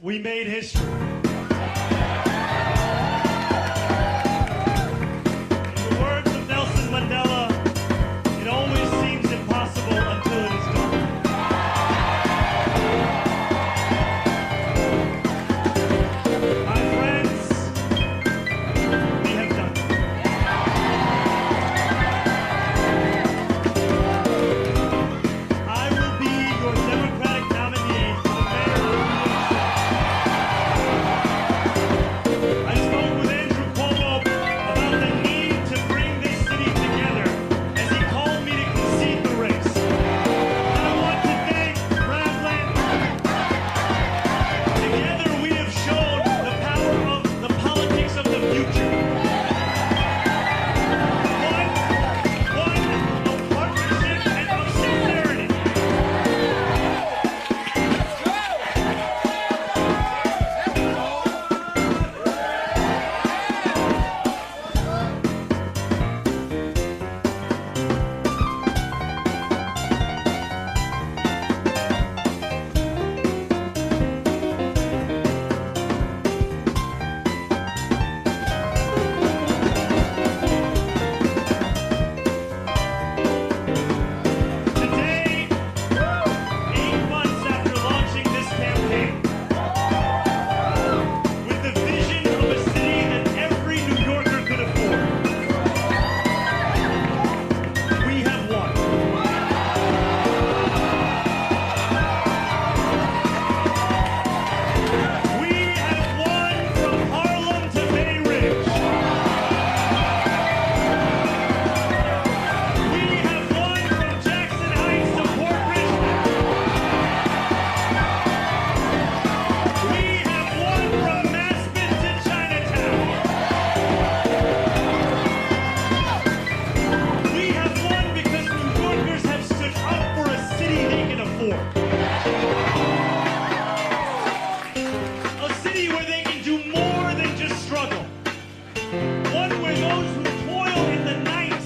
we made history. In the words of Nelson Mandela, it always seems impossible until it is done. My friends, we have done it. I will be your Democratic nominee for the mayor of New York City. I spoke with Andrew Cuomo about the need to bring this city together as he called me to concede the race. And I want to thank Bradland. Together we have shown the power of the politics of the future. One of partnership and of sincerity. Today, 8 months after launching this campaign, with the vision of a city that every New Yorker could afford, we have won. We have won from Harlem to Bay Ridge. We have won from Jackson Heights to Port Richmond. We have won from Maspeth to Chinatown. We have won because New Yorkers have stood up for a city they can afford. A city where they can do more than just struggle. One where those who toil in the night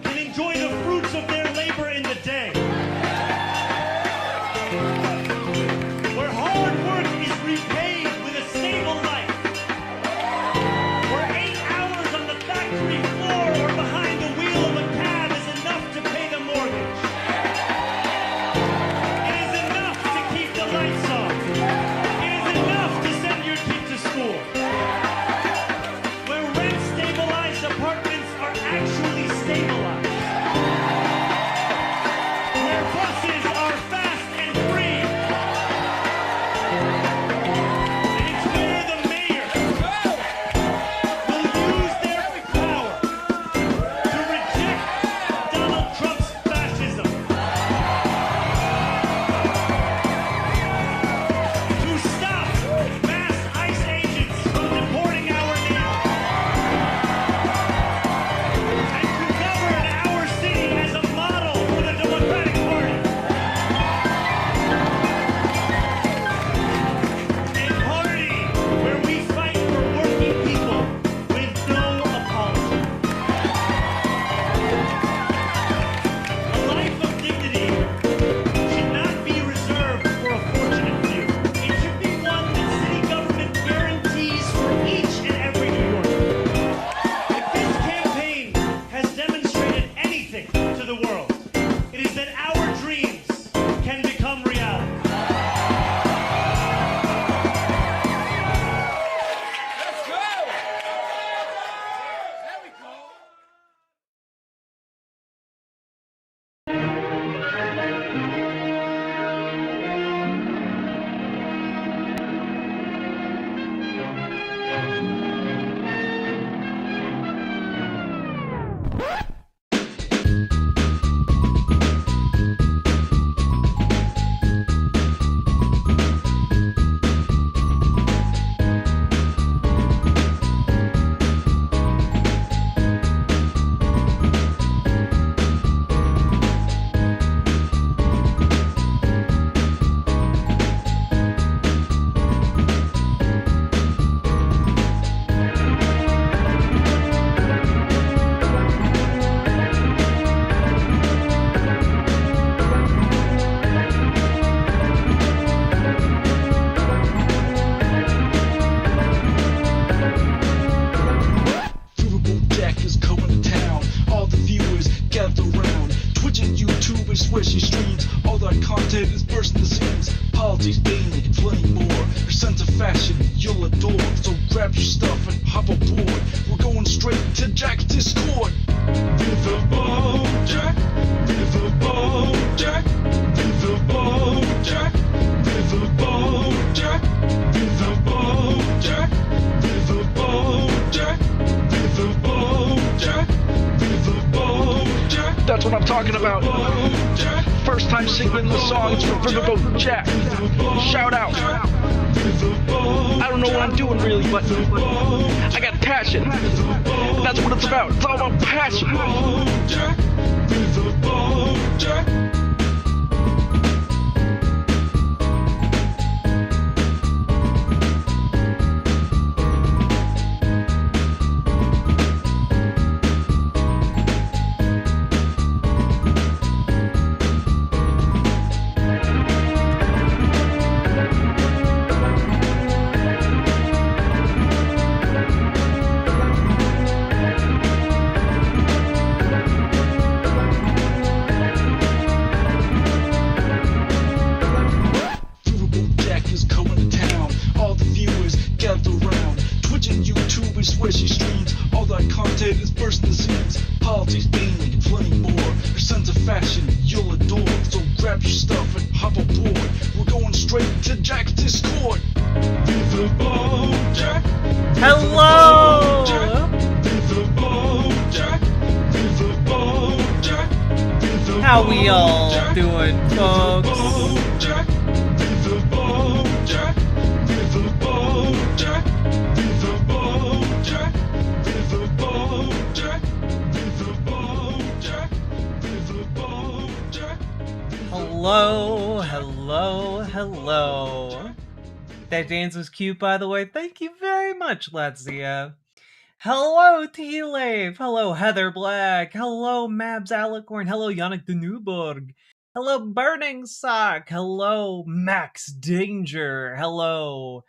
can enjoy the fruits of their labor in the day. Where hard work is repaid with a stable life. Where 8 hours on the factory floor or behind the wheel of a cab is enough to pay the mortgage. It is enough to keep the lights on. It is enough to send your kid to school. Where rent-stabilized apartments are actually stabilized. Where buses are fast and free. And it's where the mayor will use their power to reject Donald Trump's fascism. To stop mass ICE agents from deporting our neighbors. To to Jack's Discord. Riverboat Jack, Riverboat Jack, Riverboat Jack, Riverboat Jack, Riverboat Jack, Riverboat Jack, Riverboat Jack, Riverboat Jack. That's what I'm talking about. First time singing the songs for Riverboat Jack. Shout out. I don't know what I'm doing really, but I got passion. That's what it's about. It's all about passion. Where she streams all that content is bursting the seams. Politics mainly and plenty more. Her sense of fashion you'll adore. So grab your stuff and hop aboard. We're going straight to Jack's Discord. Riverboat Jack. Hello. Riverboat Jack. Riverboat Jack. Riverboat How we all doing, folks? Riverboat Jack. Riverboat Jack. Riverboat Jack. Riverboat Jack. Riverboat Jack. Riverboat Jack. Riverboat Jack. Hello, hello, hello. That dance was cute, by the way. Thank you very much, Latzia. Hello, T-Lave. Hello, Heather Black. Hello, Mabs Alicorn. Hello, Yannick de Newburg. Hello, Burning Sock. Hello, Max Danger. Hello.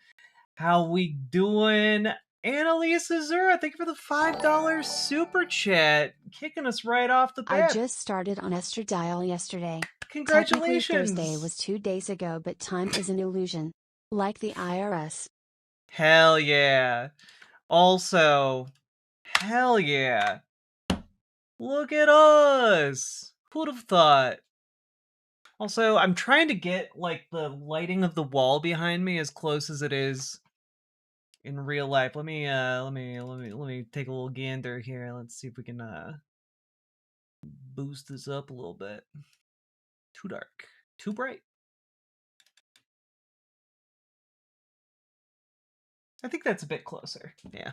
How we doing? Annalise Azura, thank you for the $5 super chat. Kicking us right off the bat. I just started on Estradiol yesterday. Congratulations. Technically Thursday was 2 days ago, but time is an illusion. Like the IRS. Hell yeah. Also, hell yeah. Look at us. Who'd have thought? Also, I'm trying to get like the lighting of the wall behind me as close as it is in real life. Let me take a little gander here. Let's see if we can boost this up a little bit. Too dark, too bright. I think that's a bit closer. Yeah.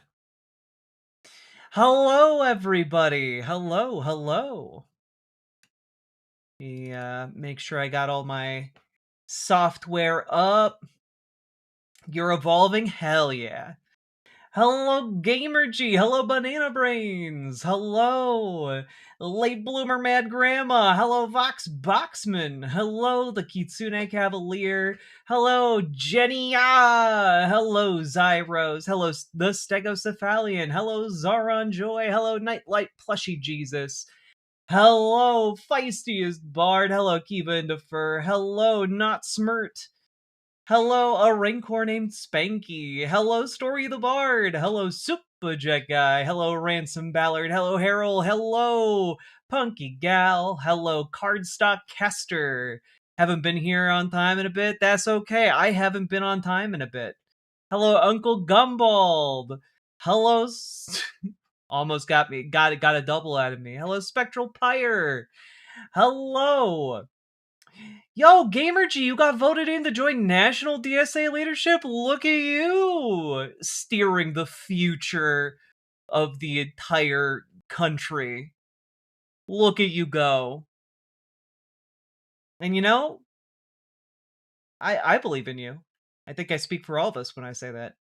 Hello, everybody. Hello, hello. Make sure I got all my software up. You're evolving? Hell yeah. Hello, Gamergy. Hello, Banana Brains. Hello, Late Bloomer Mad Grandma. Hello, Vox Boxman. Hello, the Kitsune Cavalier. Hello, Jenny. Hello, Zyros. Hello, the Stegocephalian. Hello, Zaron Joy. Hello, Nightlight Plushy Jesus. Hello, Feistiest Bard. Hello, Kiva and Defer. Hello, Not Smirt. Hello, a Rancor named Spanky. Hello, Story the Bard. Hello, Superjet Guy. Hello, Ransom Ballard. Hello, Harold. Hello, Punky Gal. Hello, Cardstock Caster. Haven't been here on time in a bit. That's okay. I haven't been on time in a bit. Hello, Uncle Gumbald. Hello, almost got me. Got a double out of me. Hello, Spectral Pyre. Hello. Yo, Gamergy, you got voted in to join National DSA leadership? Look at you! Steering the future of the entire country. Look at you go. And you know, I believe in you. I think I speak for all of us when I say that.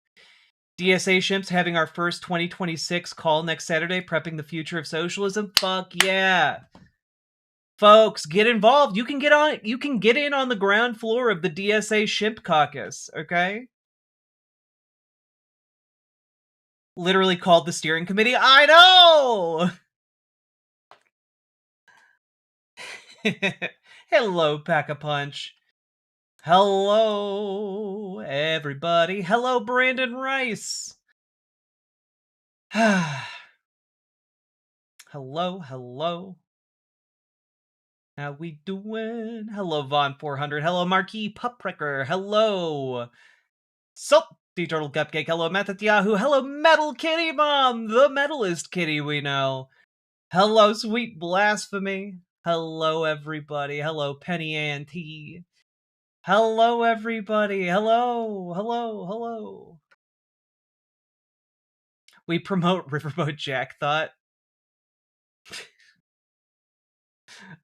DSA Shimps having our first 2026 call next Saturday, prepping the future of socialism. Fuck yeah. Folks, get involved. You can get in on the ground floor of the DSA Shimp Caucus, okay? Literally called the steering committee. I know! Hello, Pack-a-Punch. Hello, everybody. Hello, Brandon Rice. Hello, hello. How we doing? Hello, Vaughn400. Hello, Marquis Pupricker. Hello, Salty Turtle Cupcake. Hello, Method Yahoo. Hello, Metal Kitty Mom, the metalist kitty we know. Hello, Sweet Blasphemy. Hello, everybody. Hello, Penny Auntie. Hello, everybody. Hello, hello, hello. We promote Riverboat Jack Thought.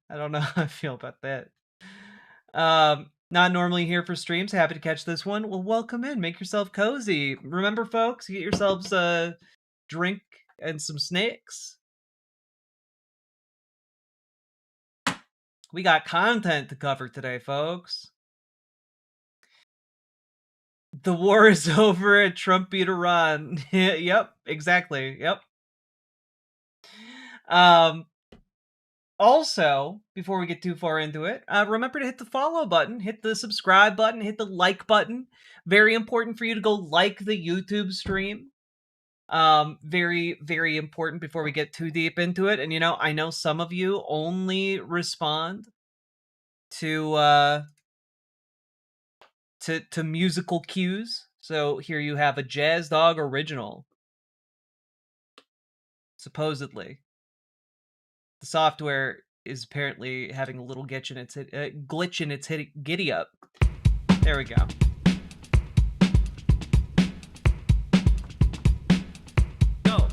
I don't know how I feel about that. Not normally here for streams. Happy to catch this one. Well, welcome in. Make yourself cozy. Remember, folks, get yourselves a drink and some snacks. We got content to cover today, folks. The war is over and Trump beat Iran. Yep, exactly. Yep. Also, before we get too far into it, remember to hit the follow button, hit the subscribe button, hit the like button. Very important for you to go like the YouTube stream. Very, very important before we get too deep into it. And, you know, I know some of you only respond to musical cues. So here you have a Jazz Dog original. Supposedly. The software is apparently having a little glitch in its giddy up. There we go. Go.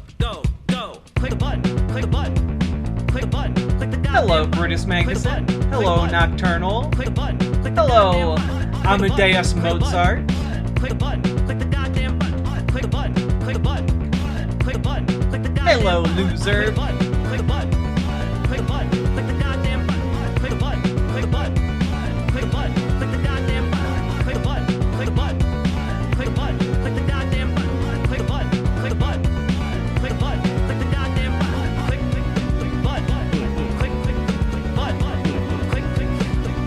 Click a button. Click a button. Click a button. Click the goddamn Hello, Brutus Magnuson. Hello, Nocturnal. Click a button. Hello, Amadeus Mozart. Click a button. Click the goddamn button. Click a button. Click a button. Click a button. Click the goddamn Hello, loser. Click a button. Click a button. Click a button. Click the goddamn button. Click a button. Click a button. Click a button. Click the goddamn button. Click a button. Click a button. Click a button. Click the goddamn button. Click a button. Click a button. Click a button. Click the goddamn button. Click button. Click button. Click button. Click button. Click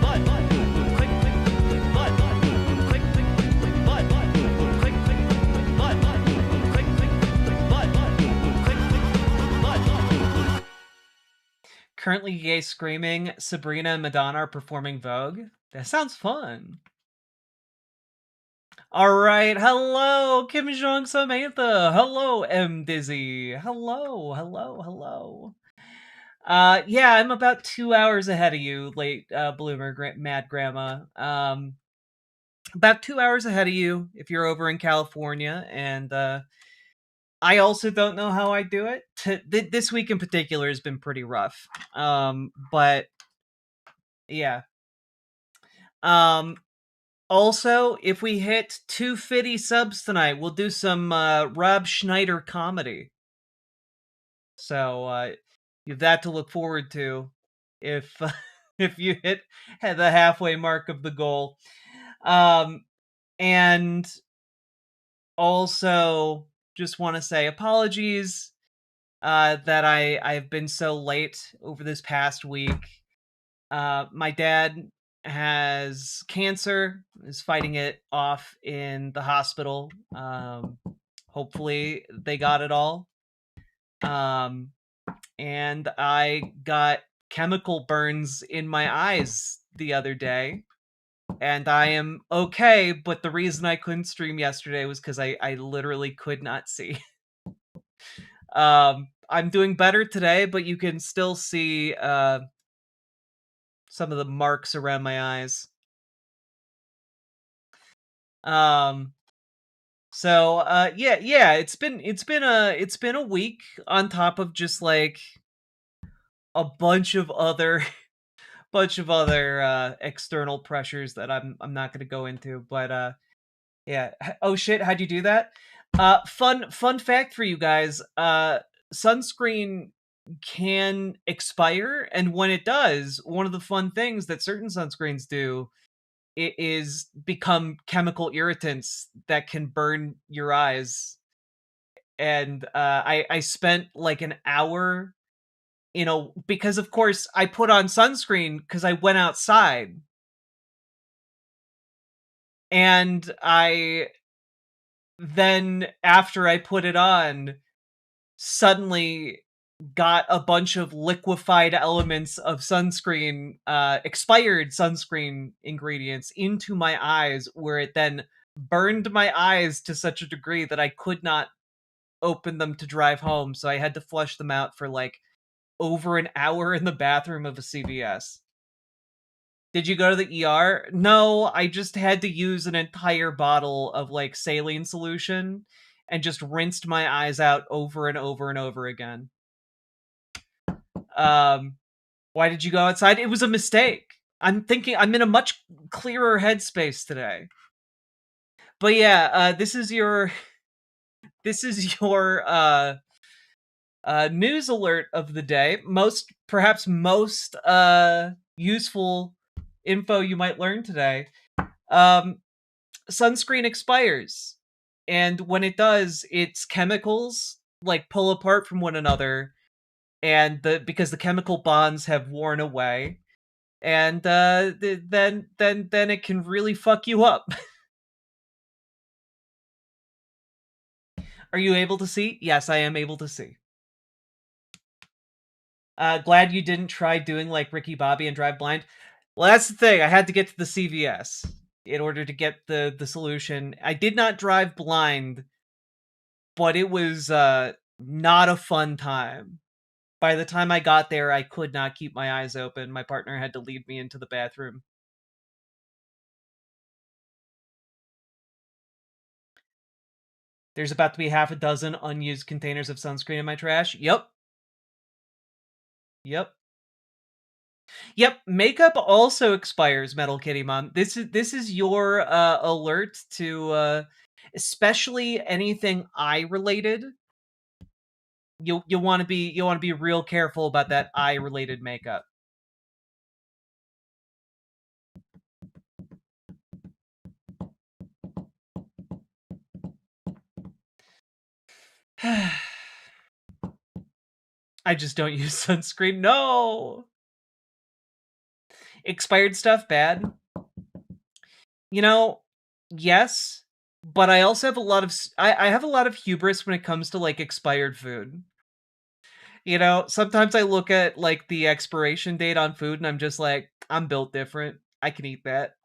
Currently Gay screaming, Sabrina and Madonna are performing Vogue. That sounds fun. Alright, hello, Kim Jong Samantha. Hello, M Dizzy. Hello. Yeah, I'm about 2 hours ahead of you, late bloomer, Mad Grandma. About 2 hours ahead of you if you're over in California, and I also don't know how I do it. This week in particular has been pretty rough. But yeah. Also, if we hit 250 subs tonight, we'll do some Rob Schneider comedy. So you have that to look forward to if if you hit the halfway mark of the goal. And also just want to say apologies that I've been so late over this past week. My dad has cancer, is fighting it off in the hospital. Hopefully they got it all. And I got chemical burns in my eyes the other day. And I am okay, but the reason I couldn't stream yesterday was because I literally could not see. I'm doing better today, but you can still see some of the marks around my eyes. So yeah, it's been a week on top of just like a bunch of other external pressures that I'm not going to go into, but yeah. Oh shit, how'd you do that? Fun fact for you guys. Sunscreen can expire, and when it does, one of the fun things that certain sunscreens do is become chemical irritants that can burn your eyes. And I spent like an hour, because of course I put on sunscreen because I went outside, and then after I put it on, suddenly got a bunch of liquefied elements of sunscreen, expired sunscreen ingredients into my eyes, where it then burned my eyes to such a degree that I could not open them to drive home, so I had to flush them out for like over an hour in the bathroom of a CVS. Did you go to the ER? No, I just had to use an entire bottle of like saline solution and just rinsed my eyes out over and over and over again. Why did you go outside? It was a mistake. I'm thinking I'm in a much clearer headspace today. But yeah, this is your news alert of the day. Perhaps most useful info you might learn today. Sunscreen expires, and when it does, its chemicals like pull apart from one another, and because the chemical bonds have worn away, and then it can really fuck you up. Are you able to see? Yes, I am able to see. Glad you didn't try doing like Ricky Bobby and drive blind. Well, that's the thing. I had to get to the CVS in order to get the solution. I did not drive blind, but it was not a fun time. By the time I got there, I could not keep my eyes open. My partner had to lead me into the bathroom. There's about to be half a dozen unused containers of sunscreen in my trash. Yep. Yep, makeup also expires, Metal Kitty Mom. This is your alert to especially anything eye related. You want to be real careful about that eye related makeup. I just don't use sunscreen. No. Expired stuff bad? You know, yes, but I also have a lot of I have a lot of hubris when it comes to like expired food. You know, sometimes I look at like the expiration date on food and I'm just like, I'm built different. I can eat that.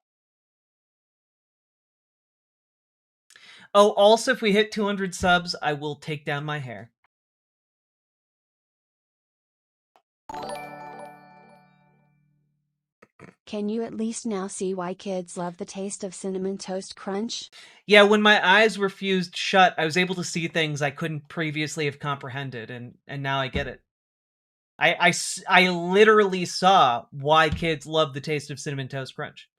Oh, also if we hit 200 subs, I will take down my hair. Can you at least now see why kids love the taste of Cinnamon Toast Crunch? Yeah, when my eyes were fused shut, I was able to see things I couldn't previously have comprehended, and now I get it. I literally saw why kids love the taste of Cinnamon Toast Crunch.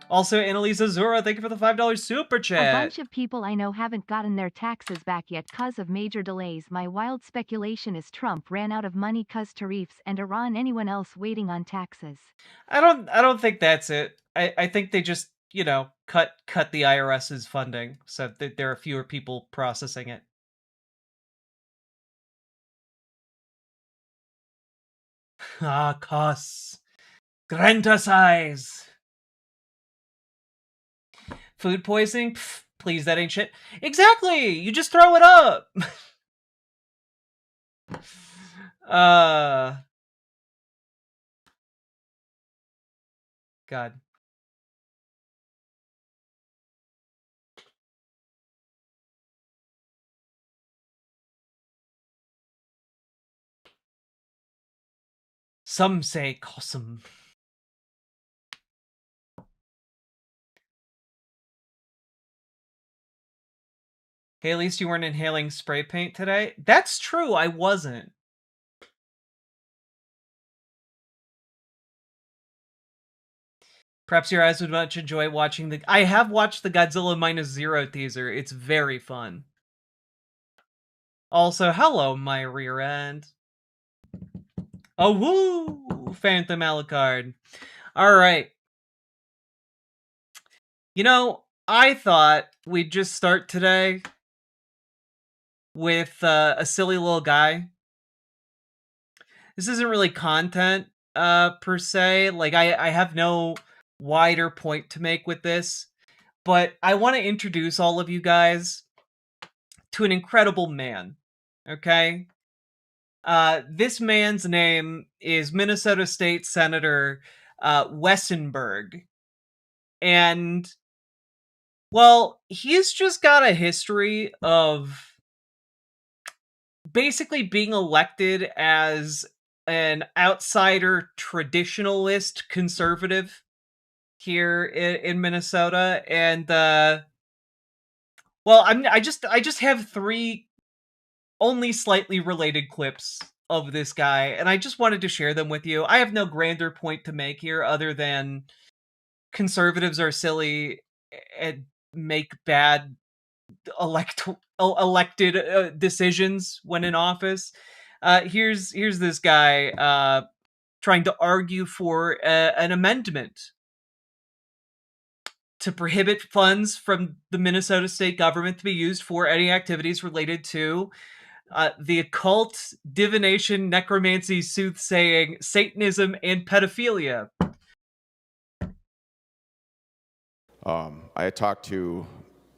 Also, Annalisa Zura, thank you for the $5 super chat. A bunch of people I know haven't gotten their taxes back yet cause of major delays. My wild speculation is Trump ran out of money cause tariffs and Iran. Anyone else waiting on taxes? I don't think that's it. I think they just, you know, cut the IRS's funding so that there are fewer people processing it. Ah, costs. Grant us eyes. Food poisoning? Pff, please, that ain't shit. Exactly! You just throw it up! God. Some say Cossum. Hey, at least you weren't inhaling spray paint today? That's true, I wasn't. Perhaps your eyes would much enjoy watching the... I have watched the Godzilla -0 teaser. It's very fun. Also, hello, my rear end. Oh, woo! Phantom Alucard. Alright. You know, I thought we'd just start today with a silly little guy. This isn't really content, per se. Like, I have no wider point to make with this, but I want to introduce all of you guys to an incredible man. Okay? This man's name is Minnesota State Senator Wessenberg. And, well, he's just got a history of basically being elected as an outsider traditionalist conservative here in Minnesota. And, well, I just have 3 only slightly related clips of this guy, and I just wanted to share them with you. I have no grander point to make here other than conservatives are silly and make bad elected decisions when in office. Here's this guy trying to argue for an amendment to prohibit funds from the Minnesota state government to be used for any activities related to the occult, divination, necromancy, soothsaying, Satanism, and pedophilia. I talked to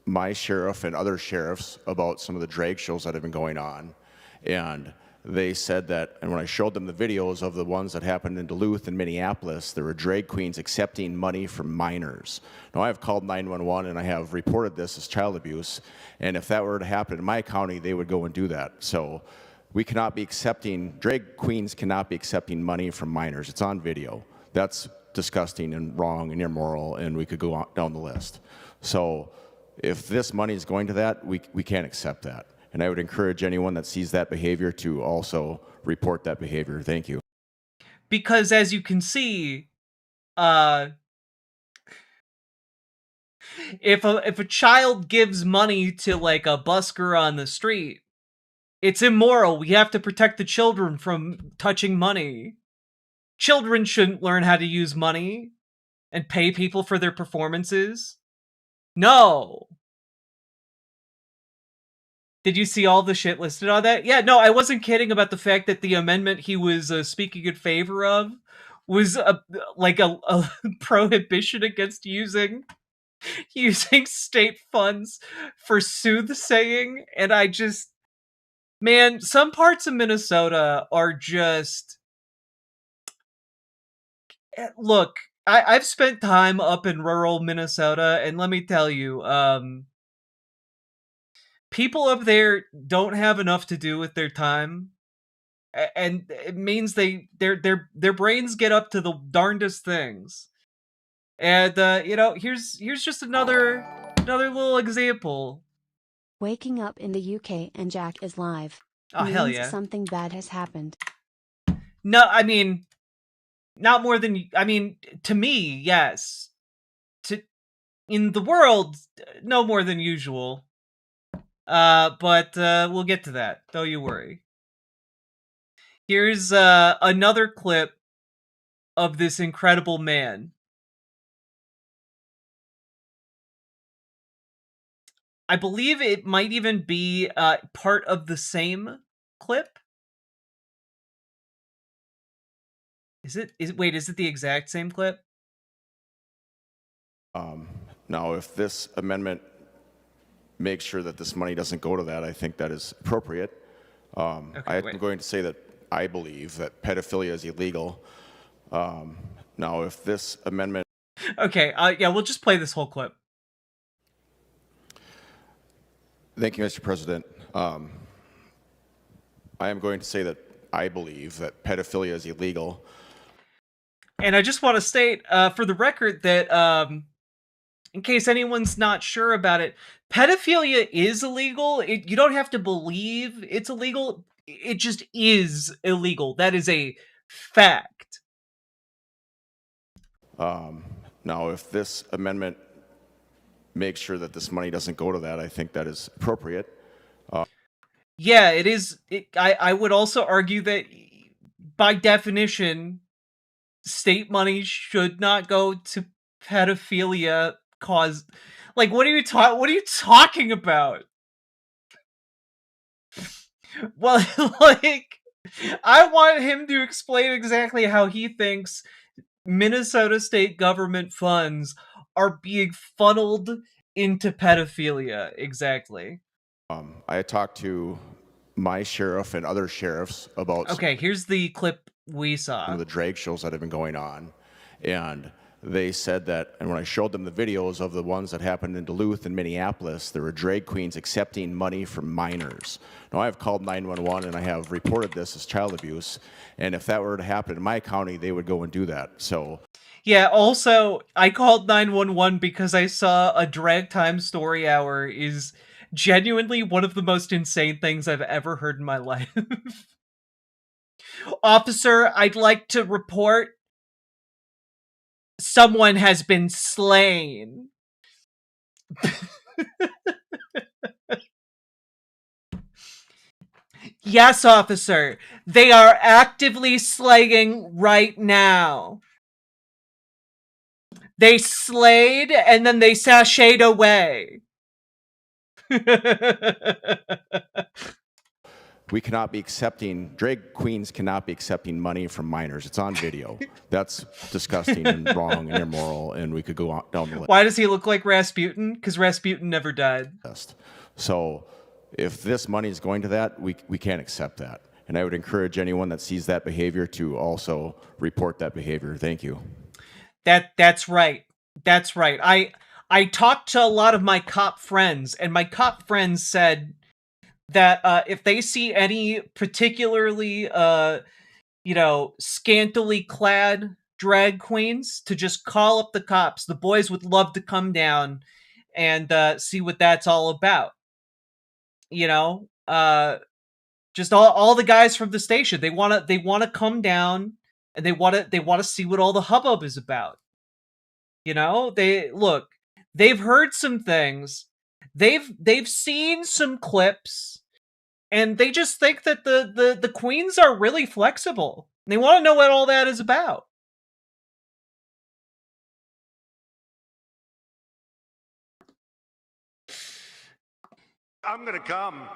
my sheriff and other sheriffs about some of the drag shows that have been going on, and they said that, and when I showed them the videos of the ones that happened in Duluth and Minneapolis, there were drag queens accepting money from minors. Now, I've called 911 and I have reported this as child abuse, and if that were to happen in my county, they would go and do that. So we cannot be accepting, drag queens cannot be accepting money from minors. It's on video. That's disgusting and wrong and immoral, and we could go on down the list. So if this money is going to that, we can't accept that. And I would encourage anyone that sees that behavior to also report that behavior. Thank you. Because as you can see, if a child gives money to like a busker on the street, it's immoral. We have to protect the children from touching money. Children shouldn't learn how to use money and pay people for their performances. No. Did you see all the shit listed on that? Yeah, no, I wasn't kidding about the fact that the amendment he was speaking in favor of was a prohibition against using state funds for soothsaying. And I just, man, some parts of Minnesota are just, look, I've spent time up in rural Minnesota, and let me tell you, people up there don't have enough to do with their time, and it means their brains get up to the darndest things. And here's just another little example. Waking up in the UK and Jack is live. Oh, means hell yeah. something bad has happened. No, I mean, not more than, I mean, to me, yes. In the world, no more than usual. But we'll get to that. Don't you worry. Here's another clip of this incredible man. I believe it might even be part of the same clip. Is it the exact same clip? Now, if this amendment makes sure that this money doesn't go to that, I think that is appropriate. I'm going to say that I believe that pedophilia is illegal. Now, if this amendment... Okay, yeah, we'll just play this whole clip. Thank you, Mr. President. I am going to say that I believe that pedophilia is illegal. And I just want to state, for the record, that in case anyone's not sure about it, pedophilia is illegal. You don't have to believe it's illegal. It just is illegal. That is a fact. Now, if this amendment makes sure that this money doesn't go to that, I think that is appropriate. Yeah, it is. I would also argue that, by definition, state money should not go to pedophilia cause. Like, what are you talking about? Well, like, I want him to explain exactly how he thinks Minnesota state government funds are being funneled into pedophilia. Exactly. I talked to my sheriff and other sheriffs about Okay, here's the clip we some saw. of the drag shows that have been going on, and they said that, and when I showed them the videos of the ones that happened in Duluth and Minneapolis, there were drag queens accepting money from minors. Now, I've called 911 and I have reported this as child abuse, and if that were to happen in my county, they would go and do that. So Yeah, also, I called 911 because I saw a drag time story hour is genuinely one of the most insane things I've ever heard in my life. Officer, I'd like to report someone has been slain. Yes, officer. They are actively slaying right now. They slayed and then they sashayed away. we cannot be accepting, drag queens cannot be accepting money from minors. It's on video. That's disgusting and wrong and immoral, and we could go on, down the Why does he look like Rasputin? Because Rasputin never died. list. So if this money is going to that, we can't accept that. And I would encourage anyone that sees that behavior to also report that behavior. Thank you. That's right. That's right. I talked to a lot of my cop friends, and my cop friends said that if they see any particularly scantily clad drag queens, to just call up the cops. The boys would love to come down and see what that's all about. Just all the guys from the station. They wanna come down and they wanna see what all the hubbub is about. They've heard some things. They've seen some clips, and they just think that the queens are really flexible. They want to know what all that is about. I'm gonna come.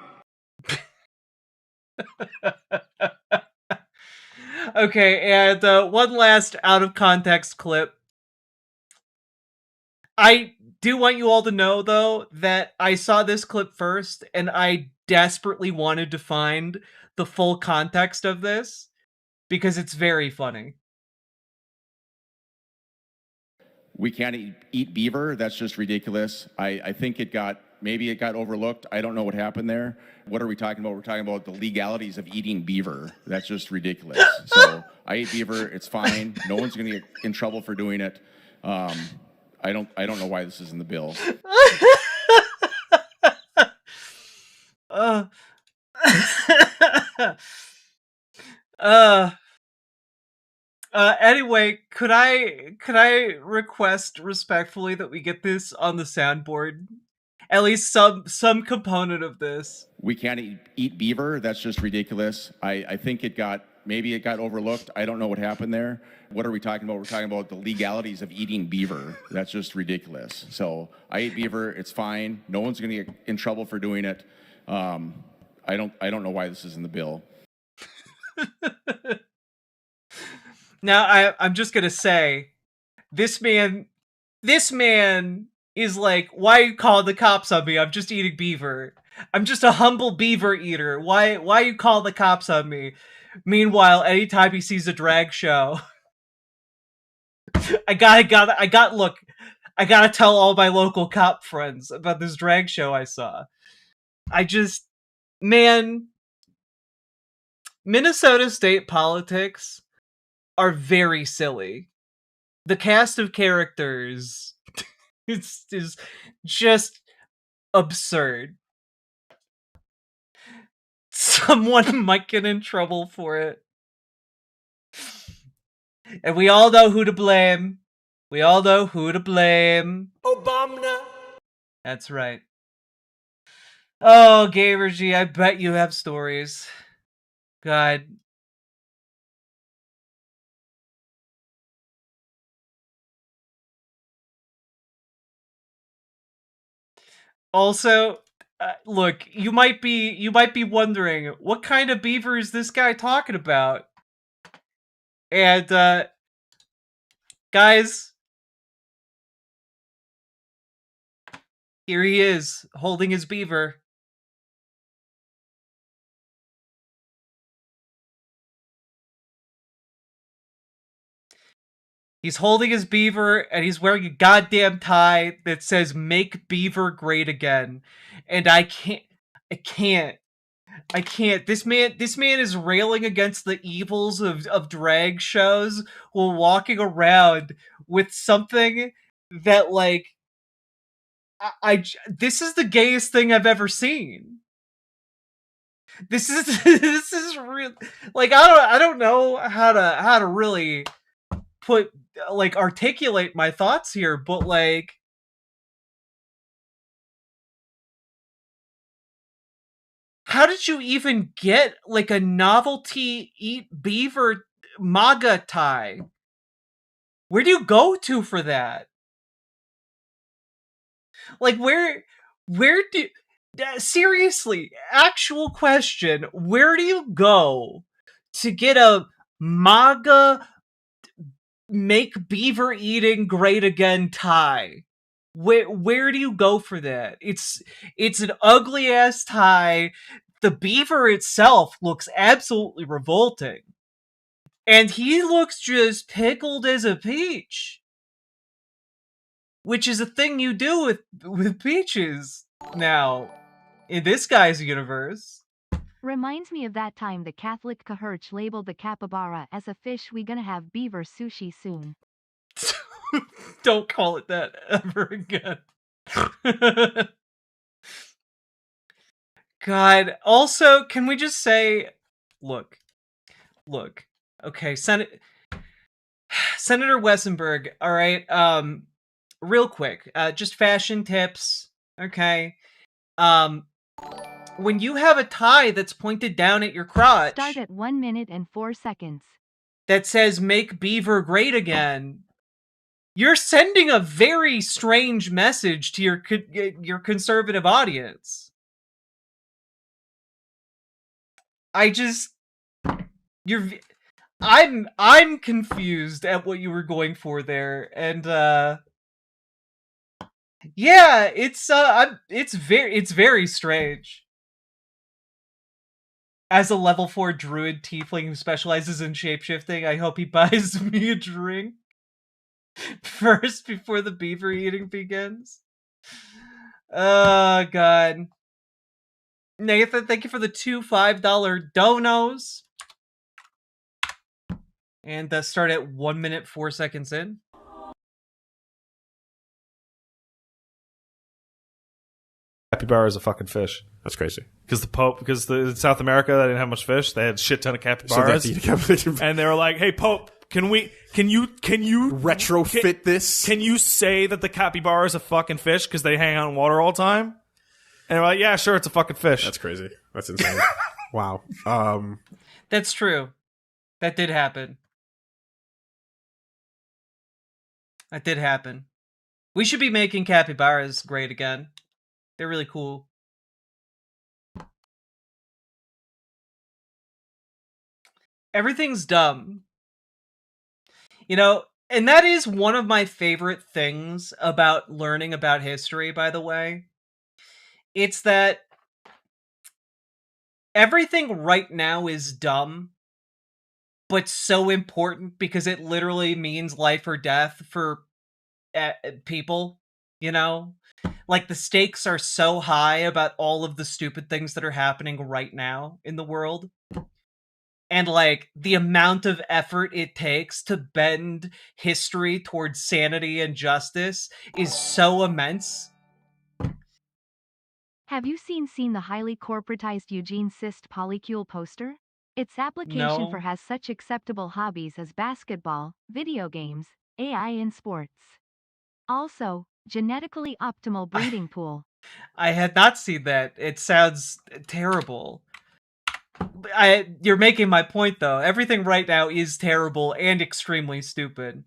Okay, and one last out of context clip. I do want you all to know, though, that I saw this clip first, and I desperately wanted to find the full context of this, because it's very funny. We can't eat beaver. That's just ridiculous. I think maybe it got overlooked. I don't know what happened there. What are we talking about? We're talking about the legalities of eating beaver. That's just ridiculous. So I eat beaver. It's fine. No one's going to get in trouble for doing it. I don't know why this is in the bill. Anyway, could I request respectfully that we get this on the soundboard? At least some component of this. We can't eat beaver. That's just ridiculous. I think maybe it got overlooked. I don't know what happened there. What are we talking about? We're talking about the legalities of eating beaver. That's just ridiculous. So I eat beaver. It's fine. No one's going to get in trouble for doing it. I don't know why this is in the bill. Now I'm just gonna say, this man is like, why are you calling the cops on me? I'm just eating beaver. I'm just a humble beaver eater. Why you call the cops on me? Meanwhile, anytime he sees a drag show, I gotta tell all my local cop friends about this drag show I saw. Minnesota state politics are very silly. The cast of characters is just absurd. Someone might get in trouble for it. And we all know who to blame. Obama. That's right. Oh, Gamergy, I bet you have stories. God. Also, look, you might be wondering, what kind of beaver is this guy talking about? And guys, here he is holding his beaver. He's holding his beaver, and he's wearing a goddamn tie that says "Make Beaver Great Again," and I can't. This man is railing against the evils of drag shows while walking around with something that, like, this is the gayest thing I've ever seen. This is real. Like, I don't know how to really articulate my thoughts here, but like, how did you even get like a novelty eat beaver MAGA tie? Where do you go to for that? Like, where do seriously, actual question, where do you go to get a MAGA make beaver eating great again tie? Where do you go for that? It's an ugly ass tie. The beaver itself looks absolutely revolting. And he looks just pickled as a peach. Which is a thing you do with peaches now in this guy's universe. Reminds me of that time the Catholic Kahurch labeled the capybara as a fish. We gonna have beaver sushi soon. Don't call it that ever again. God. Also, can we just say, look. Okay, Senator Wessenberg, all right, real quick, just fashion tips, okay? When you have a tie that's pointed down at your crotch, Start at 1 minute and 4 seconds. That says "Make Beaver Great Again," you're sending a very strange message to your conservative audience. I'm confused at what you were going for there, and yeah, it's very strange. As a level 4 druid tiefling who specializes in shapeshifting, I hope he buys me a drink first before the beaver eating begins. Oh, God. Nathan, thank you for the 2 $5 donos. And start at 1 minute 4 seconds in. Capybara is a fucking fish. That's crazy. Because in South America they didn't have much fish. They had a shit ton of capybaras. And they were like, "Hey Pope, can you retrofit this? Can you say that the capybara is a fucking fish because they hang out in water all the time?" And they're like, "Yeah, sure, it's a fucking fish." That's crazy. That's insane. Wow. That's true. That did happen. That did happen. We should be making capybaras great again. They're really cool. Everything's dumb. You know, and that is one of my favorite things about learning about history, by the way. It's that everything right now is dumb, but so important because it literally means life or death for people, you know? Like, the stakes are so high about all of the stupid things that are happening right now in the world. And, like, the amount of effort it takes to bend history towards sanity and justice is so immense. Have you seen the highly corporatized Eugene Cyst polycule poster? Its application No. for has such acceptable hobbies as basketball, video games, AI and sports. Also, genetically optimal breeding pool. I had not seen that. It sounds terrible. You're making my point, though. Everything right now is terrible and extremely stupid.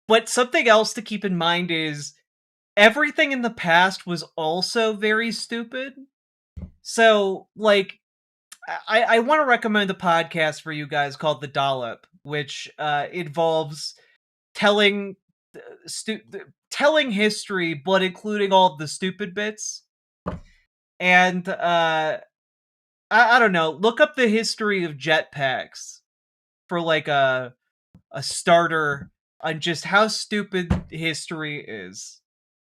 But something else to keep in mind is everything in the past was also very stupid. So, like, I want to recommend a podcast for you guys called The Dollop, which involves telling history, but including all of the stupid bits. And I don't know. Look up the history of jetpacks for like a a starter on just how stupid history is.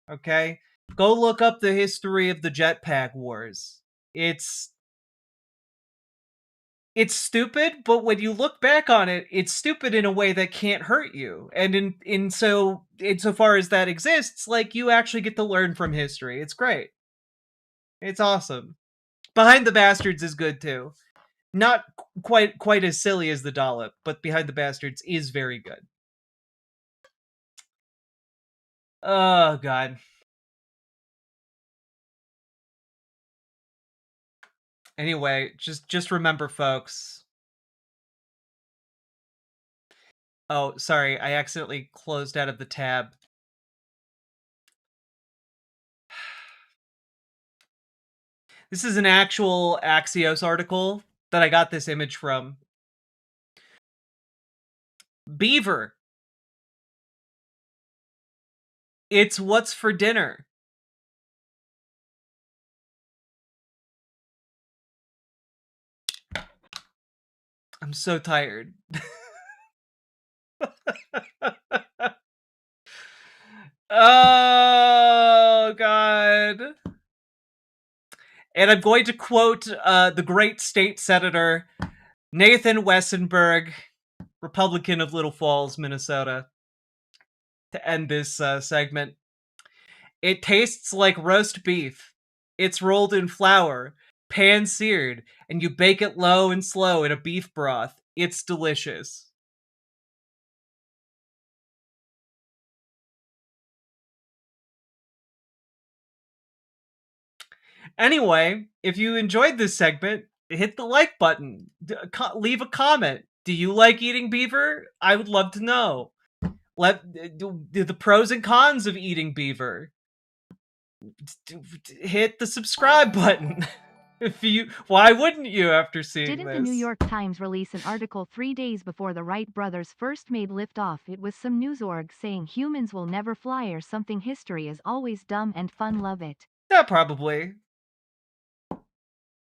Okay? Go look up the history of the jetpack wars. It's stupid, but when you look back on it, it's stupid in a way that can't hurt you. And insofar as that exists, like, you actually get to learn from history. It's great. It's awesome. Behind the Bastards is good too. Not quite as silly as the Dollop, but Behind the Bastards is very good. Oh god. Anyway, just remember, folks. Oh, sorry, I accidentally closed out of the tab. This is an actual Axios article that I got this image from. Beaver. It's what's for dinner. I'm so tired. Oh, God. And I'm going to quote the great state senator, Nathan Wessenberg, Republican of Little Falls, Minnesota, to end this segment. It tastes like roast beef. It's rolled in flour, pan-seared, and you bake it low and slow in a beef broth. It's delicious. Anyway, if you enjoyed this segment, hit the like button. Leave a comment. Do you like eating beaver? I would love to know. The pros and cons of eating beaver. Hit the subscribe button. Why wouldn't you after seeing Didn't this? the New York Times release an article 3 days before the Wright brothers first made liftoff? It was some news org saying humans will never fly or something. History is always dumb and fun. Love it. Yeah, probably.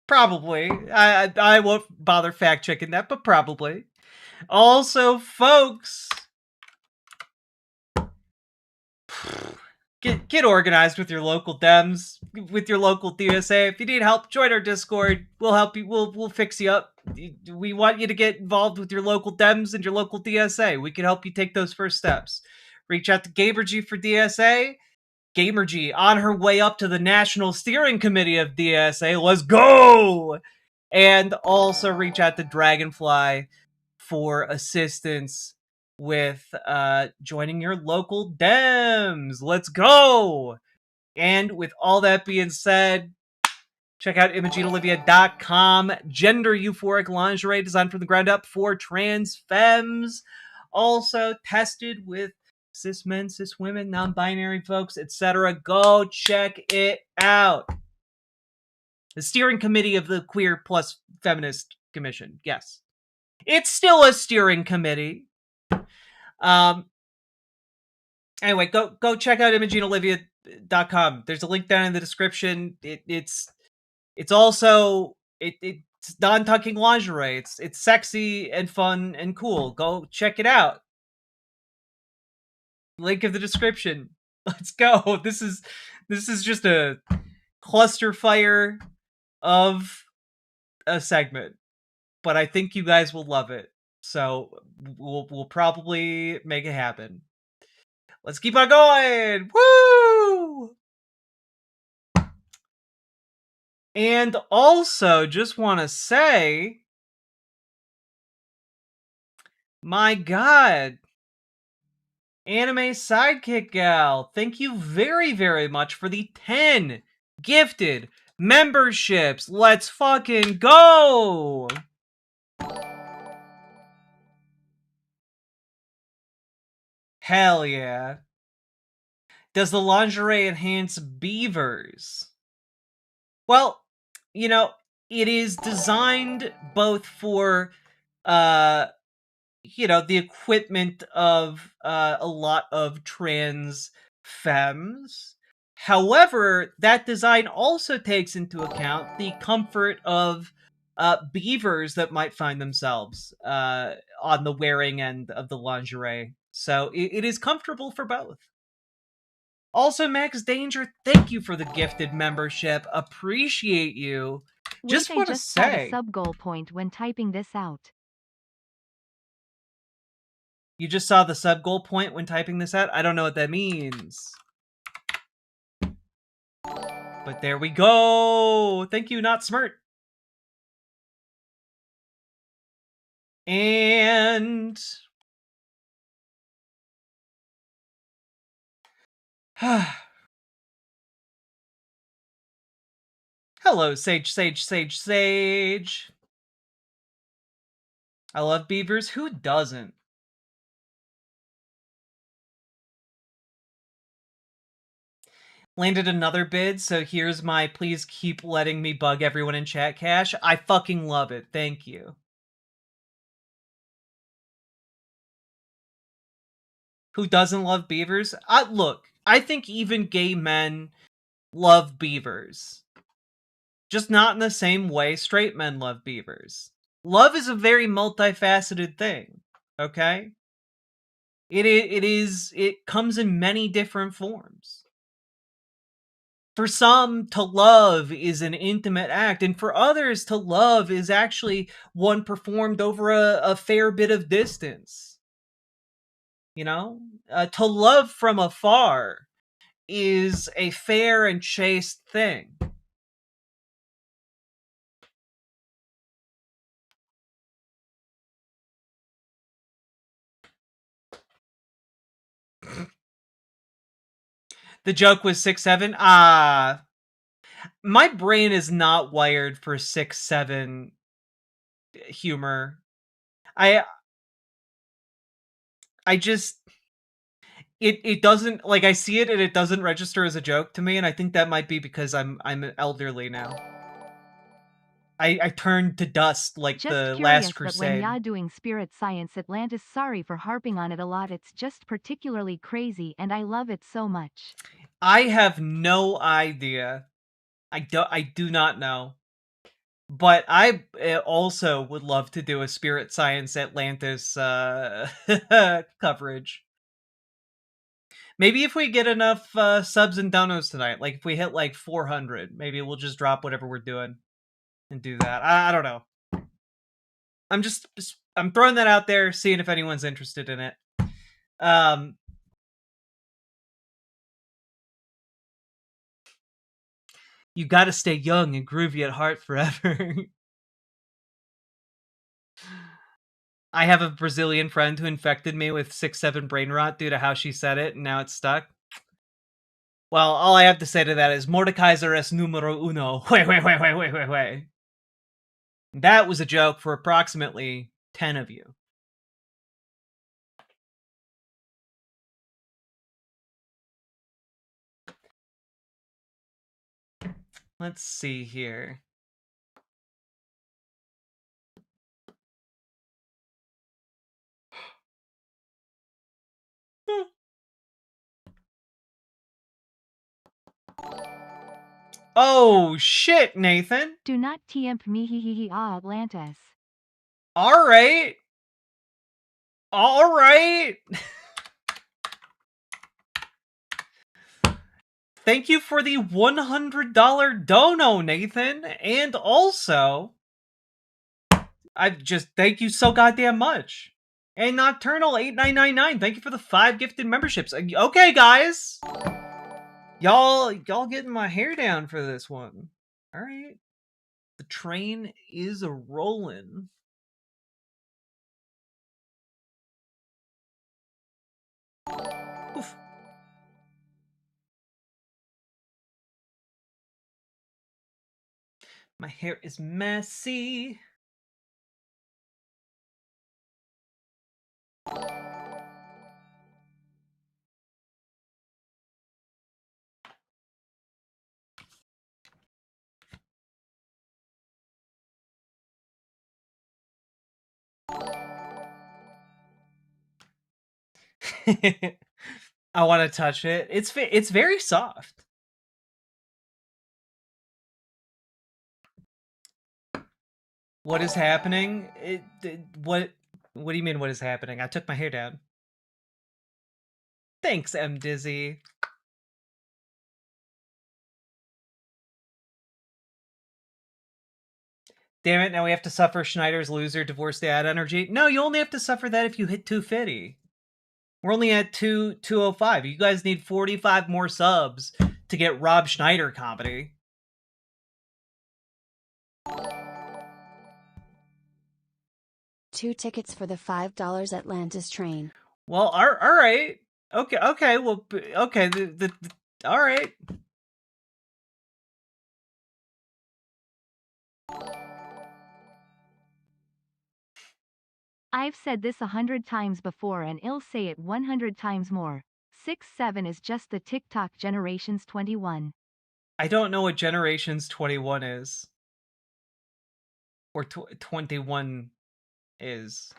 Probably. I won't bother fact checking that, but probably. Also, folks, get organized with your local Dems, with your local DSA. If you need help, join our Discord. We'll help you. We'll fix you up. We want you to get involved with your local Dems and your local DSA. We can help you take those first steps. Reach out to Gamergy for DSA. Gamergy on her way up to the National Steering Committee of DSA. Let's go! And also reach out to Dragonfly for assistance with joining your local Dems. Let's go! And with all that being said, check out ImogeneOlivia.com. Gender euphoric lingerie designed from the ground up for trans femmes. Also tested with cis men, cis women, non-binary folks, etc. Go check it out. The steering committee of the Queer Plus Feminist Commission. Yes. It's still a steering committee. Anyway, go check out ImogeneOlivia.com. There's a link down in the description. It's also it's non-tucking lingerie. It's sexy and fun and cool. Go check it out. Link in the description. Let's go. This is just a cluster fire of a segment, but I think you guys will love it. So we'll probably make it happen. Let's keep on going. Woo! And also, just want to say, my God, Anime Sidekick Gal, thank you very, very much for the 10 gifted memberships. Let's fucking go! Hell yeah. Does the lingerie enhance beavers? Well, you know, it is designed both for, you know, the equipment of a lot of trans femmes. However, that design also takes into account the comfort of beavers that might find themselves on the wearing end of the lingerie. So it is comfortable for both. Also, Max Danger, thank you for the gifted membership. Appreciate you. Just want to saw the say, sub goal point when typing this out. you just saw the sub goal point when typing this out? I don't know what that means. But there we go. Thank you, Not Smart. And hello, Sage. I love beavers. Who doesn't? Landed another bid, so here's my please keep letting me bug everyone in chat cash. I fucking love it. Thank you. Who doesn't love beavers? Look, I think even gay men love beavers. Just not in the same way straight men love beavers. Love is a very multifaceted thing, okay? It comes in many different forms. For some, to love is an intimate act, and for others, to love is actually one performed over a fair bit of distance. You know? To love from afar is a fair and chaste thing. The joke was 6'7". My brain is not wired for 6'7" humor. I just it doesn't, like, I see it and it doesn't register as a joke to me, and I think that might be because I'm elderly now. I turned to dust like Just the curious Last that Crusade. when doing spirit science Atlantis, sorry for harping on it a lot, it's just particularly crazy and I love it so much. I have no idea. I do not know. But I also would love to do a Spirit Science Atlantis coverage. Maybe if we get enough subs and donos tonight, like if we hit like 400, maybe we'll just drop whatever we're doing and do that. I don't know. I'm throwing that out there, seeing if anyone's interested in it. You gotta stay young and groovy at heart forever. I have a Brazilian friend who infected me with 6'7" brain rot due to how she said it, and now it's stuck. Well, all I have to say to that is Mordekaiser es numero uno. Wait. That was a joke for approximately 10 of you. Let's see here. Oh, shit, Nathan. Do not tempt me Atlantis. Alright. Thank you for the $100 dono, Nathan. And also, I just thank you so goddamn much. And Nocturnal 8999, thank you for the 5 gifted memberships. Okay, guys. Y'all getting my hair down for this one. All right. The train is a-rolling. Oof. My hair is messy. I want to touch it. It's very soft. What is happening? What do you mean, what is happening? I took my hair down. Thanks, M. Dizzy. Damn it, now we have to suffer Schneider's loser divorce dad energy. No, you only have to suffer that if you hit 250. We're only at 205. You guys need 45 more subs to get Rob Schneider comedy. Two tickets for the $5 Atlantis train. Well, all right. Okay, well, okay, all right. I've said this 100 times before and I'll say it 100 times more. 6-7 is just the TikTok Generations 21. I don't know what Generations 21 is. Or 21 is.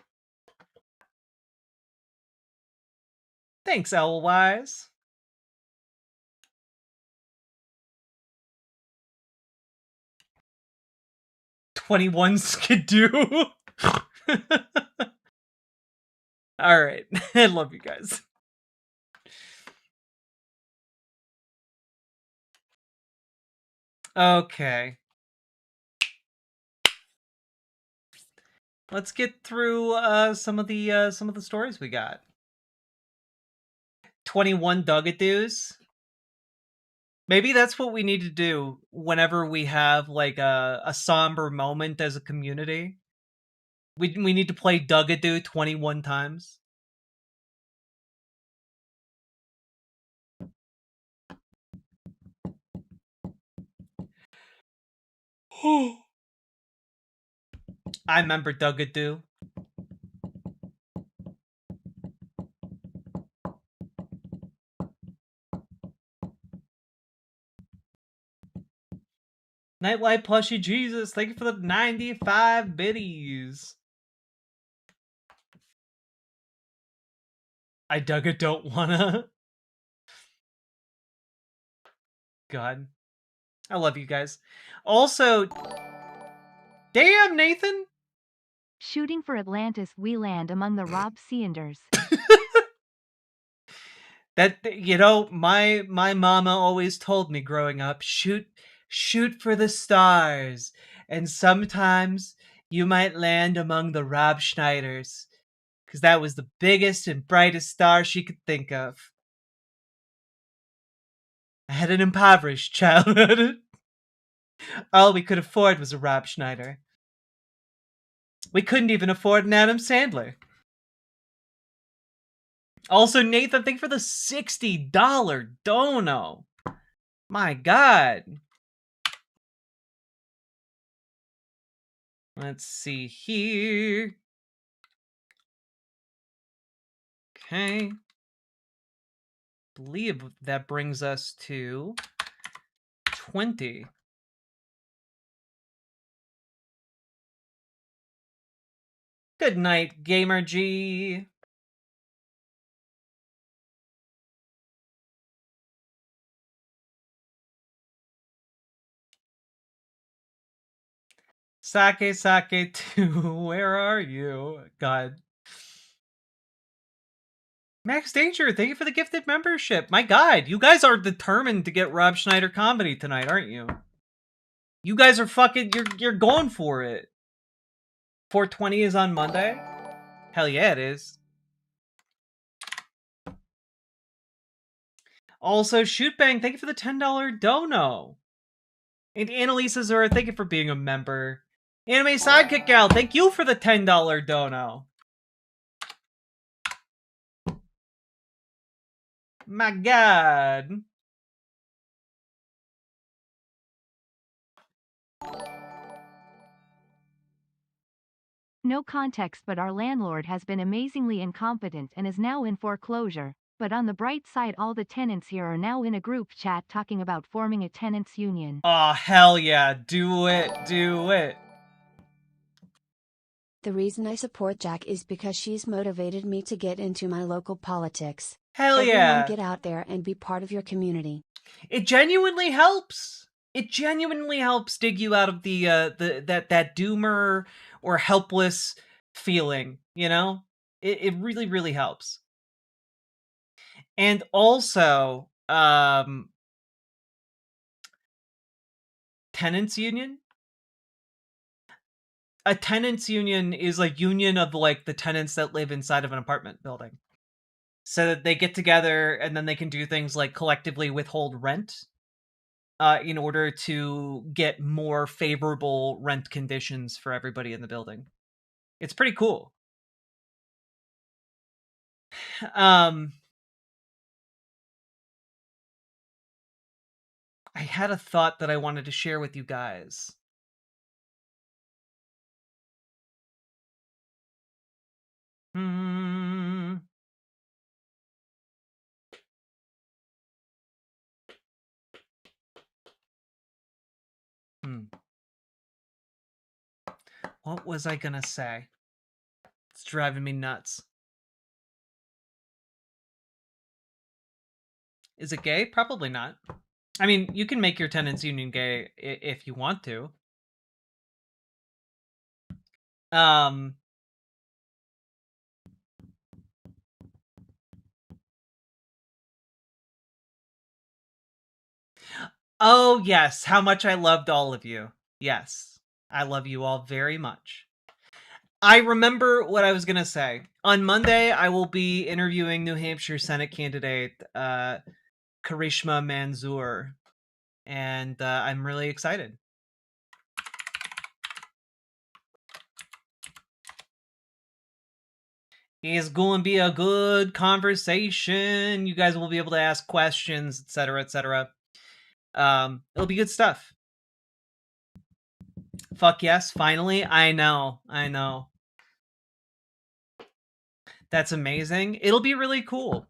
Thanks, Elwise. "21 Skidoo." All right. I love you guys. Okay. Let's get through some of the stories we got. 21 Dugadoos. Maybe that's what we need to do whenever we have like a somber moment as a community. We need to play Dugadoo 21 times. I remember Dugadoo. Nightlight Plushy Jesus, thank you for the 95 biddies. I don't wanna. God. I love you guys. Also, damn, Nathan! Shooting for Atlantis, we land among the Rob Seanders. That, you know, my mama always told me growing up, shoot for the stars, and sometimes you might land among the Rob Schneiders, because that was the biggest and brightest star she could think of. I had an impoverished childhood. All we could afford was a Rob Schneider. We couldn't even afford an Adam Sandler. Also, Nathan, thank you for the $60 dono. My God. Let's see here. Okay. Believe that brings us to 20. Good night, Gamer G. Sake 2, where are you? God. Max Danger, thank you for the gifted membership. My God, you guys are determined to get Rob Schneider comedy tonight, aren't you? You guys are fucking, you're going for it. 420 is on Monday? Hell yeah, it is. Also, Shootbang, thank you for the $10 dono. And Annalisa Zura, thank you for being a member. Anime Sidekick Gal, thank you for the $10 dono. My God. No context, but our landlord has been amazingly incompetent and is now in foreclosure. But on the bright side, all the tenants here are now in a group chat talking about forming a tenants union. Aw, hell yeah. Do it. Do it. The reason I support Jack is because she's motivated me to get into my local politics. Hell Everyone yeah. get out there and be part of your community. It genuinely helps. it genuinely helps dig you out of the that doomer or helpless feeling, you know? It really, really helps. And also, tenants union? A tenants union is like union of like the tenants that live inside of an apartment building. So that they get together and then they can do things like collectively withhold rent in order to get more favorable rent conditions for everybody in the building. It's pretty cool. I had a thought that I wanted to share with you guys. Hmm. What was I gonna say? It's driving me nuts. Is it gay? Probably not. I mean, you can make your tenants union gay if you want to. Oh, yes, how much I loved all of you. Yes, I love you all very much. I remember what I was going to say. On Monday, I will be interviewing New Hampshire Senate candidate Karishma Manzoor, and I'm really excited. It's going to be a good conversation. You guys will be able to ask questions, etc., etc. It'll be good stuff. Fuck yes, finally. I know. That's amazing. It'll be really cool.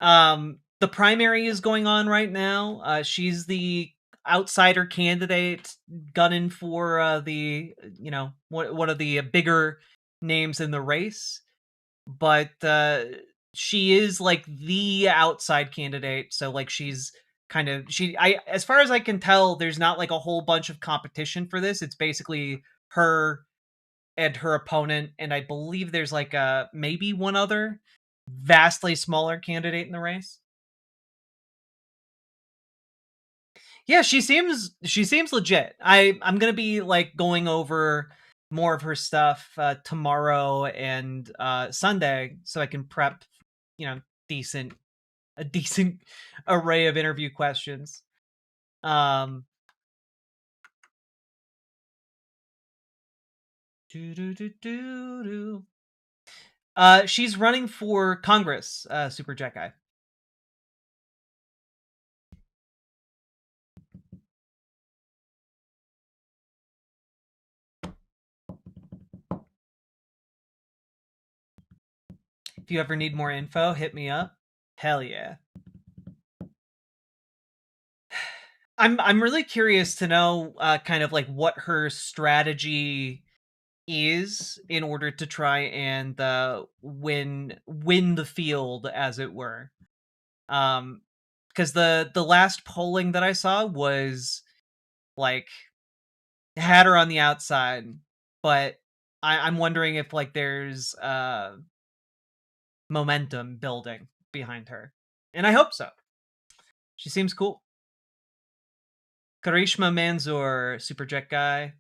The primary is going on right now. She's the outsider candidate gunning for the, one of the bigger names in the race. But she is like the outside candidate, so like she's kind of as far as I can tell, there's not like a whole bunch of competition for this. It's basically her and her opponent, and I believe there's like maybe one other vastly smaller candidate in the race. Yeah, she seems legit. I'm gonna be like going over more of her stuff tomorrow and Sunday, so I can prep, a decent array of interview questions. She's running for Congress, Super Jet Guy. If you ever need more info, hit me up. Hell yeah. I'm really curious to know kind of like what her strategy is in order to try and win the field, as it were. Because the last polling that I saw was like had her on the outside, but I'm wondering if like there's momentum building behind her, and I hope so. She seems cool. Karishma Manzoor, Super Jet Guy.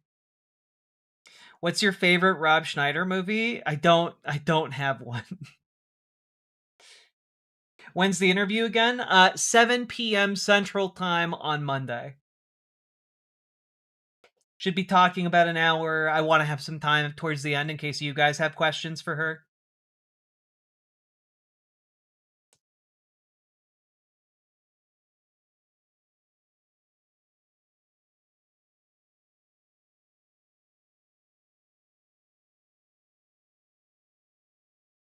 What's your favorite Rob Schneider movie? I don't have one. When's the interview again? 7 p.m. Central Time on Monday. Should be talking about an hour. I want to have some time towards the end in case you guys have questions for her.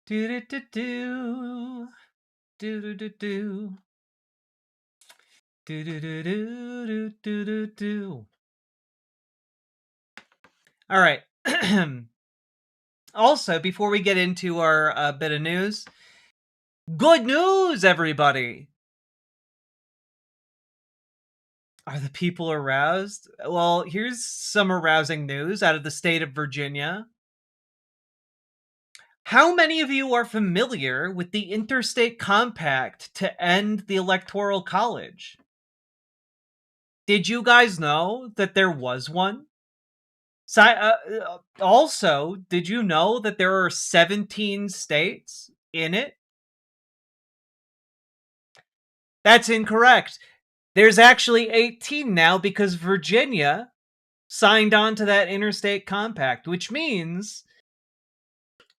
Do-do-do-do. Do-do-do-do. Do-do-do-do-do-do-do. All right. Also, before we get into our bit of news, good news, everybody! Are the people aroused? Well, here's some arousing news out of the state of Virginia. How many of you are familiar with the Interstate Compact to end the Electoral College? Did you guys know that there was one? Also, did you know that there are 17 states in it? That's incorrect. There's actually 18 now because Virginia signed on to that interstate compact, which means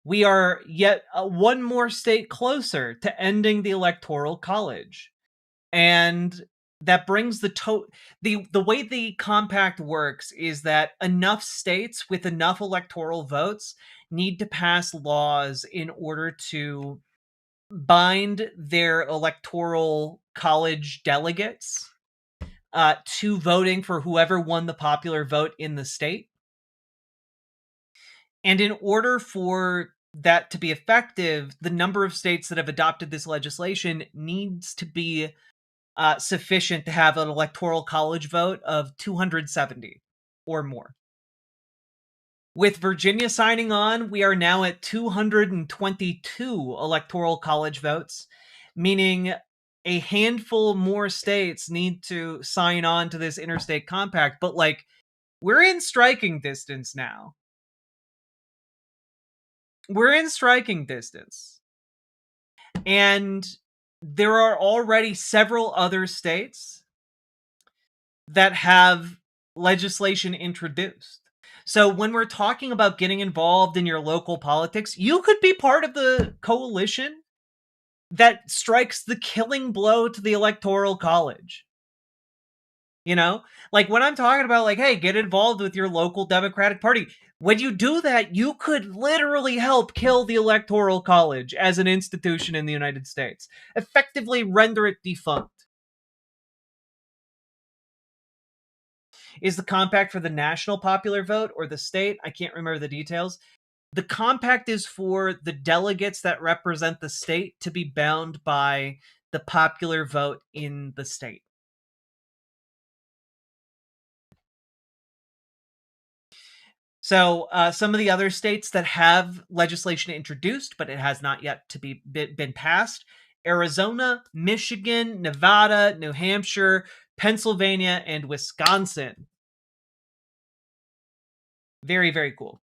we are yet one more state closer to ending the Electoral College. And that brings the way the compact works is that enough states with enough electoral votes need to pass laws in order to bind their electoral college delegates to voting for whoever won the popular vote in the state. And in order for that to be effective, the number of states that have adopted this legislation needs to be sufficient to have an electoral college vote of 270 or more. With Virginia signing on, we are now at 222 electoral college votes, meaning a handful more states need to sign on to this interstate compact, but like, we're in striking distance now. We're in striking distance. And there are already several other states that have legislation introduced. So when we're talking about getting involved in your local politics, you could be part of the coalition that strikes the killing blow to the Electoral College. You know, like when I'm talking about like, hey, get involved with your local Democratic Party. When you do that, you could literally help kill the Electoral College as an institution in the United States, effectively render it defunct. Is the compact for the national popular vote or the state? I can't remember the details. The compact is for the delegates that represent the state to be bound by the popular vote in the state. So some of the other states that have legislation introduced, but it has not yet to been passed: Arizona, Michigan, Nevada, New Hampshire, Pennsylvania, and Wisconsin. Very, very cool.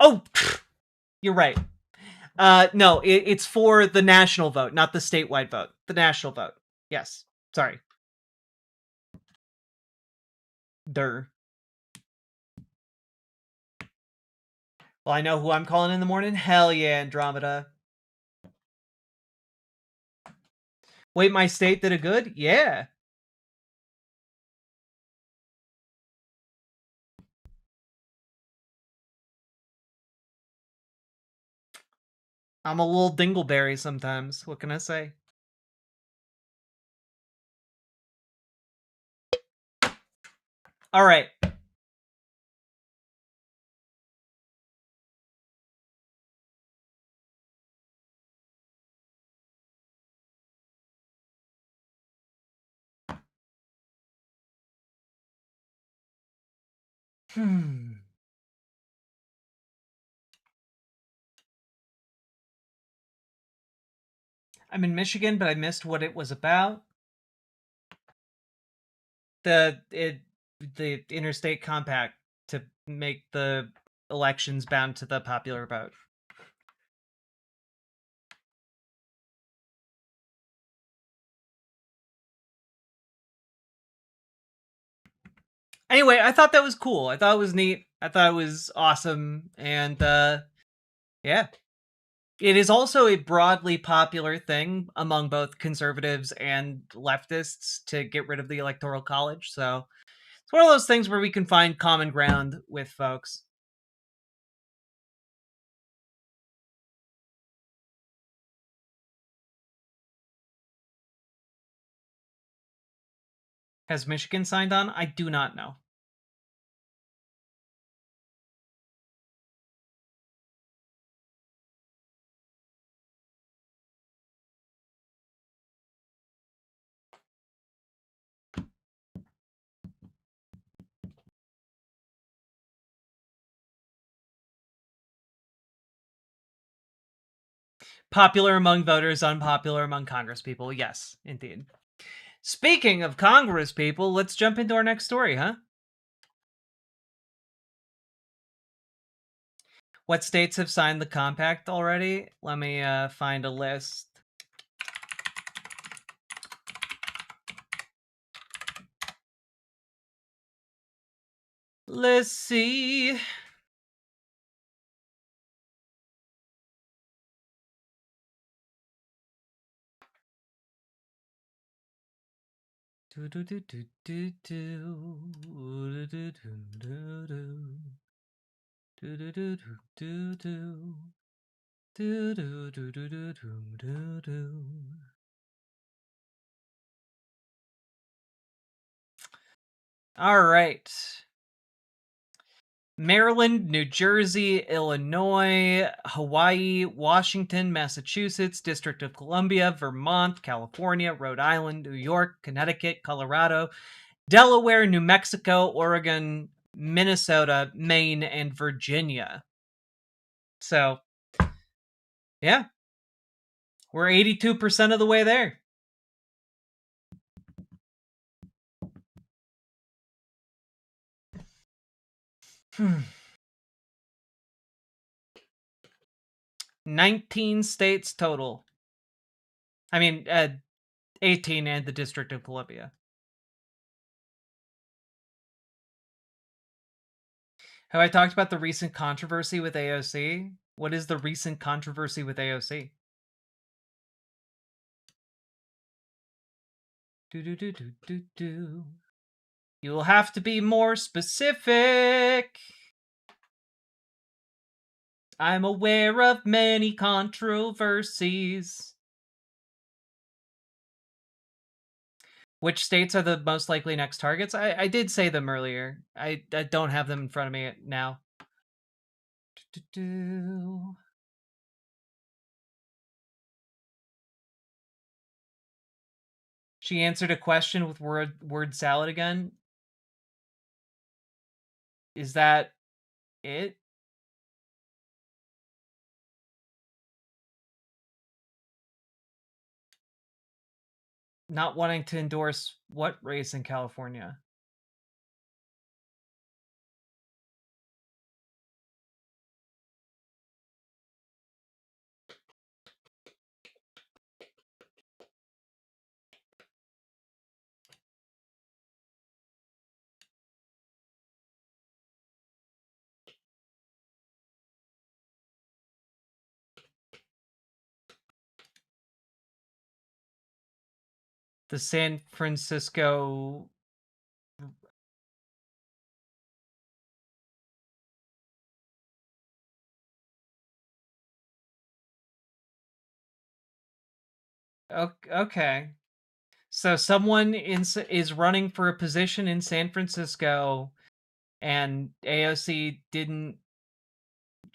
Oh, you're right. No, it's for the national vote, not the statewide vote. The national vote. Yes. Sorry. Well, I know who I'm calling in the morning. Hell yeah, Andromeda. Wait, my state did a good? Yeah. I'm a little dingleberry sometimes. What can I say? All right. I'm in Michigan, but I missed what it was about. The interstate compact to make the elections bound to the popular vote. Anyway, I thought that was cool. I thought it was neat. I thought it was awesome. And yeah. It is also a broadly popular thing among both conservatives and leftists to get rid of the Electoral College. So it's one of those things where we can find common ground with folks. Has Michigan signed on? I do not know. Popular among voters, unpopular among Congresspeople. Yes, indeed. Speaking of Congresspeople, let's jump into our next story, huh? What states have signed the compact already? Let me find a list. Let's see. All right. Maryland, New Jersey, Illinois, Hawaii, Washington, Massachusetts, District of Columbia, Vermont, California, Rhode Island, New York, Connecticut, Colorado, Delaware, New Mexico, Oregon, Minnesota, Maine, and Virginia. So, yeah. We're 82% of the way there. Hmm. 19 states total. I mean, 18 and the District of Columbia. Have I talked about the recent controversy with AOC? What is the recent controversy with AOC? You'll have to be more specific. I'm aware of many controversies. Which states are the most likely next targets? I did say them earlier. I don't have them in front of me now. She answered a question with word salad again. Is that it? Not wanting to endorse what race in California? The San Francisco... Okay. So someone is running for a position in San Francisco, and AOC didn't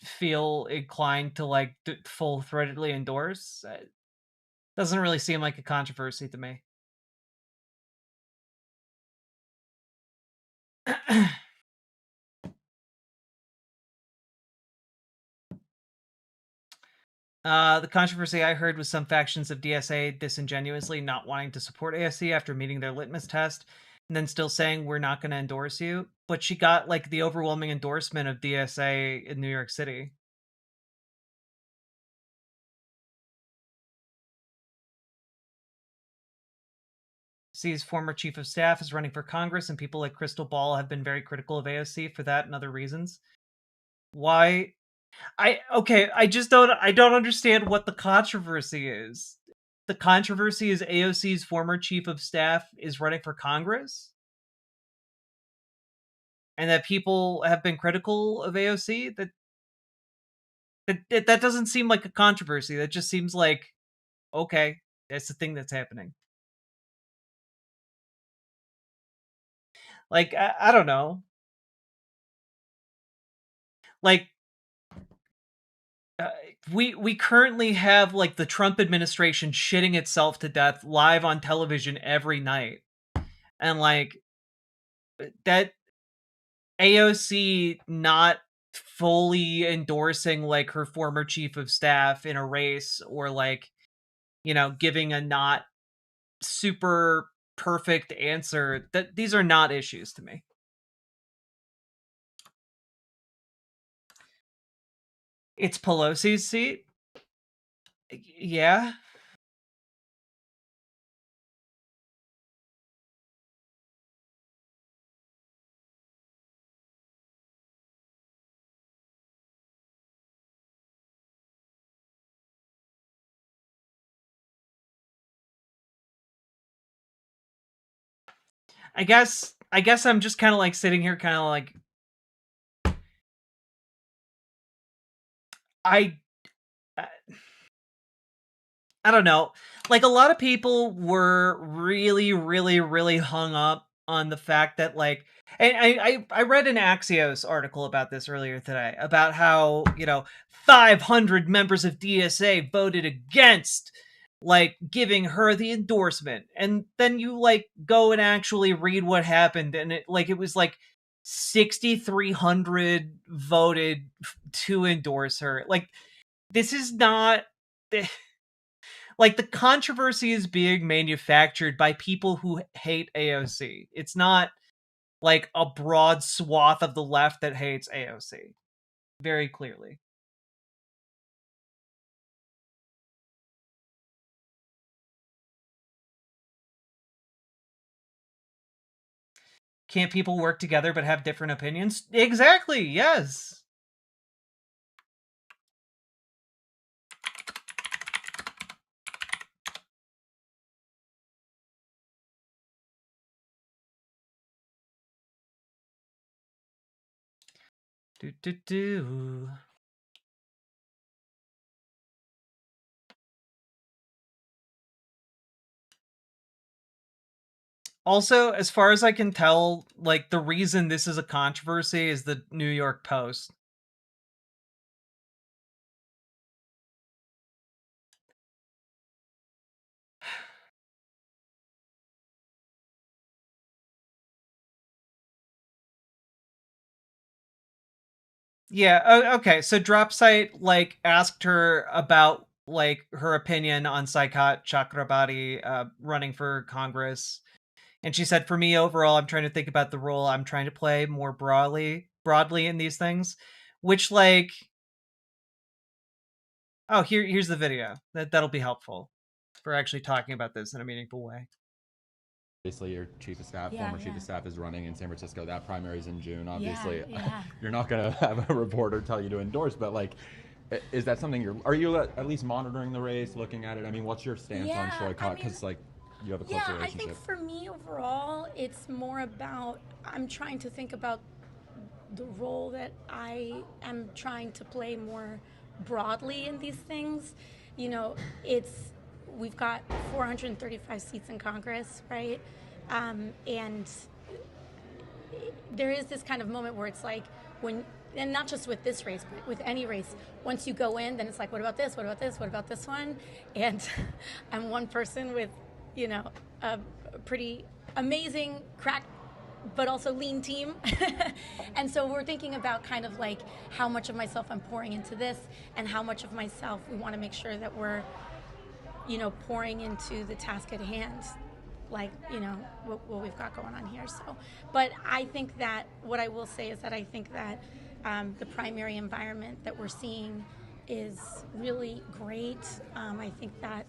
feel inclined to like full-throatedly endorse. Doesn't really seem like a controversy to me. The controversy I heard was some factions of DSA disingenuously not wanting to support AOC after meeting their litmus test, and then still saying we're not going to endorse you. But she got like the overwhelming endorsement of DSA in New York City. AOC's former chief of staff is running for Congress, and people like Crystal Ball have been very critical of AOC for that and other reasons. Why? I don't understand what the controversy is. The controversy is AOC's former chief of staff is running for Congress, and that people have been critical of AOC. That doesn't seem like a controversy. That just seems like, okay, that's the thing that's happening. Like, I don't know. Like, we currently have like the Trump administration shitting itself to death live on television every night, and like that AOC not fully endorsing like her former chief of staff in a race, or like, you know, giving a not super perfect answer, that these are not issues to me. It's Pelosi's seat. Yeah. I guess I'm just kind of like sitting here kind of like, I don't know. Like, a lot of people were really hung up on the fact that, like, and I read an Axios article about this earlier today, about how, you know, 500 members of DSA voted against, like, giving her the endorsement. And then you, like, go and actually read what happened, and it was like 6,300 voted to endorse her. Like, this is not... Like, the controversy is being manufactured by people who hate AOC. It's not like a broad swath of the left that hates AOC. Very clearly. Can't people work together but have different opinions? Exactly, yes. Do. Also, as far as I can tell, like, the reason this is a controversy is the New York Post. Yeah, okay, so Dropsite, like, asked her about, like, her opinion on Saikat Chakrabarti running for Congress. And she said, for me, overall, I'm trying to think about the role I'm trying to play more broadly in these things. Which, like... Oh, here's the video. That'll be helpful for actually talking about this in a meaningful way. Obviously, your chief of staff, former chief of staff, is running in San Francisco. That primary is in June. Obviously, you're not going to have a reporter tell you to endorse, but like, is that something are you at least monitoring the race, looking at it? I mean, what's your stance on Shoykot? Because like, you have a close relationship. I think for me overall, it's more about, I'm trying to think about the role that I am trying to play more broadly in these things. You know, we've got 435 seats in Congress, right? And there is this kind of moment where it's like, and not just with this race, but with any race, once you go in, then it's like, what about this? What about this? What about this one? And I'm one person with, you know, a pretty amazing, crack, but also lean team. And so we're thinking about kind of like how much of myself I'm pouring into this, and how much of myself we want to make sure that we're, you know, pouring into the task at hand, like, you know, what we've got going on here. So, but I think that what I will say is that I think that the primary environment that we're seeing is really great. I think that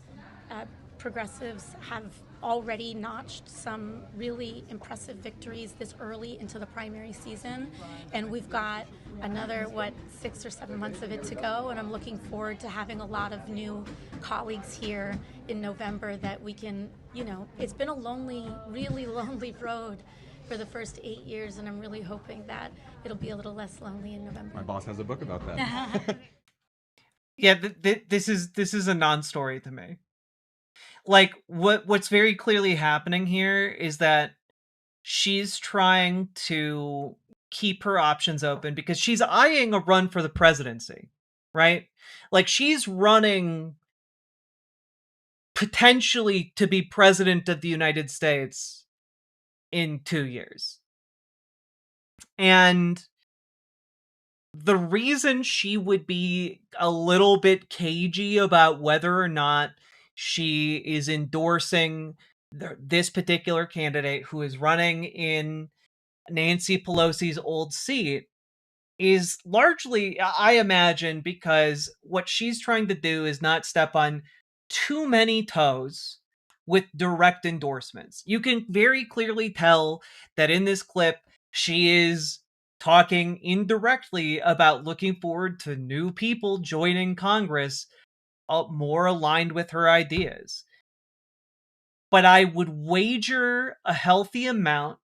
progressives have already notched some really impressive victories this early into the primary season, and we've got another 6 or 7 months of it to go, and I'm looking forward to having a lot of new colleagues here in November that we can, you know, it's been a really lonely road for the first 8 years, and I'm really hoping that it'll be a little less lonely in November. My boss has a book about that. Yeah, this is a non-story to me. Like, what's very clearly happening here is that she's trying to keep her options open because she's eyeing a run for the presidency, right? Like, she's running potentially to be president of the United States in 2 years. And the reason she would be a little bit cagey about whether or not she is endorsing this particular candidate who is running in Nancy Pelosi's old seat is largely, I imagine, because what she's trying to do is not step on too many toes with direct endorsements. You can very clearly tell that in this clip, she is talking indirectly about looking forward to new people joining Congress more aligned with her ideas. But I would wager a healthy amount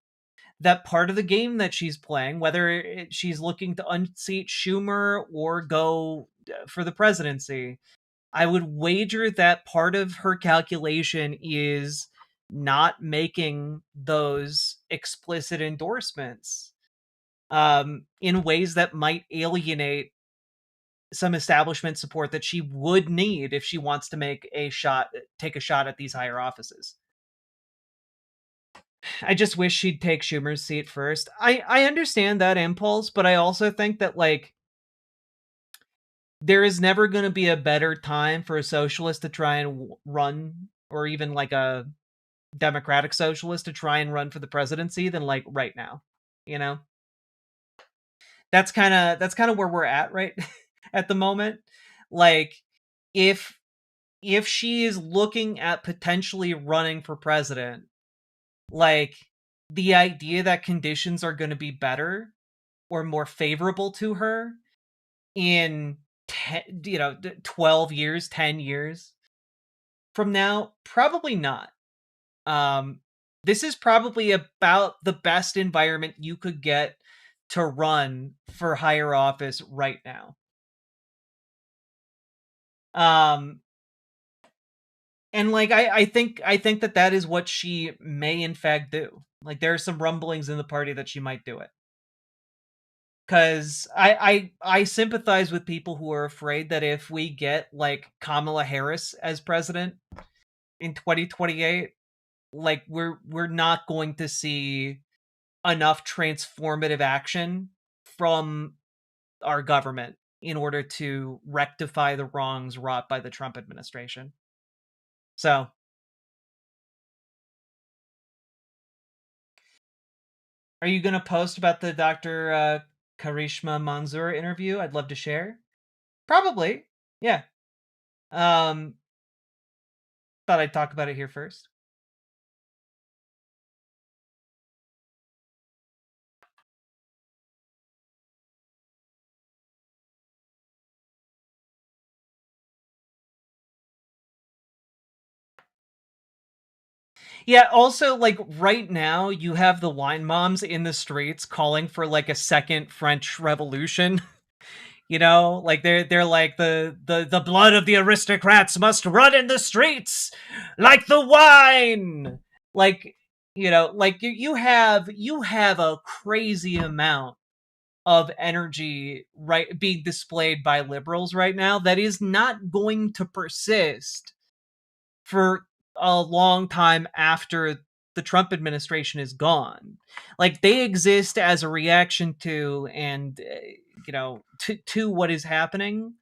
that part of the game that she's playing, whether she's looking to unseat Schumer or go for the presidency, I would wager that part of her calculation is not making those explicit endorsements in ways that might alienate some establishment support that she would need if she wants to take a shot at these higher offices. I just wish she'd take Schumer's seat first. I understand that impulse, but I also think that, like, there is never going to be a better time for a socialist to try and run, or even like a democratic socialist to try and run for the presidency than like right now. You know, that's kind of where we're at right at the moment. Like, if she is looking at potentially running for president, like, the idea that conditions are going to be better or more favorable to her in 12 years, 10 years from now, probably not. This is probably about the best environment you could get to run for higher office right now. And like, I think that is what she may in fact do. Like, there are some rumblings in the party that she might do it. Because I sympathize with people who are afraid that if we get like Kamala Harris as president in 2028, like, we're not going to see enough transformative action from our government in order to rectify the wrongs wrought by the Trump administration. So, are you going to post about the Dr. Karishma Manzoor interview? I'd love to share. Probably. Yeah. Thought I'd talk about it here first. Yeah, also, like, right now, you have the wine moms in the streets calling for, like, a second French Revolution. You know, like, they're like, the blood of the aristocrats must run in the streets like the wine. Like, like, you have a crazy amount of energy being displayed by liberals right now that is not going to persist for a long time after the Trump administration is gone. Like, they exist as a reaction to and to what is happening,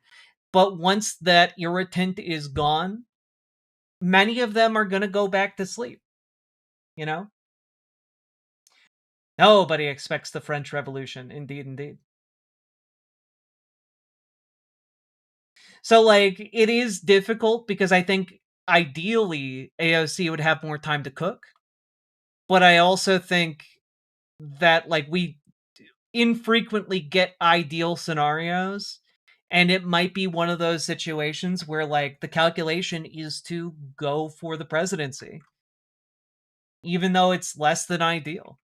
but once that irritant is gone, many of them are going to go back to sleep. Nobody expects the French Revolution. Indeed. So, like, it is difficult because I think ideally AOC would have more time to cook. But I also think that, like, we infrequently get ideal scenarios, and it might be one of those situations where, like, the calculation is to go for the presidency, even though it's less than ideal.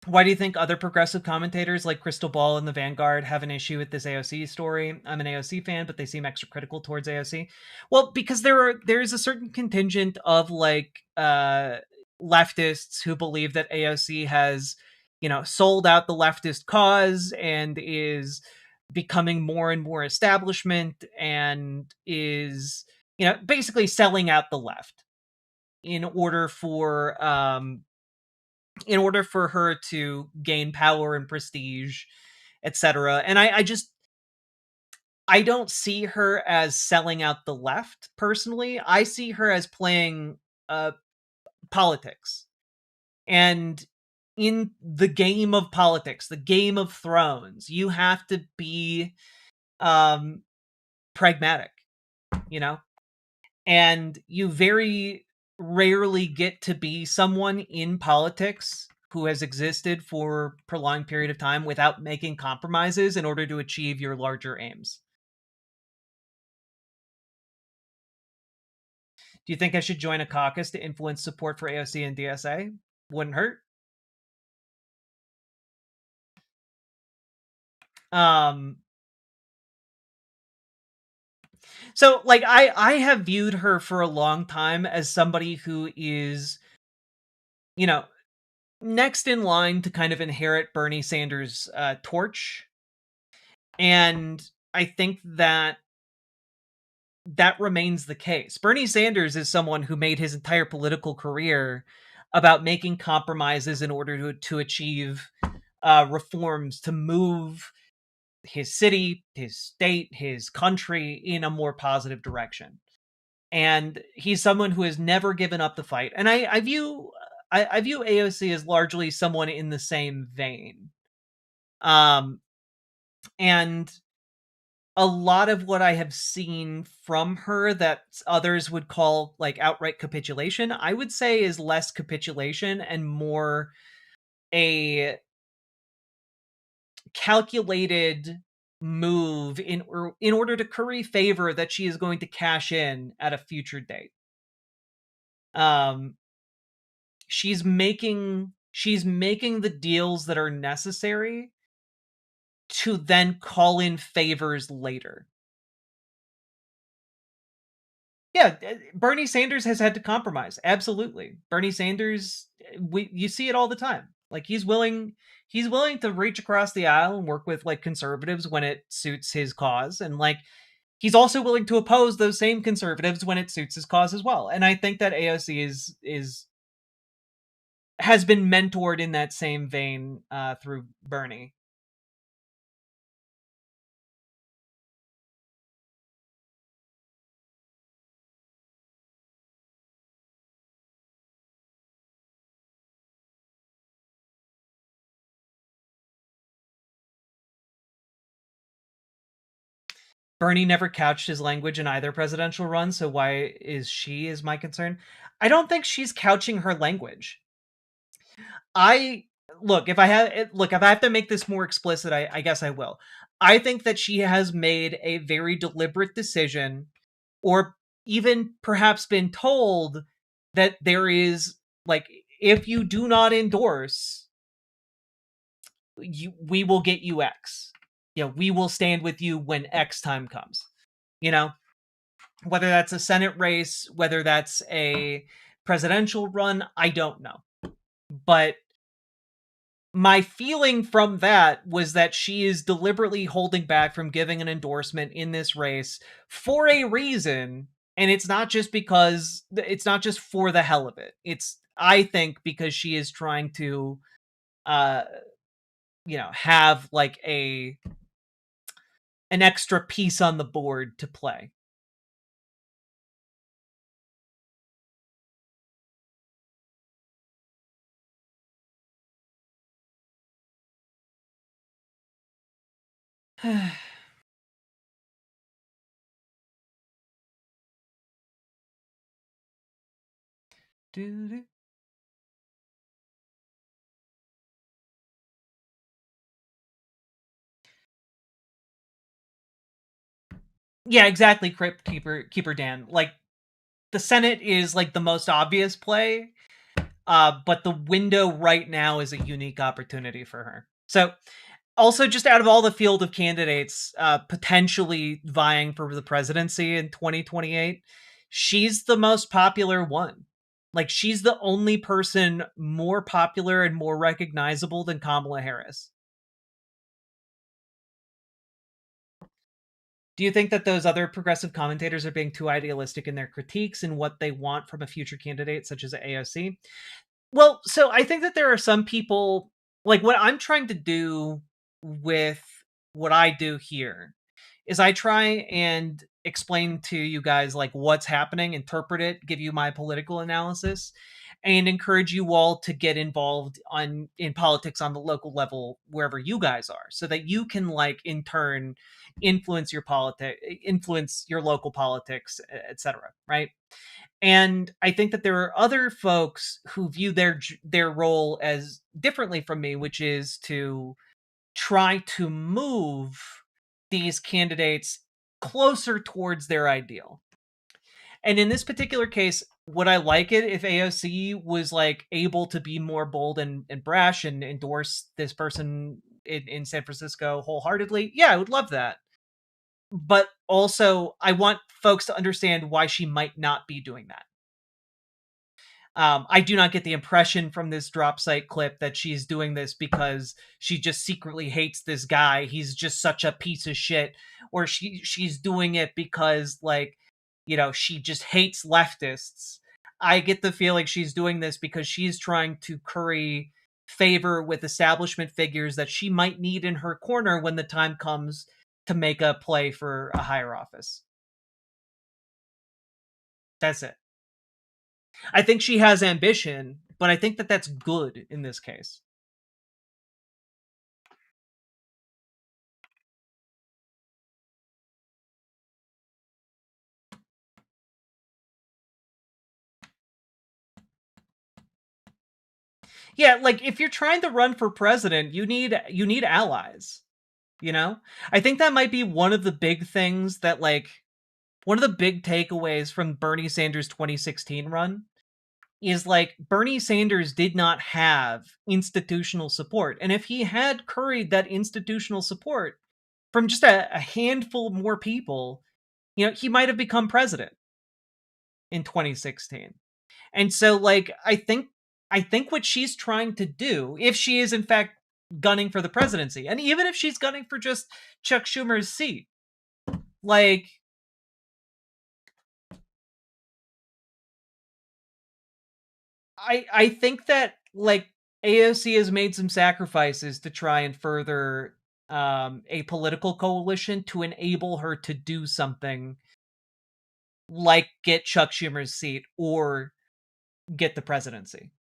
Why do you think other progressive commentators like Crystal Ball and the Vanguard have an issue with this AOC story? I'm an AOC fan, but they seem extra critical towards AOC. Well, because there's a certain contingent of like leftists who believe that AOC has, sold out the leftist cause and is becoming more and more establishment and is, basically selling out the left in order for her to gain power and prestige, etc. And I don't see her as selling out the left personally. I see her as playing politics. And in the game of politics, the Game of Thrones, you have to be pragmatic, and you very rarely get to be someone in politics who has existed for a prolonged period of time without making compromises in order to achieve your larger aims. Do you think I should join a caucus to influence support for AOC and DSA? Wouldn't hurt. So, like, I have viewed her for a long time as somebody who is, next in line to kind of inherit Bernie Sanders' torch. And I think that remains the case. Bernie Sanders is someone who made his entire political career about making compromises in order to achieve reforms to move his city, his state, his country in a more positive direction. And he's someone who has never given up the fight. And I view AOC as largely someone in the same vein. And a lot of what I have seen from her that others would call like outright capitulation, I would say is less capitulation and more a calculated move in order to curry favor that she is going to cash in at a future date. She's making the deals that are necessary to then call in favors later. Yeah, Bernie Sanders has had to compromise. Absolutely. Bernie Sanders, you see it all the time. Like he's willing to reach across the aisle and work with like conservatives when it suits his cause, and like he's also willing to oppose those same conservatives when it suits his cause as well. And I think that AOC has been mentored in that same vein through Bernie. Bernie never couched his language in either presidential run, so why is my concern. I don't think she's couching her language. If I have to make this more explicit, I guess I will. I think that she has made a very deliberate decision, or even perhaps been told that there is, like, if you do not endorse, we will get you X. We will stand with you when X time comes. Whether that's a Senate race, whether that's a presidential run, I don't know. But my feeling from that was that she is deliberately holding back from giving an endorsement in this race for a reason. And it's not just for the hell of it. It's, I think, because she is trying to, have like an extra piece on the board to play. Yeah, exactly, Crypt Keeper Dan. Like, the Senate is like the most obvious play. But the window right now is a unique opportunity for her. So, also, just out of all the field of candidates potentially vying for the presidency in 2028, she's the most popular one. Like, she's the only person more popular and more recognizable than Kamala Harris. Do you think that those other progressive commentators are being too idealistic in their critiques and what they want from a future candidate, such as AOC? Well, so I think that there are some people, like what I'm trying to do with what I do here is I try and explain to you guys like what's happening, interpret it, give you my political analysis, and encourage you all to get involved in politics on the local level wherever you guys are, so that you can like in turn influence your local politics, etc. Right? And I think that there are other folks who view their role as differently from me, which is to try to move these candidates closer towards their ideal. And in this particular case, would I like it if AOC was like able to be more bold and brash and endorse this person in San Francisco wholeheartedly? Yeah, I would love that. But also, I want folks to understand why she might not be doing that. I do not get the impression from this drop site clip that she's doing this because she just secretly hates this guy. He's just such a piece of shit. Or she's doing it because, like, you know, she just hates leftists. I get the feeling she's doing this because she's trying to curry favor with establishment figures that she might need in her corner when the time comes to make a play for a higher office. That's it. I think she has ambition, but I think that that's good in this case. Yeah, like if you're trying to run for president, you need allies. You know? I think that might be one of the big things that like one of the big takeaways from Bernie Sanders' 2016 run is like Bernie Sanders did not have institutional support. And if he had curried that institutional support from just a handful more people, you know, he might have become president in 2016. And so like I think what she's trying to do, if she is in fact gunning for the presidency, and even if she's gunning for just Chuck Schumer's seat, like I think that like AOC has made some sacrifices to try and further a political coalition to enable her to do something like get Chuck Schumer's seat or get the presidency.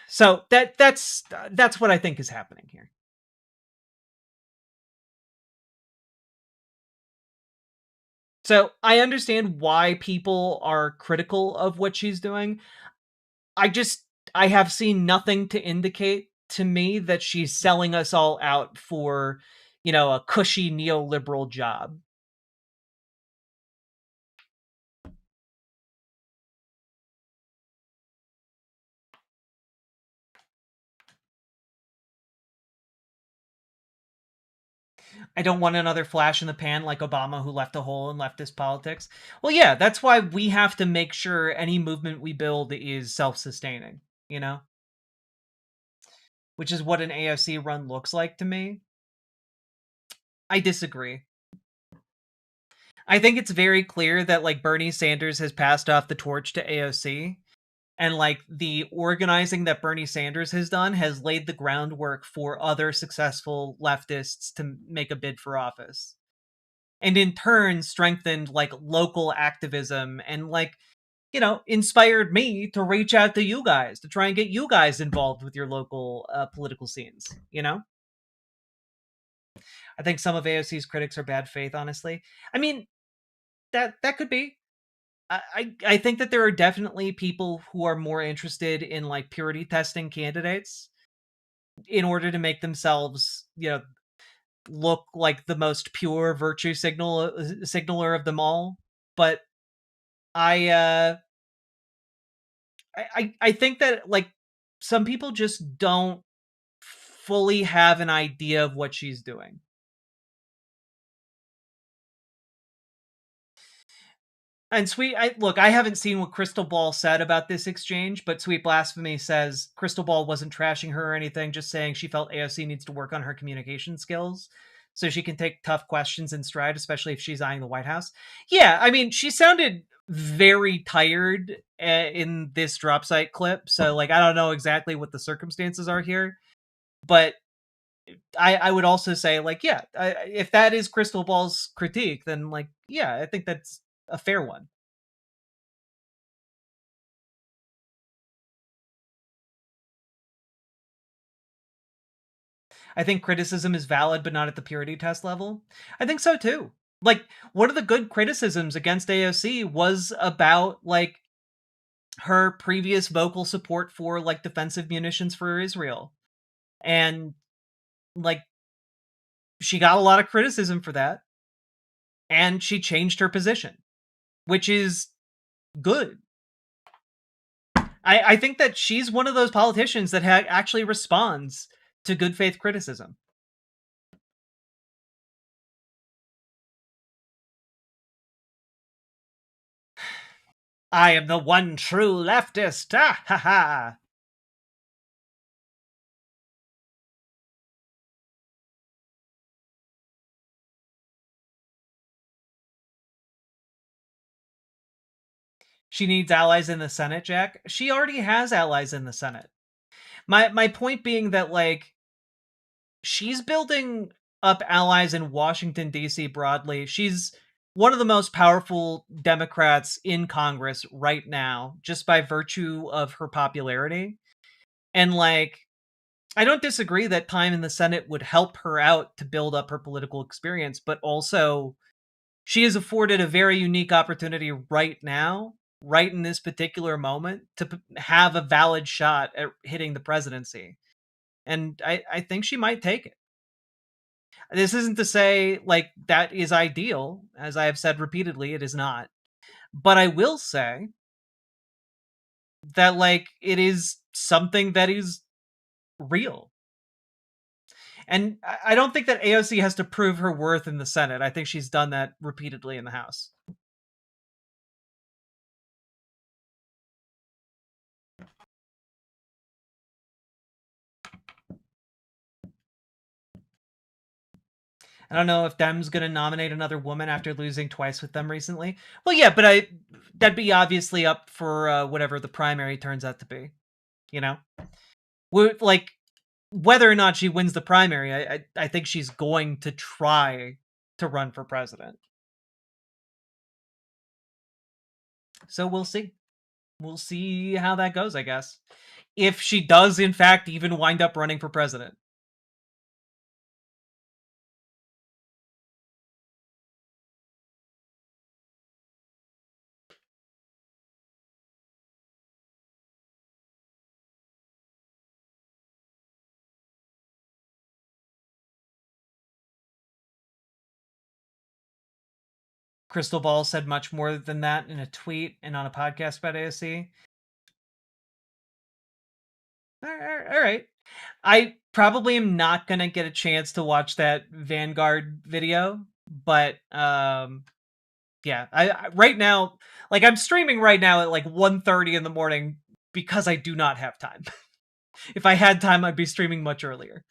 So that's what I think is happening here. So I understand why people are critical of what she's doing. I have seen nothing to indicate to me that she's selling us all out for, you know, a cushy neoliberal job. I don't want another flash in the pan like Obama, who left a hole in leftist politics. Well, yeah, that's why we have to make sure any movement we build is self-sustaining, you know? Which is what an AOC run looks like to me. I disagree. I think it's very clear that like Bernie Sanders has passed off the torch to AOC, and like the organizing that Bernie Sanders has done has laid the groundwork for other successful leftists to make a bid for office, and in turn strengthened like local activism and like, you know, inspired me to reach out to you guys to try and get you guys involved with your local political scenes, you know? I think some of AOC's critics are bad faith, honestly. I mean, that could be. I think that there are definitely people who are more interested in like purity testing candidates in order to make themselves, you know, look like the most pure virtue signaler of them all. But I think that, like, some people just don't fully have an idea of what she's doing. And look, I haven't seen what Crystal Ball said about this exchange, but Sweet Blasphemy says Crystal Ball wasn't trashing her or anything, just saying she felt AOC needs to work on her communication skills so she can take tough questions in stride, especially if she's eyeing the White House. Yeah, I mean, she sounded very tired in this drop site clip, so, like, I don't know exactly what the circumstances are here, but I would also say, like, yeah, if that is Crystal Ball's critique, then, like, yeah, I think that's a fair one. I think criticism is valid, but not at the purity test level. I think so too. Like, one of the good criticisms against AOC was about, like, her previous vocal support for, like, defensive munitions for Israel. And, like, she got a lot of criticism for that. And she changed her position, which is good. I think that she's one of those politicians that actually responds to good faith criticism. I am the one true leftist. Ah, ha, ha. She needs allies in the Senate, Jack. She already has allies in the Senate. My point being that, like, she's building up allies in Washington, D.C. broadly. She's one of the most powerful Democrats in Congress right now, just by virtue of her popularity. And, like, I don't disagree that time in the Senate would help her out to build up her political experience, but also she is afforded a very unique opportunity right now, right in this particular moment, to have a valid shot at hitting the presidency. And I think she might take it. This isn't to say, like, that is ideal. As I have said repeatedly, it is not. But I will say that, like, it is something that is real. And I don't think that AOC has to prove her worth in the Senate. I think she's done that repeatedly in the House. I don't know if Dems gonna nominate another woman after losing twice with them recently. Well, yeah, but that'd be obviously up for whatever the primary turns out to be. You know, like, whether or not she wins the primary, I think she's going to try to run for president. So we'll see. We'll see how that goes, I guess. If she does, in fact, even wind up running for president. Crystal Ball said much more than that in a tweet and on a podcast about AOC. All right. I probably am not going to get a chance to watch that Vanguard video, but yeah, I right now, like, I'm streaming right now at like 1:30 in the morning because I do not have time. If I had time, I'd be streaming much earlier.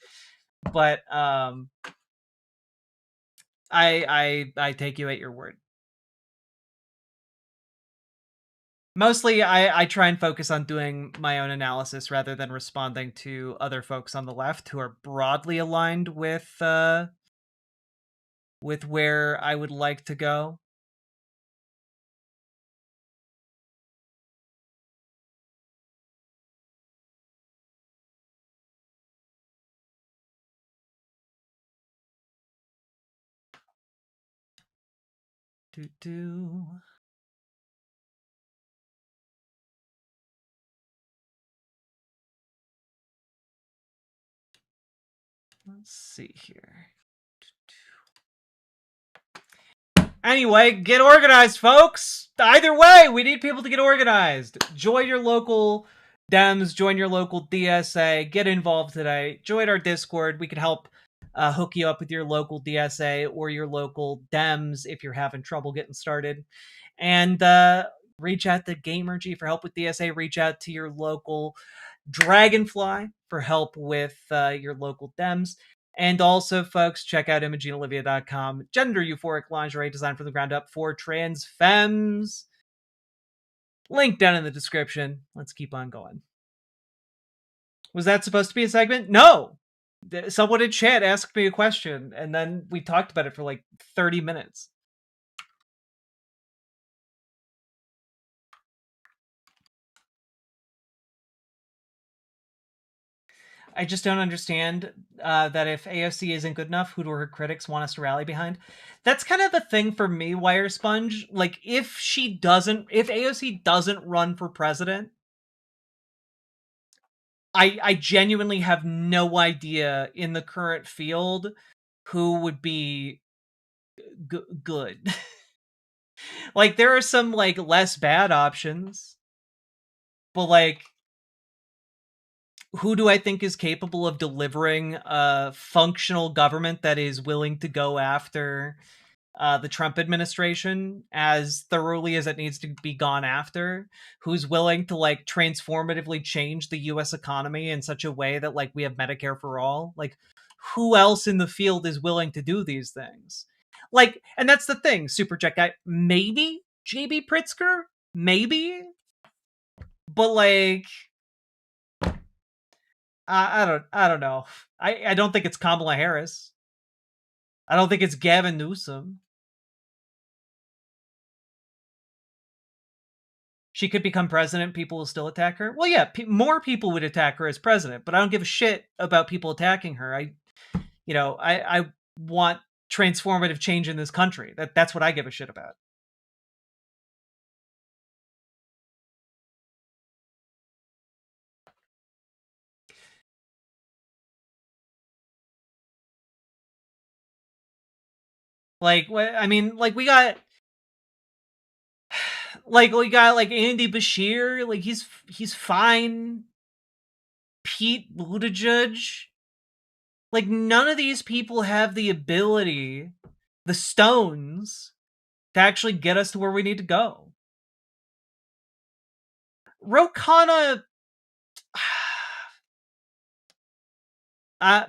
But I take you at your word. Mostly, I try and focus on doing my own analysis rather than responding to other folks on the left who are broadly aligned with where I would like to go. Do. Let's see here. Anyway, get organized, folks. Either way, we need people to get organized. Join your local Dems, join your local DSA, get involved today. Join our Discord. We can help hook you up with your local DSA or your local Dems if you're having trouble getting started. And reach out to Gamergy for help with DSA. Reach out to your local Dragonfly for help with your local Dems. And also, folks, check out ImogeneOlivia.com. Gender euphoric lingerie designed from the ground up for trans femmes. Link down in the description. Let's keep on going. Was that supposed to be a segment? No! Someone in chat asked me a question, and then we talked about it for like 30 minutes. I just don't understand that if AOC isn't good enough, who do her critics want us to rally behind? That's kind of the thing for me, Wire Sponge. Like, if AOC doesn't run for president, I genuinely have no idea in the current field who would be good. Like, there are some, like, less bad options, but, like, who do I think is capable of delivering a functional government that is willing to go after the Trump administration as thoroughly as it needs to be gone after? Who's willing to, like, transformatively change the U.S. economy in such a way that, like, we have Medicare for all? Like, who else in the field is willing to do these things? Like, and that's the thing, Super Jet Guy. Maybe J.B. Pritzker? Maybe? But, like, I don't know. I don't think it's Kamala Harris. I don't think it's Gavin Newsom. She could become president. People will still attack her. Well, yeah, more people would attack her as president, but I don't give a shit about people attacking her. I want transformative change in this country. That's what I give a shit about. Like, I mean, like, we got like Andy Bashir. Like, he's fine. Pete Buttigieg. Like, none of these people have the ability, the stones, to actually get us to where we need to go. Ro Khanna,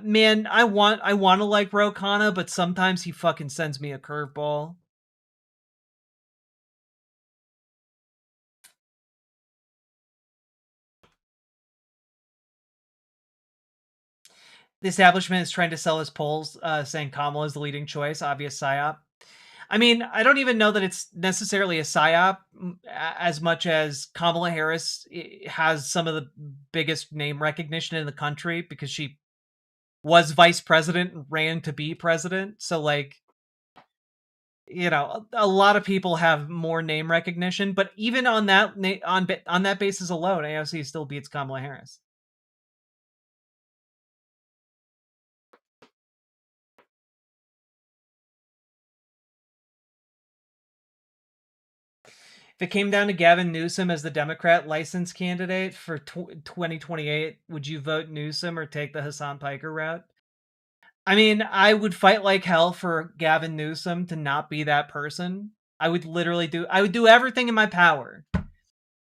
man, I want to like Ro Khanna, but sometimes he fucking sends me a curveball. The establishment is trying to sell his polls, saying Kamala is the leading choice. Obvious psyop. I mean, I don't even know that it's necessarily a psyop as much as Kamala Harris has some of the biggest name recognition in the country because she was vice president and ran to be president. So, like, you know, a lot of people have more name recognition, but even on that on that basis alone, AOC still beats Kamala Harris. If it came down to Gavin Newsom as the Democrat license candidate for 2028, would you vote Newsom or take the Hassan Piker route? I mean, I would fight like hell for Gavin Newsom to not be that person. I would do everything in my power.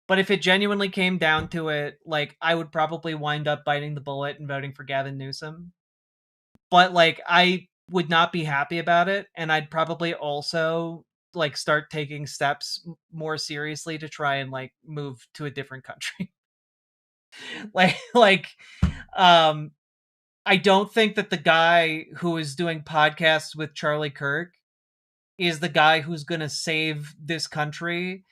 But if it genuinely came down to it, like, I would probably wind up biting the bullet and voting for Gavin Newsom. But, like, I would not be happy about it, and I'd probably also, like, start taking steps more seriously to try and, like, move to a different country. I don't think that the guy who is doing podcasts with Charlie Kirk is the guy who's going to save this country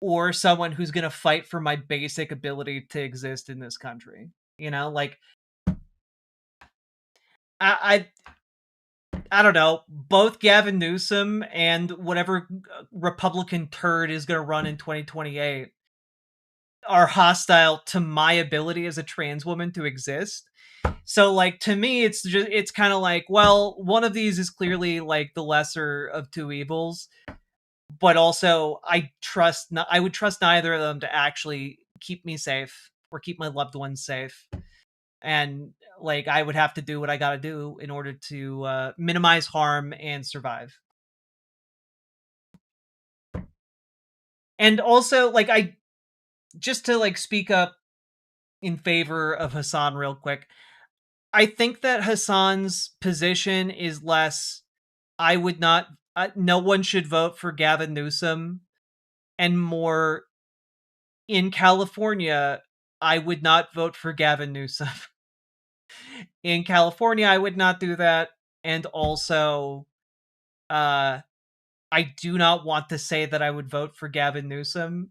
or someone who's going to fight for my basic ability to exist in this country. You know, like, I don't know, both Gavin Newsom and whatever Republican turd is going to run in 2028 are hostile to my ability as a trans woman to exist. So like to me it's kind of like, well, one of these is clearly like the lesser of two evils, but also I would trust neither of them to actually keep me safe or keep my loved ones safe. And like I would have to do what I got to do in order to minimize harm and survive. And also like just to like speak up in favor of Hassan real quick, I think that Hassan's position is less, I would not, no one should vote for Gavin Newsom, and more, in California, I would not vote for Gavin Newsom. In California, I would not do that. And also, I do not want to say that I would vote for Gavin Newsom,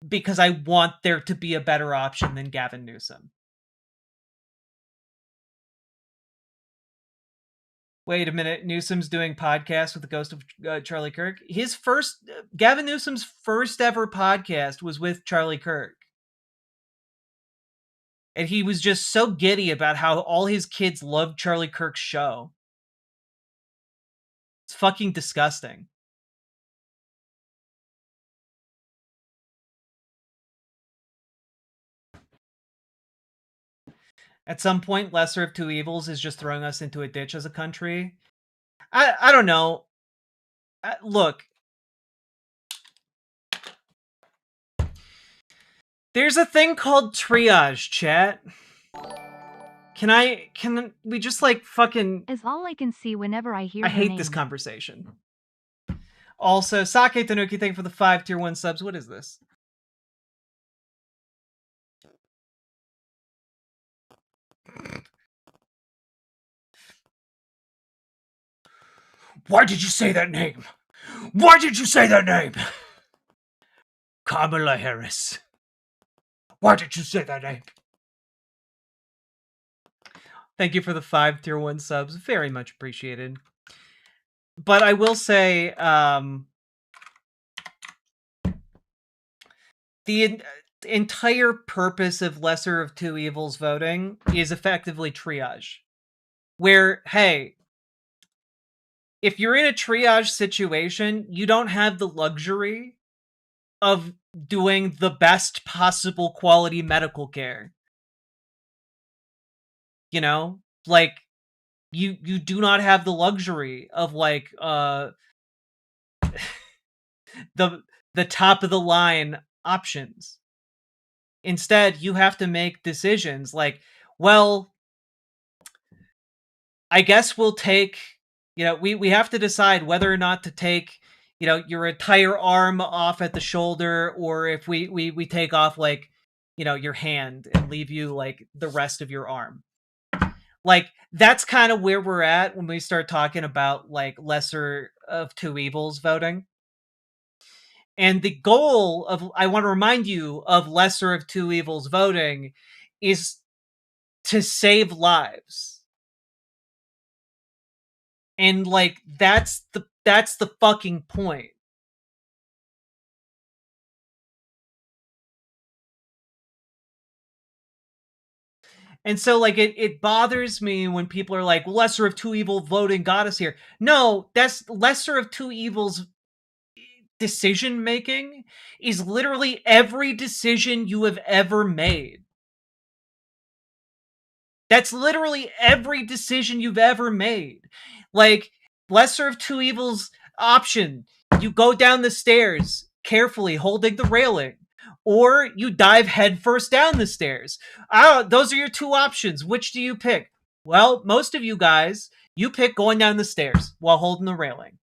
because I want there to be a better option than Gavin Newsom. Wait a minute, Newsom's doing podcasts with the ghost of Charlie Kirk? Gavin Newsom's first ever podcast was with Charlie Kirk. And he was just so giddy about how all his kids loved Charlie Kirk's show. It's fucking disgusting. At some point, lesser of two evils is just throwing us into a ditch as a country. I don't know. Look. There's a thing called triage, chat. Can we just like fucking... Is all I can see whenever I hear I hate name. this conversation. Also, Sake Tanuki, thank you for the 5 tier 1 subs. What is this? Why did you say that name? Why did you say that name? Kamala Harris. Why did you say that name? Thank you for the 5 tier 1 subs. Very much appreciated. But I will say, the entire purpose of lesser of two evils voting is effectively triage. Where, hey, if you're in a triage situation, you don't have the luxury of doing the best possible quality medical care. You know? Like, you do not have the luxury of, like, the top of the line options. Instead, you have to make decisions like, well, I guess we'll take, you know, we have to decide whether or not to take, you know, your entire arm off at the shoulder, or if we take off, like, you know, your hand and leave you, like, the rest of your arm. Like, that's kind of where we're at when we start talking about, like, lesser of two evils voting. And the goal of, I want to remind you of lesser of two evils voting, is to save lives. And, like, that's the fucking point. And so, like, it bothers me when people are like, lesser of two evil voting got us here. No, that's lesser of two evils decision making is literally every decision you have ever made. That's literally every decision you've ever made. Like, lesser of two evils option, you go down the stairs carefully holding the railing, or you dive headfirst down the stairs. Those are your two options. Which do you pick? Well, most of you guys, you pick going down the stairs while holding the railing.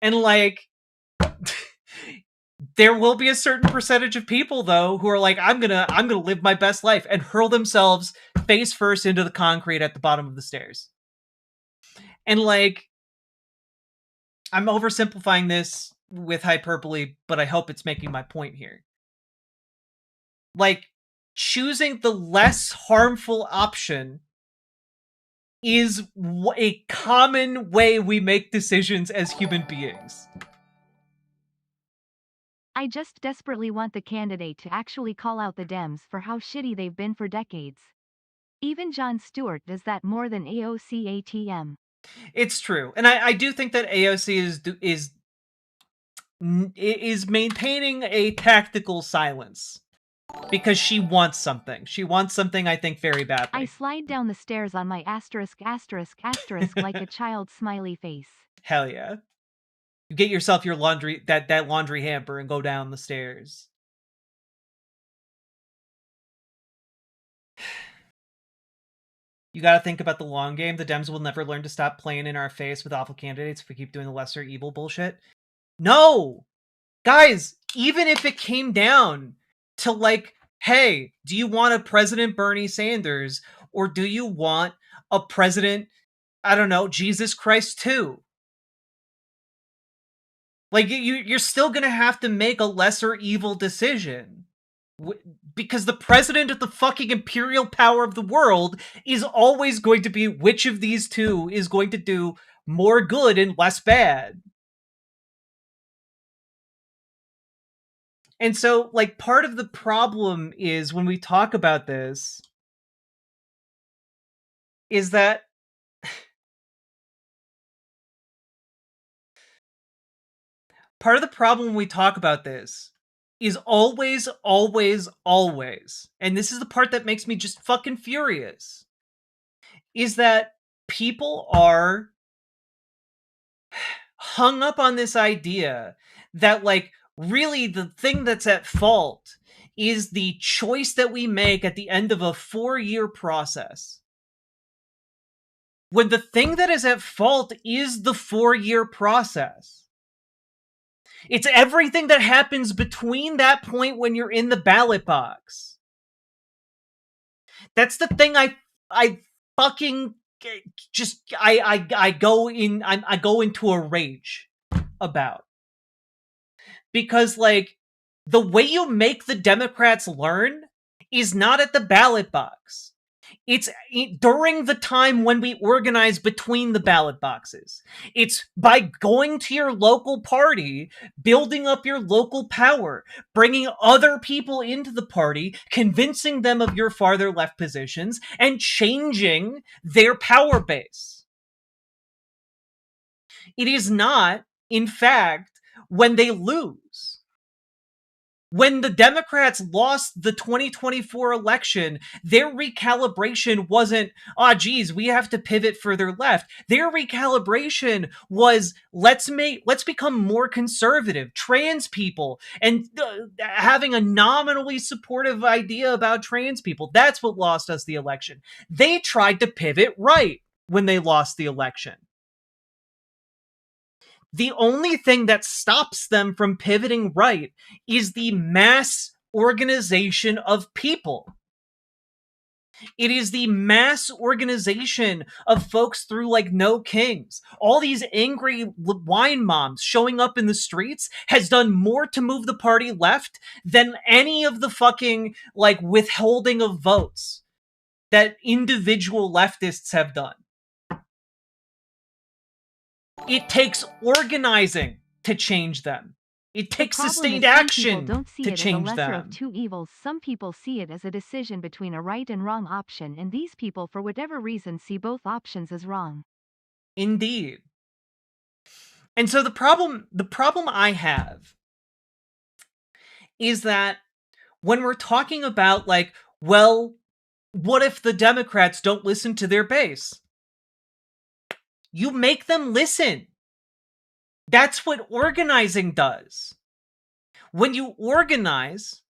And, like, there will be a certain percentage of people, though, who are like, I'm gonna live my best life, and hurl themselves face first into the concrete at the bottom of the stairs. And, like, I'm oversimplifying this with hyperbole, but I hope it's making my point here. Like, choosing the less harmful option is a common way we make decisions as human beings. I just desperately want the candidate to actually call out the Dems for how shitty they've been for decades. Even Jon Stewart does that more than AOC ATM. It's true. And I do think that AOC is maintaining a tactical silence. Because she wants something. She wants something, I think, very badly. I slide down the stairs on my asterisk like a child's smiley face. Hell yeah. You get yourself your laundry, that laundry hamper and go down the stairs. You gotta think about the long game. The Dems will never learn to stop playing in our face with awful candidates if we keep doing the lesser evil bullshit. No! Guys, even if it came down to like, hey, do you want a President Bernie Sanders or do you want a President, I don't know, Jesus Christ too? Like, you're still going to have to make a lesser evil decision. Because the president of the fucking imperial power of the world is always going to be which of these two is going to do more good and less bad. And so, like, part of the problem is when we talk about this is that part of the problem when we talk about this is always, and this is the part that makes me just fucking furious, is that people are hung up on this idea that, like, really the thing that's at fault is the choice that we make at the end of a 4-year process. When the thing that is at fault is the 4-year process. It's everything that happens between that point when you're in the ballot box. That's the thing I fucking just I go into a rage about. Because, like, the way you make the Democrats learn is not at the ballot box. It's during the time when we organize between the ballot boxes. It's by going to your local party, building up your local power, bringing other people into the party, convincing them of your farther left positions, and changing their power base. It is not, in fact, when they lose. When the Democrats lost the 2024 election, their recalibration wasn't, oh geez, we have to pivot further left. Their recalibration was, let's become more conservative, trans people, and having a nominally supportive idea about trans people. That's what lost us the election. They tried to pivot right when they lost the election. The only thing that stops them from pivoting right is the mass organization of people. It is the mass organization of folks through, like, No Kings. All these angry wine moms showing up in the streets has done more to move the party left than any of the fucking, like, withholding of votes that individual leftists have done. It takes organizing to change them. It takes sustained action to change them. Some people don't see it as a lesser of two evils. Some people see it as a decision between a right and wrong option, and these people, for whatever reason, see both options as wrong. Indeed. And so the problem I have is that when we're talking about, like, well, what if the Democrats don't listen to their base? You make them listen. That's what organizing does. When you organize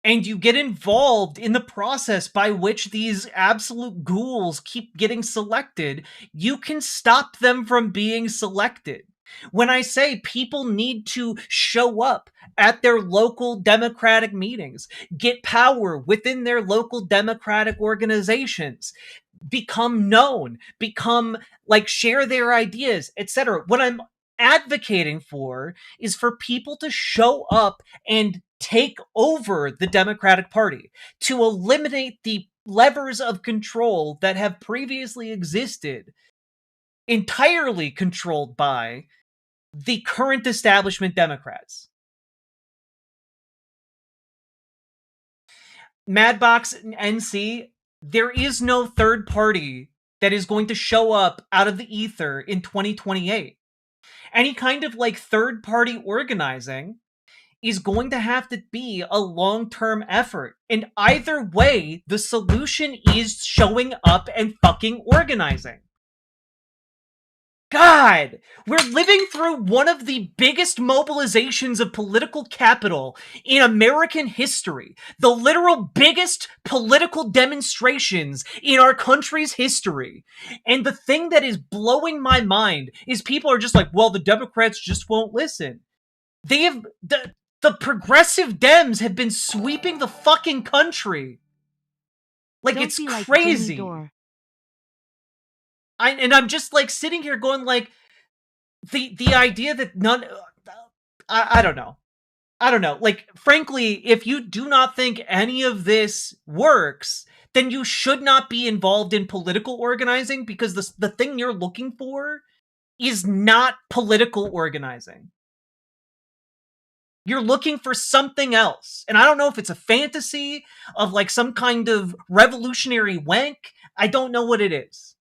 and you get involved in the process by which these absolute ghouls keep getting selected, you can stop them from being selected. When I say people need to show up at their local Democratic meetings, get power within their local Democratic organizations, become known, share their ideas, etc. What I'm advocating for is for people to show up and take over the Democratic Party, to eliminate the levers of control that have previously existed, entirely controlled by the current establishment Democrats. Madbox NC, there is no third party that is going to show up out of the ether in 2028. Any kind of like third party organizing is going to have to be a long-term effort. And either way, the solution is showing up and fucking organizing. God, we're living through one of the biggest mobilizations of political capital in American history. The literal biggest political demonstrations in our country's history. And the thing that is blowing my mind is people are just like, well, the Democrats just won't listen. They have... The progressive Dems have been sweeping the fucking country. Like, Don't it's be like crazy. Jimmy Dore. I'm just like sitting here going like, the idea that none, I don't know. I don't know. Like, frankly, if you do not think any of this works, then you should not be involved in political organizing, because the thing you're looking for is not political organizing. You're looking for something else. And I don't know if it's a fantasy of like some kind of revolutionary wank. I don't know what it is.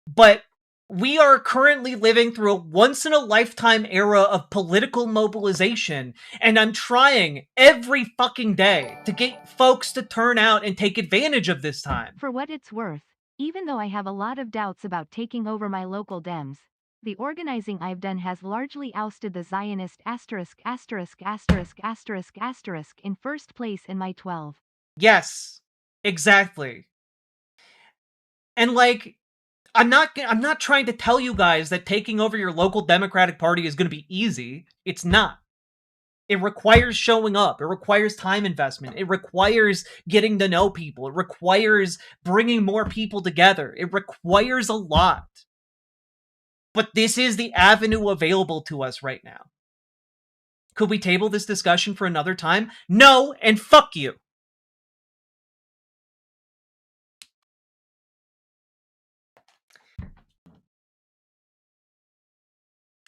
But we are currently living through a once-in-a-lifetime era of political mobilization, and I'm trying every fucking day to get folks to turn out and take advantage of this time. For what it's worth, even though I have a lot of doubts about taking over my local Dems, the organizing I've done has largely ousted the Zionist ***** in first place in my 12. Yes, exactly. And like, I'm not trying to tell you guys that taking over your local Democratic Party is going to be easy. It's not. It requires showing up. It requires time investment. It requires getting to know people. It requires bringing more people together. It requires a lot. But this is the avenue available to us right now. Could we table this discussion for another time? No, and fuck you.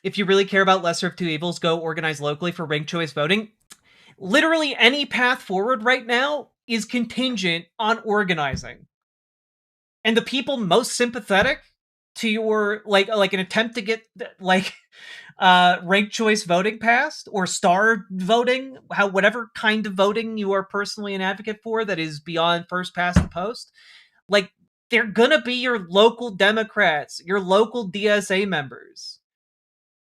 If you really care about lesser of two evils, go organize locally for ranked choice voting. Literally any path forward right now is contingent on organizing. And the people most sympathetic to your, like an attempt to get, like, ranked choice voting passed, or star voting, whatever kind of voting you are personally an advocate for that is beyond first past the post, like, they're gonna be your local Democrats, your local DSA members.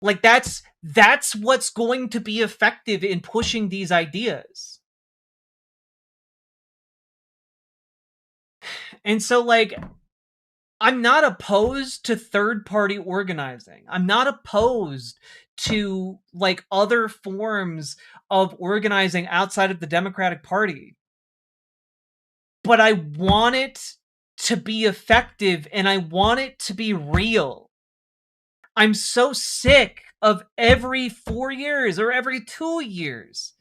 Like, that's what's going to be effective in pushing these ideas. And so, like, I'm not opposed to third-party organizing. I'm not opposed to, like, other forms of organizing outside of the Democratic Party. But I want it to be effective, and I want it to be real. I'm so sick of every 4 years or every 2 years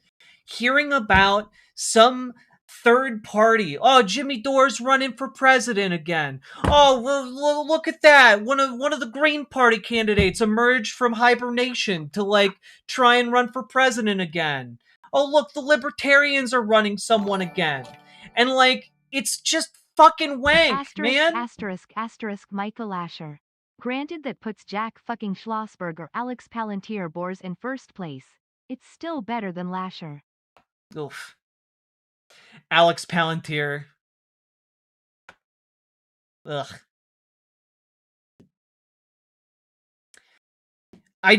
hearing about some third party. Oh, Jimmy Dore's running for president again. Oh, well, look at that. One of the Green Party candidates emerged from hibernation to like try and run for president again. Oh, look, the Libertarians are running someone again. And like, it's just fucking wank, man. ***** Micah Lasher. Granted, that puts Jack fucking Schlossberg or Alex Palantir Boers in first place. It's still better than Lasher. Oof. Alex Palantir. Ugh. I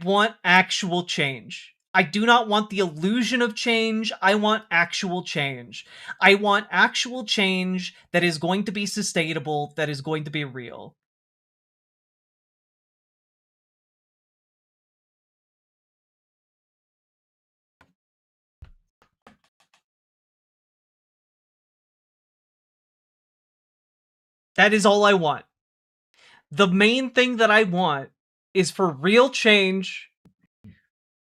want actual change. I do not want the illusion of change. I want actual change. I want actual change that is going to be sustainable, that is going to be real. That is all I want. The main thing that I want is for real change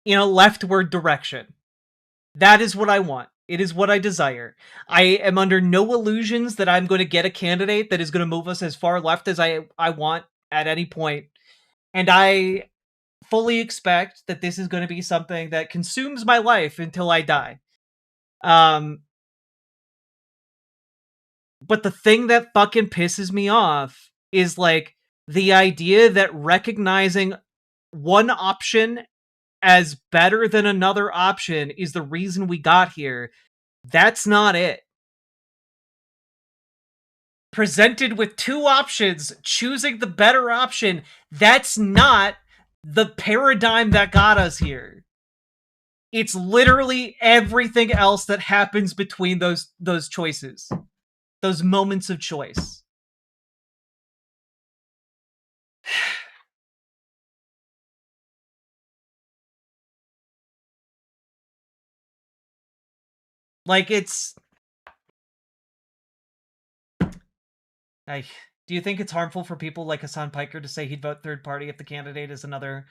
in a leftward direction. That is what I want. It is what I desire. I am under no illusions that I'm going to get a candidate that is going to move us as far left as I want at any point. And I fully expect that this is going to be something that consumes my life until I die. But the thing that fucking pisses me off is, like, the idea that recognizing one option as better than another option is the reason we got here. That's not it. Presented with two options, choosing the better option, that's not the paradigm that got us here. It's literally everything else that happens between those choices. Those moments of choice. Like, it's... do you think it's harmful for people like Hassan Piker to say he'd vote third party if the candidate is another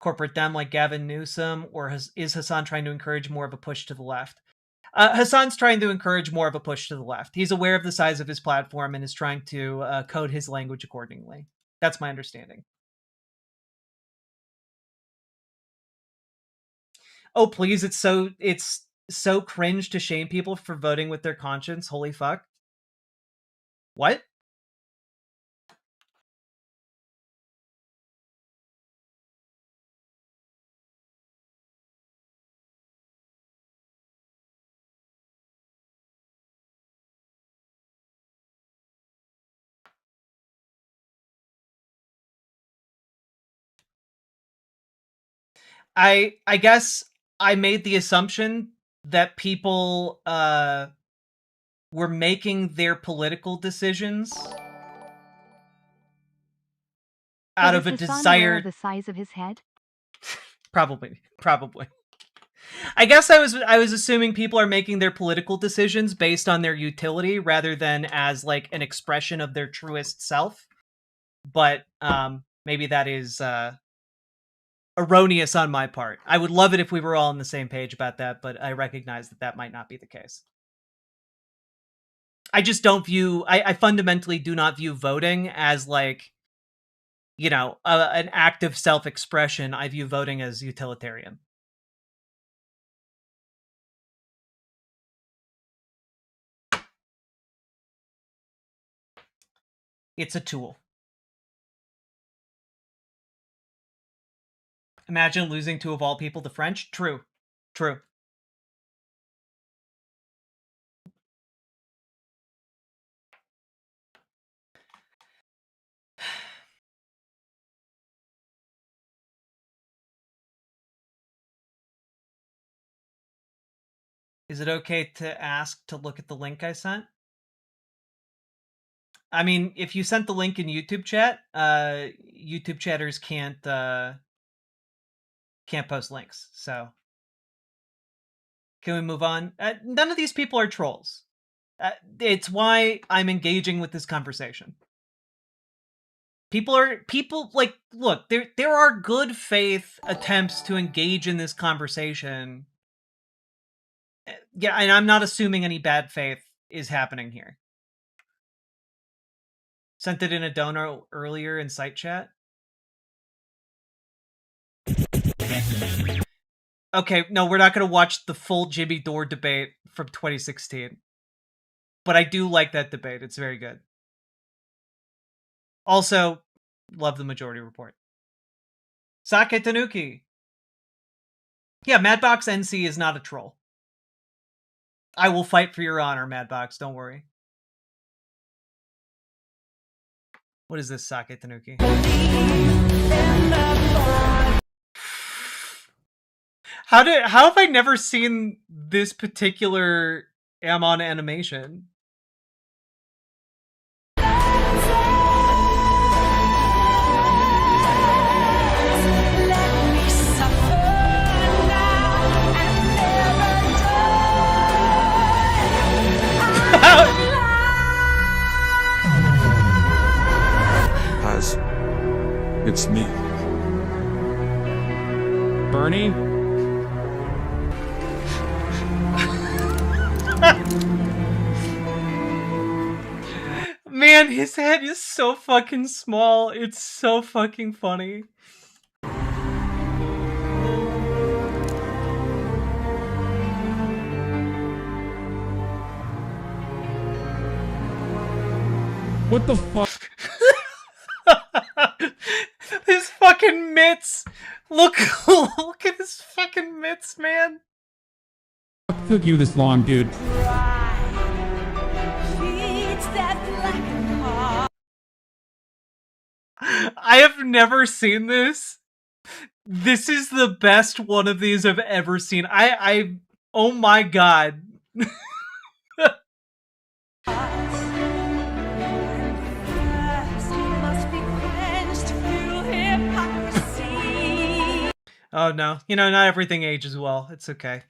corporate Dem like Gavin Newsom? Or is Hassan trying to encourage more of a push to the left? Hassan's trying to encourage more of a push to the left. He's aware of the size of his platform and is trying to code his language accordingly. That's my understanding. Oh, please, it's so cringe to shame people for voting with their conscience. Holy fuck. What? I guess I made the assumption that people were making their political decisions out of a desire. The size of his head? Probably. I guess I was assuming people are making their political decisions based on their utility rather than as, like, an expression of their truest self. But maybe that is erroneous on my part. I would love it if we were all on the same page about that, but I recognize that might not be the case. I just don't view... I fundamentally do not view voting as, like, you know, an act of self-expression. I view voting as utilitarian. It's a tool. Imagine losing to, of all people, the French. True. Is it okay to ask to look at the link I sent? I mean, if you sent the link in YouTube chat, YouTube chatters can't post links, so... Can we move on? None of these people are trolls. It's why I'm engaging with this conversation. People, like, look, there are good faith attempts to engage in this conversation. Yeah, and I'm not assuming any bad faith is happening here. Sent it in a donor earlier in site chat. Okay, no, we're not going to watch the full Jimmy Dore debate from 2016. But I do like that debate. It's very good. Also, love the Majority Report. Sake Tanuki. Yeah, Madbox NC is not a troll. I will fight for your honor, Madbox. Don't worry. What is this, Sake Tanuki? How have I never seen this particular Amon animation? It's me. Bernie? Man, his head is so fucking small. It's so fucking funny. What the fuck? His fucking mitts! Look at his fucking mitts, man! What took you this long, dude? I have never seen this. This is the best one of these I've ever seen. Oh my god. Oh no, you know, not everything ages well. It's okay.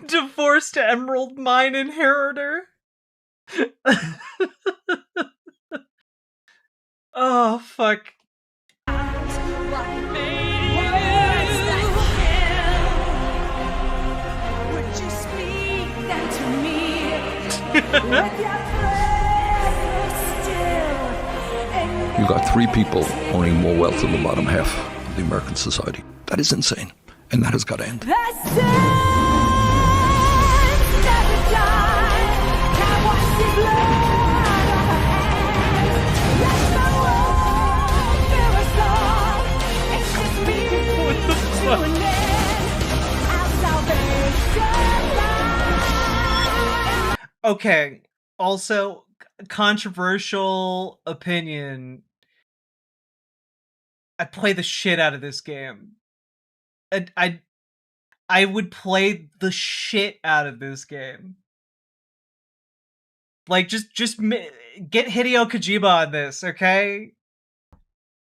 Divorced emerald mine inheritor. Oh fuck. You got 3 people owning more wealth than the bottom half of the American society. That is insane, and that has got to end. Okay, also, controversial opinion. I play the shit out of this game. I would play the shit out of this game. Like, just get Hideo Kojima on this, okay?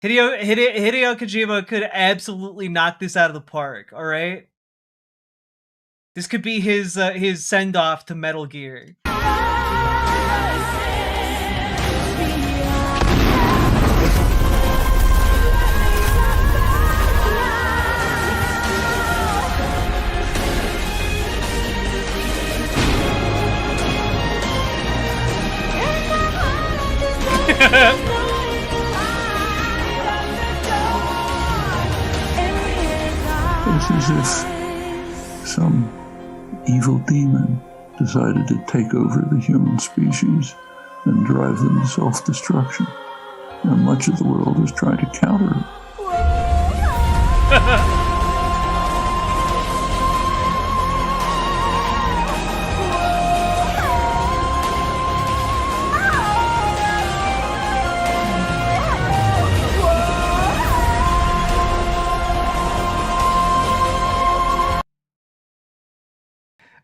Hideo Kojima could absolutely knock this out of the park, alright? This could be his send-off to Metal Gear. It's as if some evil demon decided to take over the human species and drive them to self-destruction. And much of the world is trying to counter it.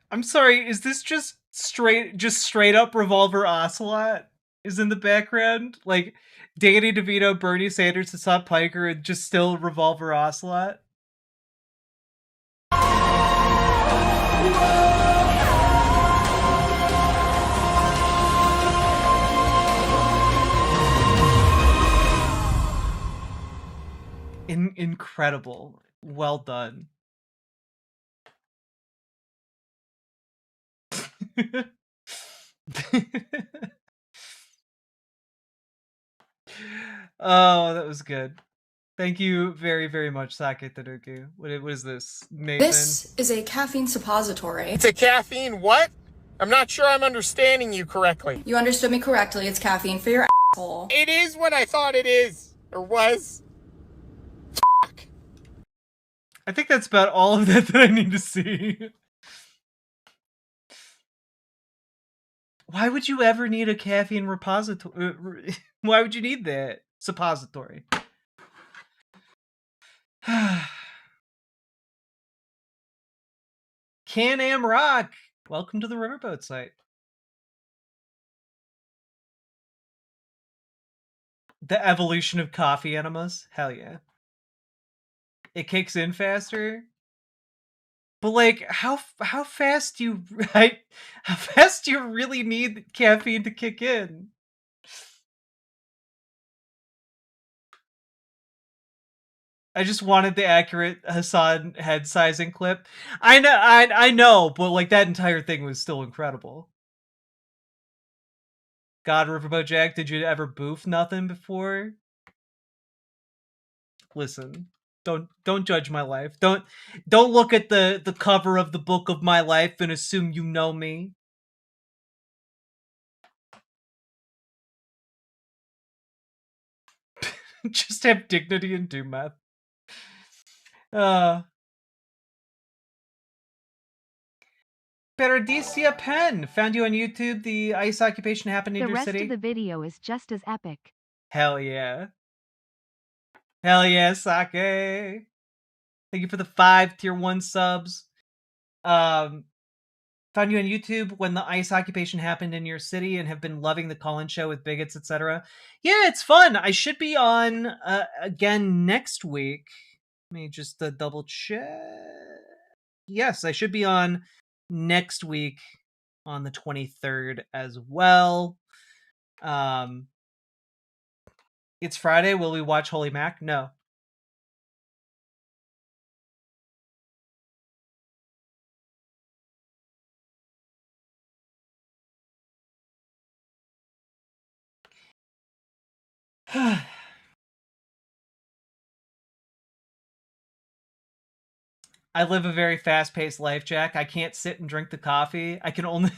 I'm sorry, is this just straight up Revolver Ocelot is in the background? Like, Danny DeVito, Bernie Sanders, Hasan Piker, and just still Revolver Ocelot? Incredible. Well done. Oh, that was good. Thank you very, very much, Sake Tanuki. What is this, Nathan? This is a caffeine suppository. It's a caffeine what? I'm not sure I'm understanding you correctly. You understood me correctly. It's caffeine for your asshole. It is what I thought it is. Or was. I think that's about all of that I need to see. Why would you ever need a caffeine repository? Why would you need that? Suppository. Can-Am Rock! Welcome to the Riverboat site. The evolution of coffee enemas? Hell yeah. It kicks in faster? But like, how fast do you how fast do you really need caffeine to kick in? I just wanted the accurate Hassan head sizing clip. I know, but like that entire thing was still incredible. God, Riverboat Jack, did you ever boof nothing before? listen. Don't judge my life. Don't look at the cover of the book of my life and assume you know me. Just have dignity and do math. Paradisia Pen found you on YouTube. The ICE occupation happened in The your rest city. of the video is just as epic. Hell yeah. Hell yeah, Sake. Thank you for the 5 tier 1 subs. Found you on YouTube when the ICE occupation happened in your city and have been loving the call-in show with bigots, etc. Yeah, it's fun. I should be on again next week. Let me just double check. Yes, I should be on next week on the 23rd as well. It's Friday. Will we watch Holy Mac? No. I live a very fast-paced life, Jack. I can't sit and drink the coffee. I can only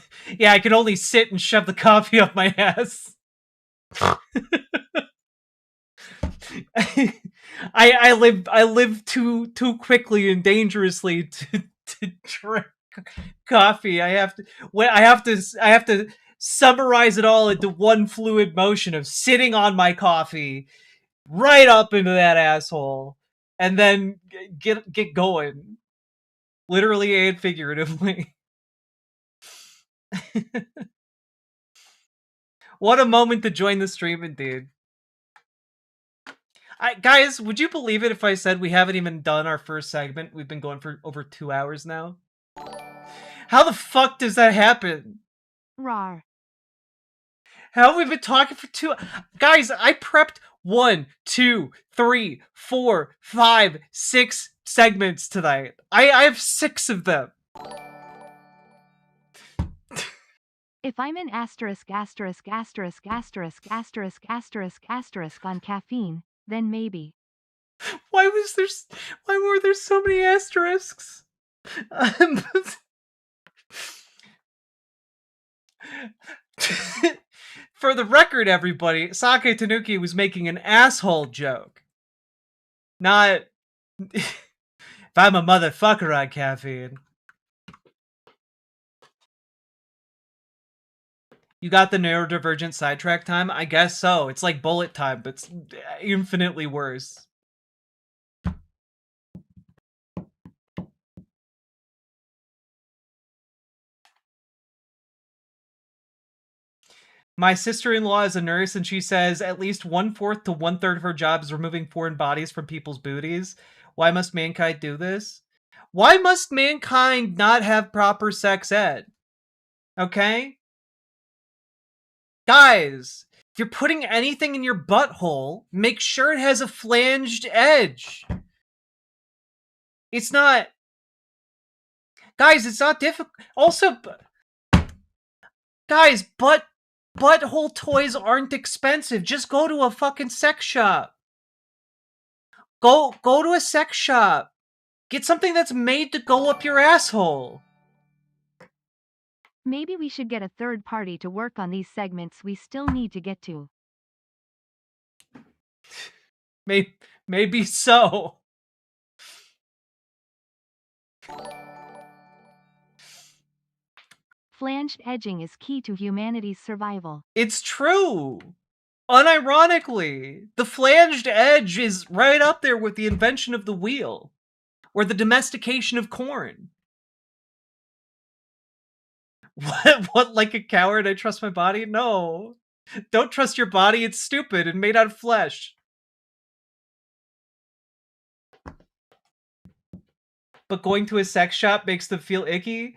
sit and shove the coffee up my ass. I live too quickly and dangerously to drink coffee. I have to summarize it all into one fluid motion of sitting on my coffee right up into that asshole and then get going. Literally and figuratively. What a moment to join the stream, indeed. Guys, would you believe it if I said we haven't even done our first segment? We've been going for over 2 hours now. How the fuck does that happen? Rawr. How have we been talking for 2? Guys, I prepped 1, 2, 3, 4, 5, 6 segments tonight. I have 6 of them. If I'm an asterisk on caffeine, then maybe. Why were there so many asterisks? For the record, everybody, Sake Tanuki was making an asshole joke. Not if I'm a motherfucker on caffeine. You got the neurodivergent sidetrack time? I guess so. It's like bullet time, but it's infinitely worse. My sister-in-law is a nurse, and she says at least 1/4 to 1/3 of her job is removing foreign bodies from people's booties. Why must mankind do this? Why must mankind not have proper sex ed? Okay? Guys, if you're putting anything in your butthole, make sure it has a flanged edge. It's not... Guys, it's not difficult. Also, guys, butthole toys aren't expensive. Just go to a fucking sex shop. Go to a sex shop. Get something that's made to go up your asshole. Maybe we should get a third party to work on these segments we still need to get to. Maybe so. Flanged edging is key to humanity's survival. It's true. Unironically, the flanged edge is right up there with the invention of the wheel or the domestication of corn. What, like a coward, I trust my body? No. Don't trust your body, it's stupid and made out of flesh. But going to a sex shop makes them feel icky?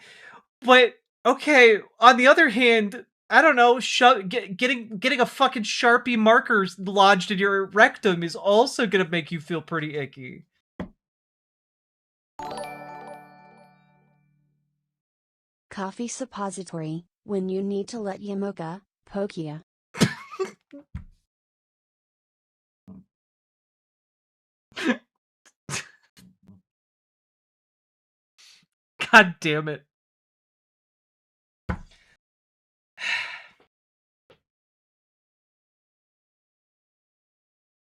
But, okay, on the other hand, I don't know, getting a fucking Sharpie marker lodged in your rectum is also gonna make you feel pretty icky. Coffee suppository, when you need to let ya mocha, poke ya. God damn it.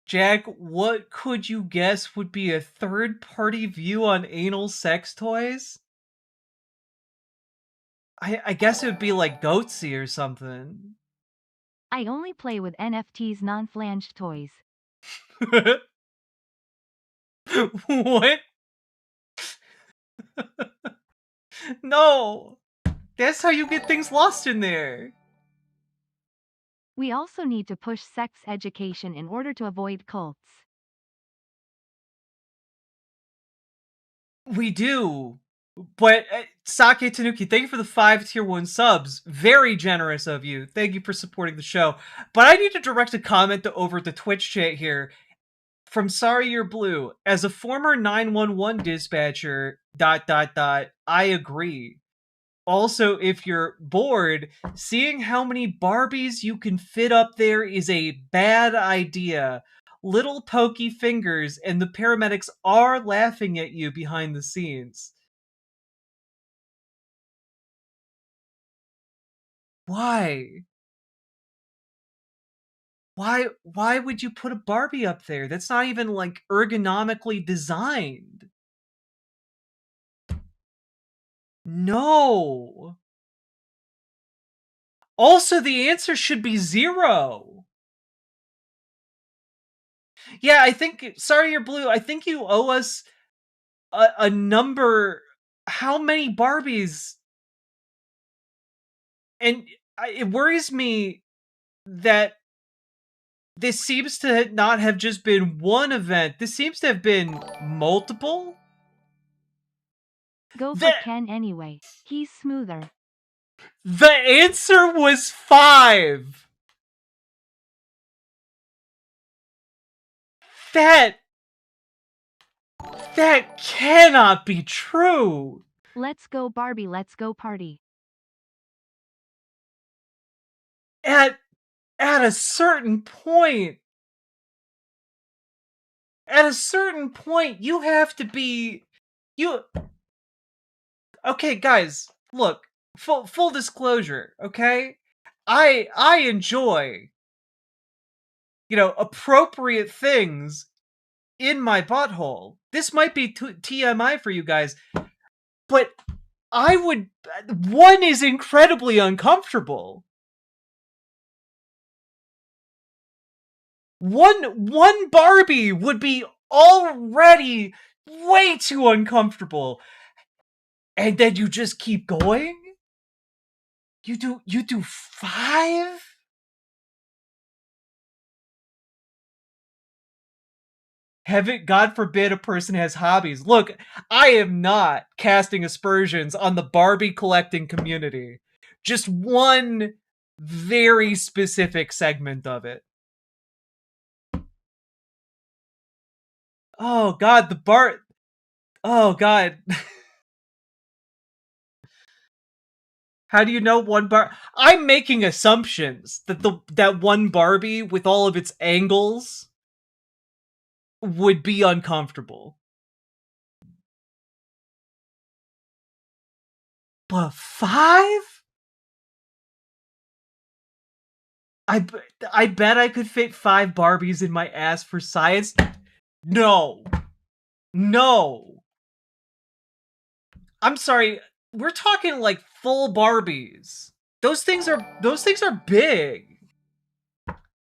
Jack, what could you guess would be a third-party view on anal sex toys? I guess it would be like Goatsy or something. I only play with NFT's non-flanged toys. What? No! That's how you get things lost in there. We also need to push sex education in order to avoid cults. We do. But Sake Tanuki, thank you for the 5 tier 1 subs. Very generous of you. Thank you for supporting the show. But I need to direct a comment over the Twitch chat here. From Sorry You're Blue. As a former 911 dispatcher, ... I agree. Also, if you're bored, seeing how many Barbies you can fit up there is a bad idea. Little pokey fingers, and the paramedics are laughing at you behind the scenes. Why? Why would you put a Barbie up there? That's not even, like, ergonomically designed. No. Also, the answer should be 0. Yeah, I think, Sorry You're Blue, I think you owe us a number. How many Barbies? And it worries me that this seems to not have just been one event. This seems to have been multiple. Go for Ken anyway. He's smoother. The answer was 5. That cannot be true. Let's go Barbie, let's go party. At a certain point, you have to be Okay, guys, look, full disclosure, okay? I enjoy, appropriate things in my butthole. This might be TMI for you guys, but one is incredibly uncomfortable. One Barbie would be already way too uncomfortable. And then you just keep going? You do 5? Heaven, God forbid a person has hobbies. Look, I am not casting aspersions on the Barbie collecting community. Just one very specific segment of it. Oh God, oh God. How do you know one I'm making assumptions that that one Barbie with all of its angles would be uncomfortable. But 5? I bet I could fit 5 Barbies in my ass for science. No. I'm sorry. We're talking like full Barbies. Those things are big.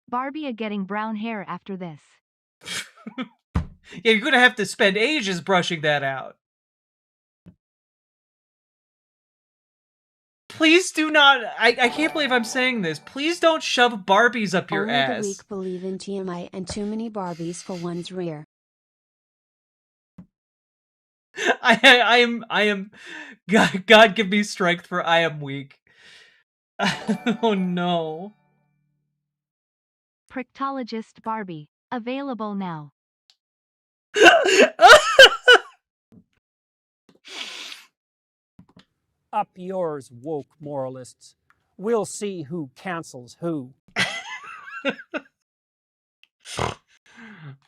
Barbie are getting brown hair after this. Yeah, you're gonna have to spend ages brushing that out. Please do not. I can't believe I'm saying this. Please don't shove Barbies up your ass. Only the weak believe in TMI and too many Barbies for one's rear. I am. God give me strength, for I am weak. Oh no. Proctologist Barbie. Available now. Up yours, woke moralists. We'll see who cancels who.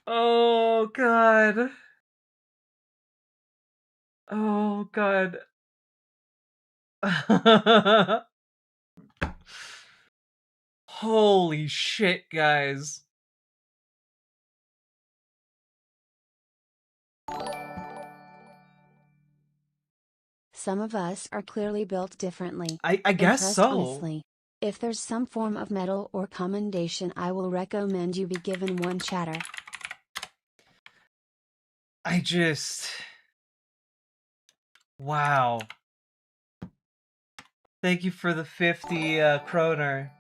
Oh God. Oh God. Holy shit, guys. Some of us are clearly built differently. I guess Impressed, so. honestly. If there's some form of medal or commendation, I will recommend you be given one, chatter. I just... Wow. Thank you for the 50 kroner.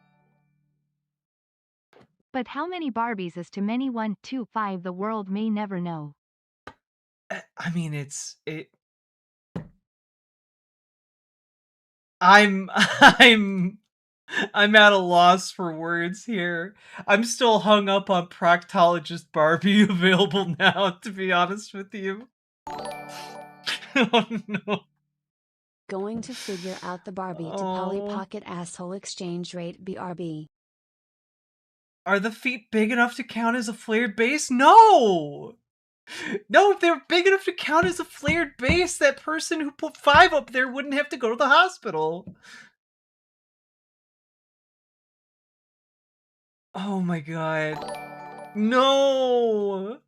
But how many Barbies is too many? 1, 2, 5. The world may never know. I mean, I'm at a loss for words here. I'm still hung up on Proctologist Barbie available now, to be honest with you. Oh no. Going to figure out the Barbie to Polly Pocket asshole exchange rate, BRB. Are the feet big enough to count as a flared base? No! No, if they were big enough to count as a flared base, that person who put 5 up there wouldn't have to go to the hospital. Oh my god. No!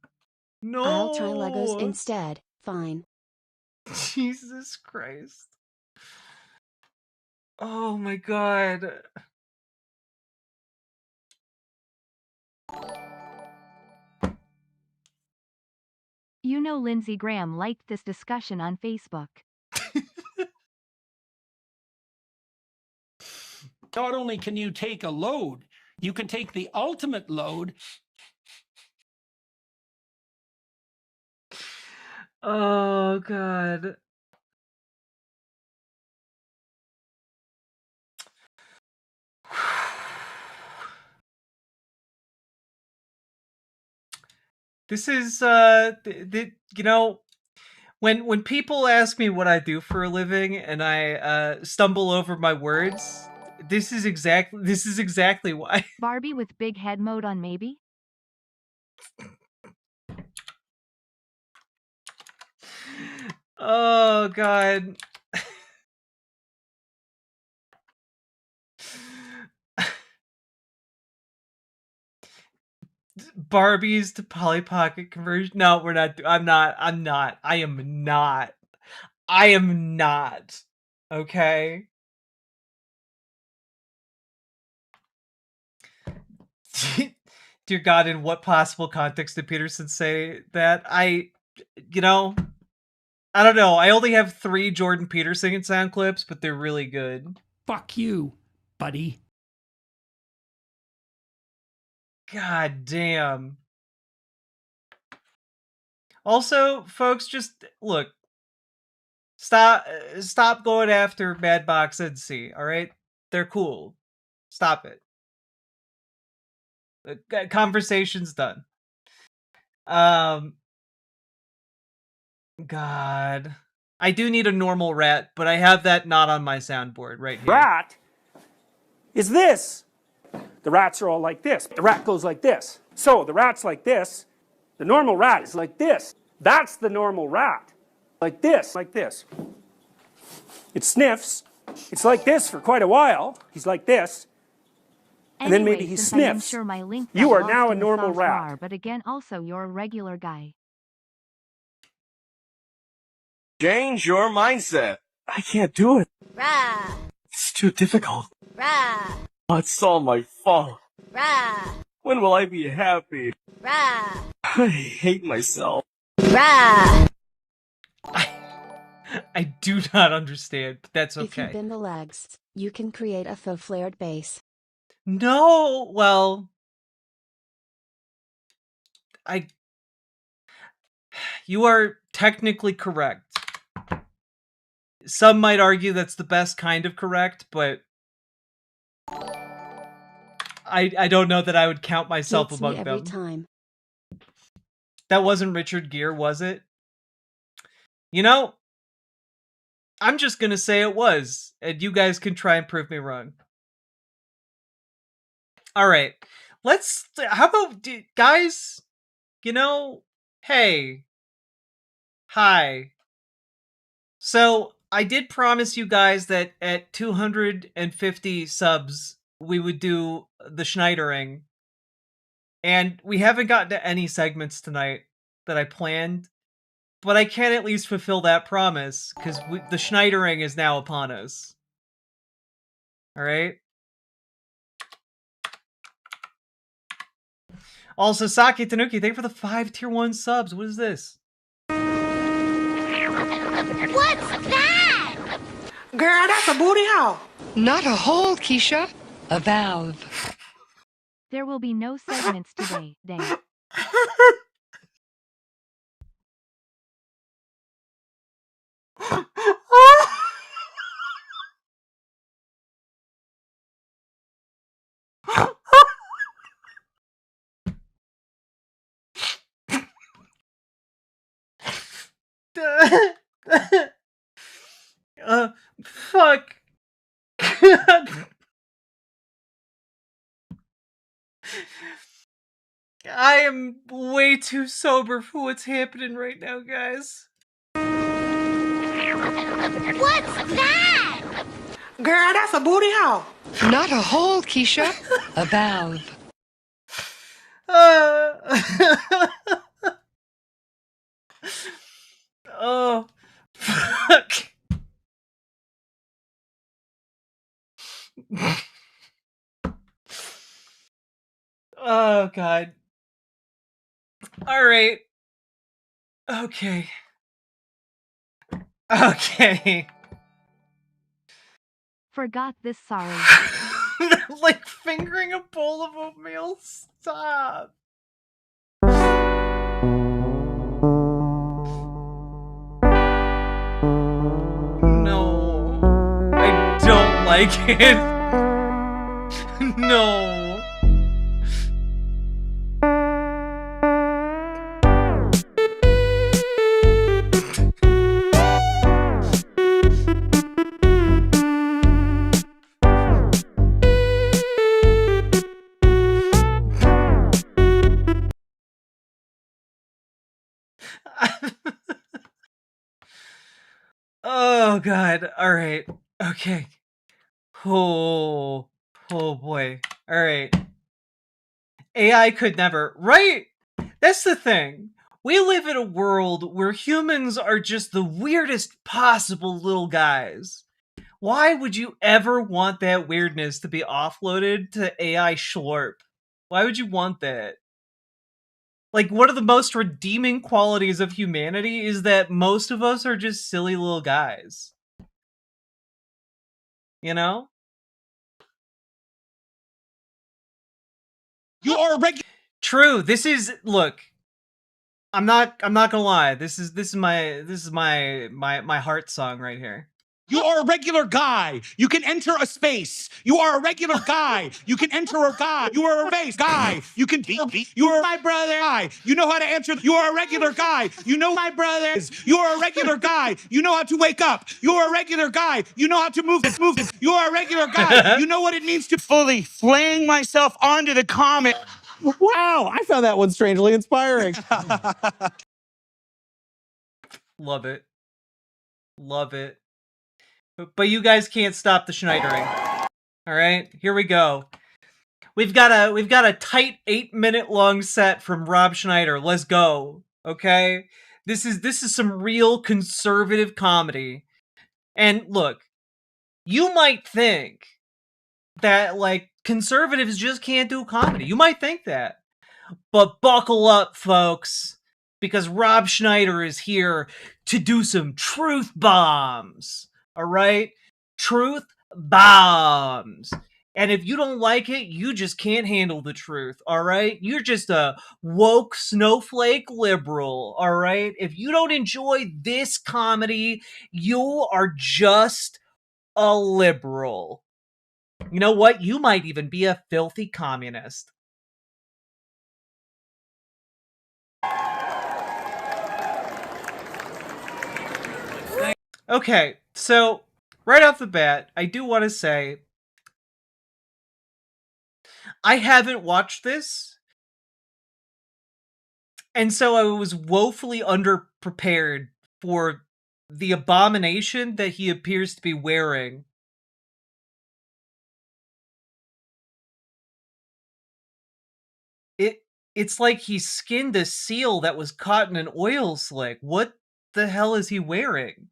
No! I'll try Legos instead, fine. Jesus Christ. Oh my god. You know Lindsey Graham liked this discussion on Facebook. Not only can you take a load, you can take the ultimate load. Oh god. This is you know, when people ask me what I do for a living and I stumble over my words, this is exactly why. Barbie with big head mode on, maybe? Oh god. Barbies to Polly Pocket conversion. No, we're not. I am not. Okay. Dear God, in what possible context did Peterson say that? You know, I don't know. I only have 3 Jordan Peterson sound clips, but they're really good. Fuck you, buddy. God damn. Also, folks, just look. Stop going after Madbox NC, all right? They're cool. Stop it. The conversation's done. God. I do need a normal rat, but I have that not on my soundboard right here. Rat is this. The rats are all like this. The rat goes like this. So the rat's like this. The normal rat is like this. That's the normal rat. Like this, like this. It sniffs. It's like this for quite a while. He's like this. And then maybe he sniffs. Sure my link you are now a normal rat. Bar, but again, also you're a regular guy. Change your mindset. I can't do it. Rah, It's too difficult. rah, It's all my fault. rah, When will I be happy? rah, I hate myself. rah. I do not understand, but that's okay. If you bend the legs, you can create a faux flared base. No, well, you are technically correct. Some might argue that's the best kind of correct, but I don't know that I would count myself Beats among me every them. time. That wasn't Richard Gere, was it? You know, I'm just gonna say it was, and you guys can try and prove me wrong. All right, how about, guys, you know, hey, hi. So, I did promise you guys that at 250 subs, we would do the Schneidering. And we haven't gotten to any segments tonight that I planned. But I can at least fulfill that promise, because the Schneidering is now upon us. Alright? Also, Saki Tanuki, thank you for the 5 tier 1 subs. What is this? What's that? Girl, that's a booty hole. Not a hole, Keisha. A valve. There will be no segments today, dang. Fuck. I am way too sober for what's happening right now, guys. What's that? Girl, that's a booty hole. Not a hole, Keisha. A valve. Oh, fuck. Oh, God. Alright. Okay. Okay. Forgot this, sorry. Like fingering a bowl of oatmeal? Stop. No. I don't like it. No. Oh, God. All right. Okay. Oh boy. All right. AI could never. Right? That's the thing. We live in a world where humans are just the weirdest possible little guys. Why would you ever want that weirdness to be offloaded to AI Schlorp? Why would you want that? Like, one of the most redeeming qualities of humanity is that most of us are just silly little guys. You know? You are a regular. True. This is, look. I'm not gonna lie. This is my heart song right here. You are a regular guy. You can enter a space. You are a regular guy. You can enter a guy. You are a base guy. You can be. You are my brother guy. You know how to answer. You are a regular guy. You know my brother is. You are a regular guy. You know how to wake up. You are a regular guy. You know how to move it. You are a regular guy. You know what it means to fully fling myself onto the comet. Wow, I found that one strangely inspiring. Love it. Love it. But you guys can't stop the Schneidering. All right, here we go. We've got a tight 8-minute long set from Rob Schneider. Let's go. Okay? This is some real conservative comedy. And look, you might think that like conservatives just can't do comedy. You might think that. But buckle up, folks, because Rob Schneider is here to do some truth bombs. All right? Truth bombs. And if you don't like it, you just can't handle the truth, all right? You're just a woke snowflake liberal, all right? If you don't enjoy this comedy, you are just a liberal. You know what? You might even be a filthy communist. Okay, so right off the bat, I do want to say I haven't watched this, and so I was woefully underprepared for the abomination that he appears to be wearing it's like he skinned a seal that was caught in an oil slick. What the hell is he wearing?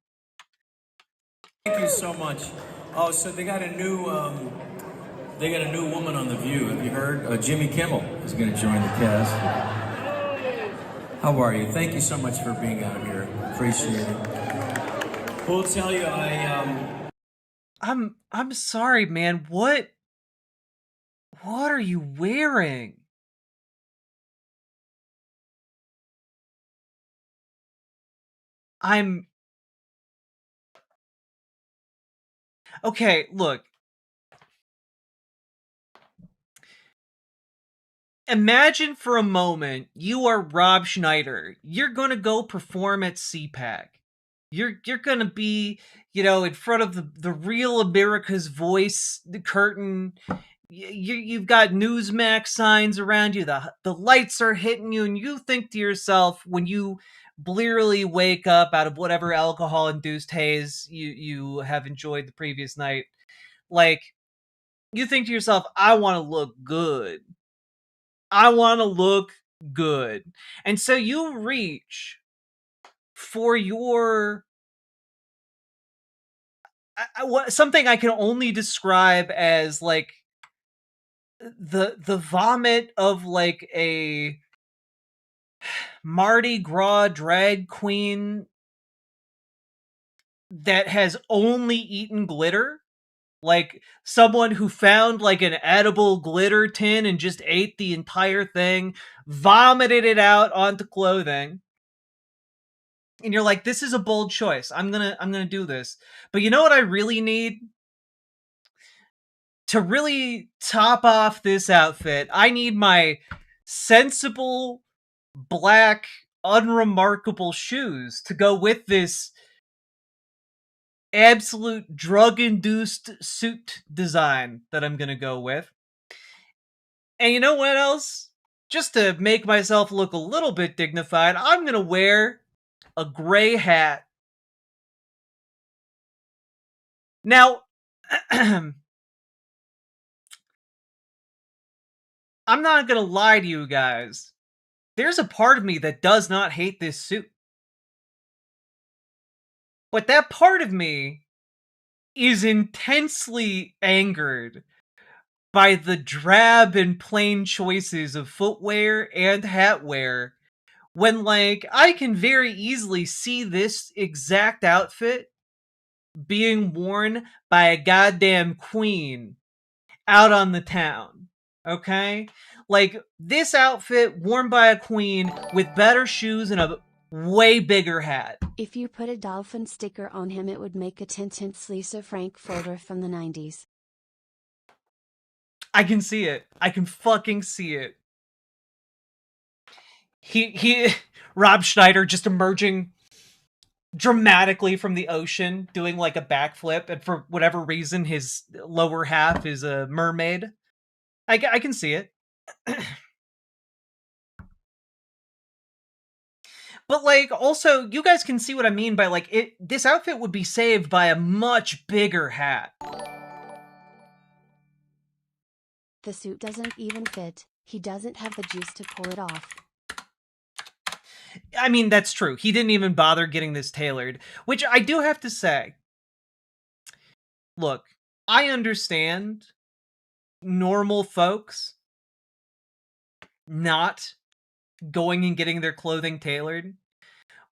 Thank you so much. Oh, so they got a new woman on The View. Have you heard? Jimmy Kimmel is going to join the cast. How are you? Thank you so much for being out here. Appreciate it. We'll tell you, I'm sorry, man. What are you wearing? Okay, look. Imagine for a moment you are Rob Schneider. You're gonna go perform at CPAC. You're gonna be, in front of the real America's Voice, the curtain. You've got Newsmax signs around you. The lights are hitting you, and you think to yourself when you blearily wake up out of whatever alcohol-induced haze you have enjoyed the previous night, like, you think to yourself, I want to look good. I want to look good. And so you reach for your something I can only describe as like the vomit of like a Mardi Gras drag queen that has only eaten glitter. Like someone who found like an edible glitter tin and just ate the entire thing, vomited it out onto clothing. And you're like, this is a bold choice. I'm gonna do this. But you know what I really need? To really top off this outfit, I need my sensible, black, unremarkable shoes to go with this absolute drug-induced suit design that I'm gonna go with. And you know what else? Just to make myself look a little bit dignified, I'm gonna wear a gray hat. Now, I'm not gonna lie to you guys. There's a part of me that does not hate this suit. But that part of me is intensely angered by the drab and plain choices of footwear and hatwear when, like, I can very easily see this exact outfit being worn by a goddamn queen out on the town. Okay? Like, this outfit worn by a queen with better shoes and a way bigger hat. If you put a dolphin sticker on him, it would make a Tintin's Lisa Frankfurter from the 90s. I can see it. I can fucking see it. He Rob Schneider just emerging dramatically from the ocean, doing like a backflip, and for whatever reason, his lower half is a mermaid. I can see it. But, like, also, you guys can see what I mean by, like, this outfit would be saved by a much bigger hat. The suit doesn't even fit. He doesn't have the juice to pull it off. I mean, that's true. He didn't even bother getting this tailored, which I do have to say. Look, I understand normal folks not going and getting their clothing tailored.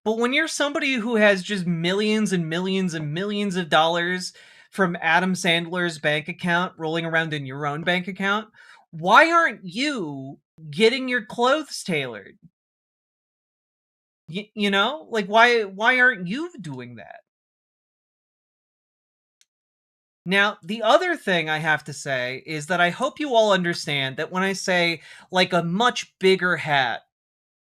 But when you're somebody who has just millions and millions and millions of dollars from Adam Sandler's bank account rolling around in your own bank account, why aren't you getting your clothes tailored? You know? Like, why aren't you doing that? Now, the other thing I have to say is that I hope you all understand that when I say, like, a much bigger hat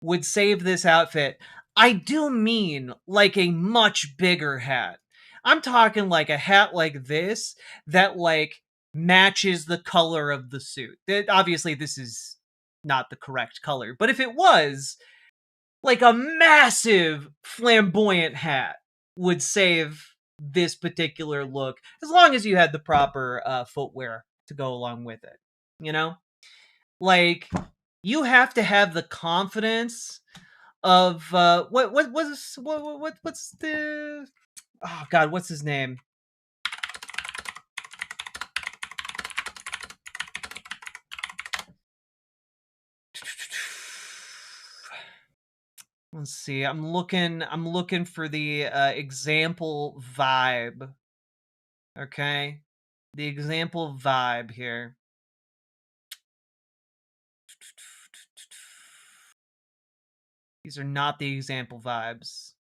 would save this outfit, I do mean, like, a much bigger hat. I'm talking, like, a hat like this that, like, matches the color of the suit. Obviously, this is not the correct color, but if it was, like, a massive flamboyant hat would save this particular look, as long as you had the proper footwear to go along with it. You know, like you have to have the confidence of what's the oh god, what's his name? Let's see. I'm looking for the example vibe. Okay? The example vibe here. These are not the example vibes.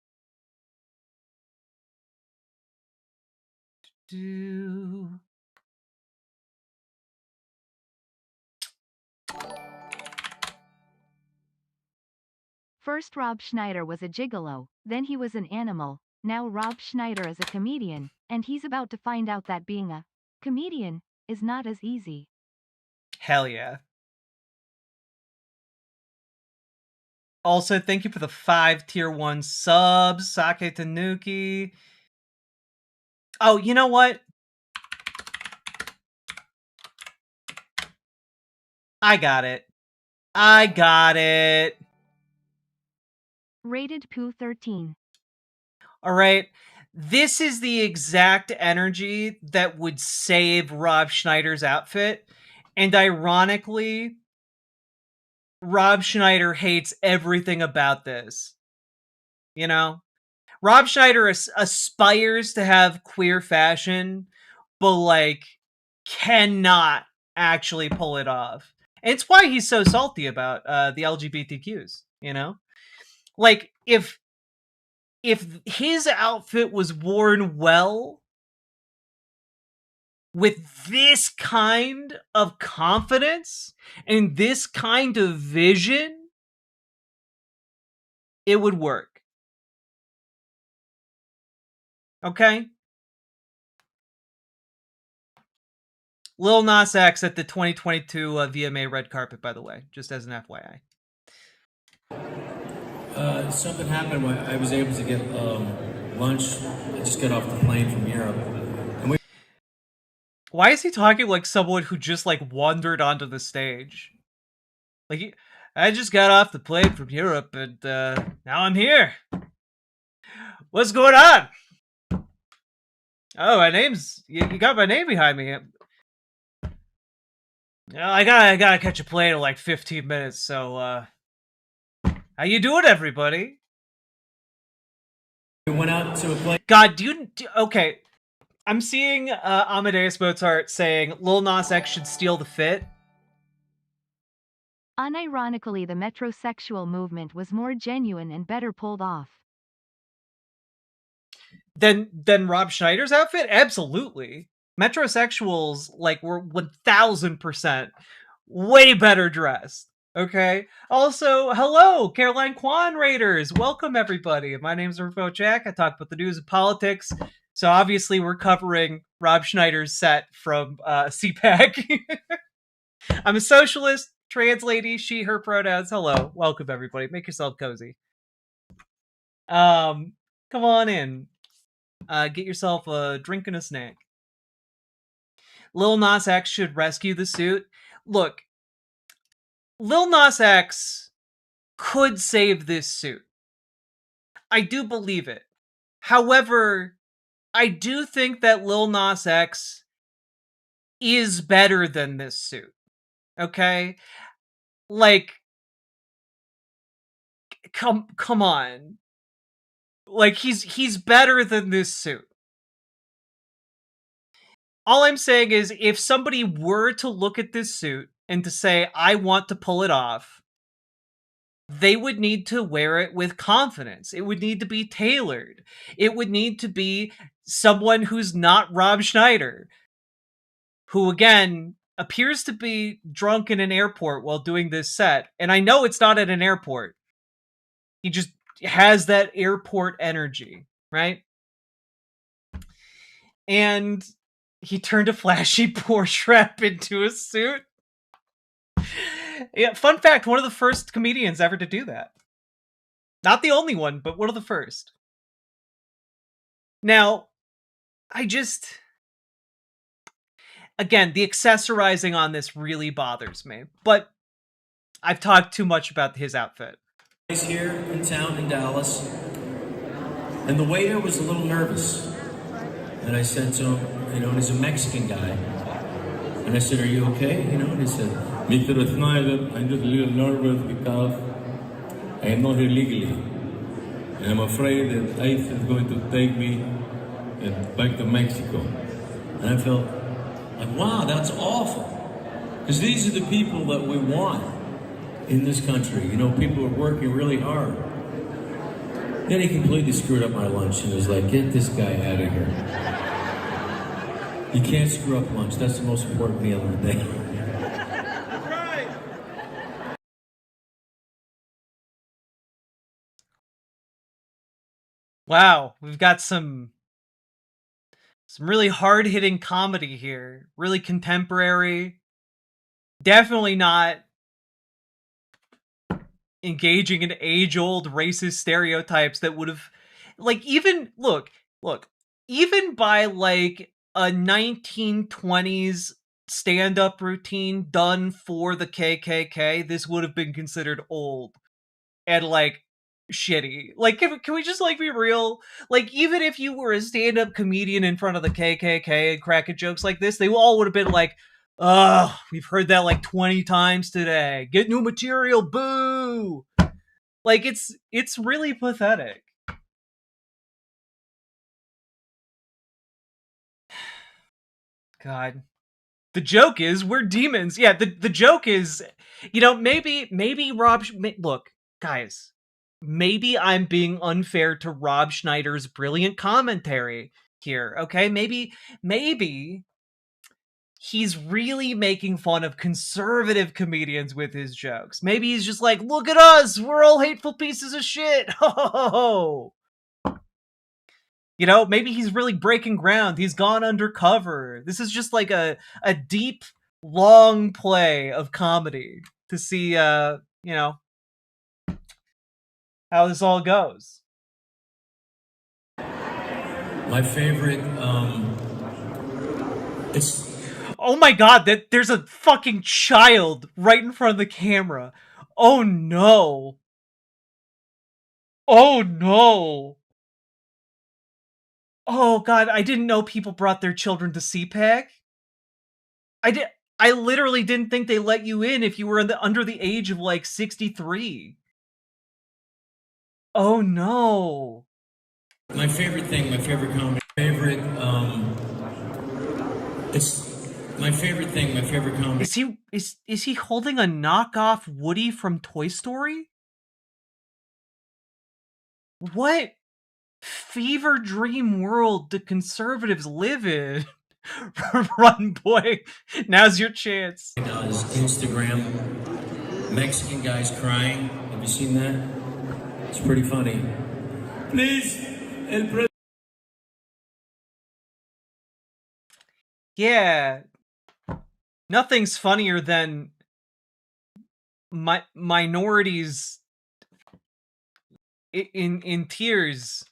First Rob Schneider was a gigolo, then he was an animal, now Rob Schneider is a comedian, and he's about to find out that being a comedian is not as easy. Hell yeah. Also, thank you for the 5 tier 1 subs, Sake Tanuki. Oh, you know what? I got it. Rated Poo 13. All right. This is the exact energy that would save Rob Schneider's outfit. And ironically, Rob Schneider hates everything about this. You know? Rob Schneider aspires to have queer fashion, but, like, cannot actually pull it off. And it's why he's so salty about the LGBTQs, you know? Like, if his outfit was worn well, with this kind of confidence and this kind of vision, it would work. Okay? Lil Nas X at the 2022 VMA red carpet, by the way, just as an FYI. Something happened when I was able to get lunch. I just got off the plane from Europe. And why is he talking like someone who just like wandered onto the stage? Like, I just got off the plane from Europe and now I'm here. What's going on? Oh, my name's... You got my name behind me. I gotta catch a plane in like 15 minutes, so, how you doing, everybody? we went out to a place. God, okay. I'm seeing Amadeus Mozart saying Lil Nas X should steal the fit. Unironically, the metrosexual movement was more genuine and better pulled off. Than Rob Schneider's outfit? Absolutely. Metrosexuals, like, were 1000% way better dressed. Okay? Also, hello, Caroline Kwan Raiders. Welcome, everybody. My name's Revo Jack. I talk about the news and politics. So obviously we're covering Rob Schneider's set from CPAC. I'm a socialist, trans lady, she, her pronouns. Hello. Welcome, everybody. Make yourself cozy. Come on in. Get yourself a drink and a snack. Lil Nas X should rescue the suit. Look, Lil Nas X could save this suit. I do believe it. However, I do think that Lil Nas X is better than this suit. Okay? Like, come on. Like, he's better than this suit. All I'm saying is, if somebody were to look at this suit and to say, I want to pull it off, they would need to wear it with confidence. It would need to be tailored. It would need to be someone who's not Rob Schneider, who, again, appears to be drunk in an airport while doing this set. And I know it's not at an airport. He just has that airport energy, right? And he turned a flashy Porsche wrap into a suit. Yeah, fun fact, one of the first comedians ever to do that. Not the only one, but one of the first. Now, again, the accessorizing on this really bothers me, but I've talked too much about his outfit. He's here in town in Dallas, and the waiter was a little nervous. And I said to him, and he's a Mexican guy. And I said, "Are you okay?" And he said, "Mr. Snyder, I'm just a little nervous because I am not here legally. And I'm afraid that ICE is going to take me back to Mexico." And I felt like, wow, that's awful. Because these are the people that we want in this country. People who are working really hard. Then he completely screwed up my lunch and was like, "Get this guy out of here. You can't screw up lunch. That's the most important meal of the day." Wow, we've got some really hard-hitting comedy here. Really contemporary. Definitely not engaging in age-old racist stereotypes that would have, even by a 1920s stand-up routine done for the KKK, this would have been considered old and shitty. Can we just be real? Even if you were a stand-up comedian in front of the KKK and cracking jokes like this, they all would have been like, "Ugh, we've heard that 20 times today. Get new material, boo!" It's really pathetic. God. The joke is we're demons. Yeah, the joke is, maybe Rob... Look, guys, maybe I'm being unfair to Rob Schneider's brilliant commentary here, okay? Maybe he's really making fun of conservative comedians with his jokes. Maybe he's just like, "Look at us, we're all hateful pieces of shit." Ho! Maybe he's really breaking ground. He's gone undercover. This is just a deep, long play of comedy to see, how this all goes. My favorite, Oh my god, there's a fucking child right in front of the camera. Oh no. Oh no. Oh god, I didn't know people brought their children to CPAC. I literally didn't think they let you in if you were under the age of 63. Oh no. my favorite thing, my favorite comedy, my favorite comedy. Is he holding a knockoff Woody from Toy Story? What fever dream world do conservatives live in? Run, boy. Now's your chance. His Instagram, Mexican guys crying. Have you seen that? It's pretty funny. Please, El Presidente. Yeah. Nothing's funnier than minorities in tears.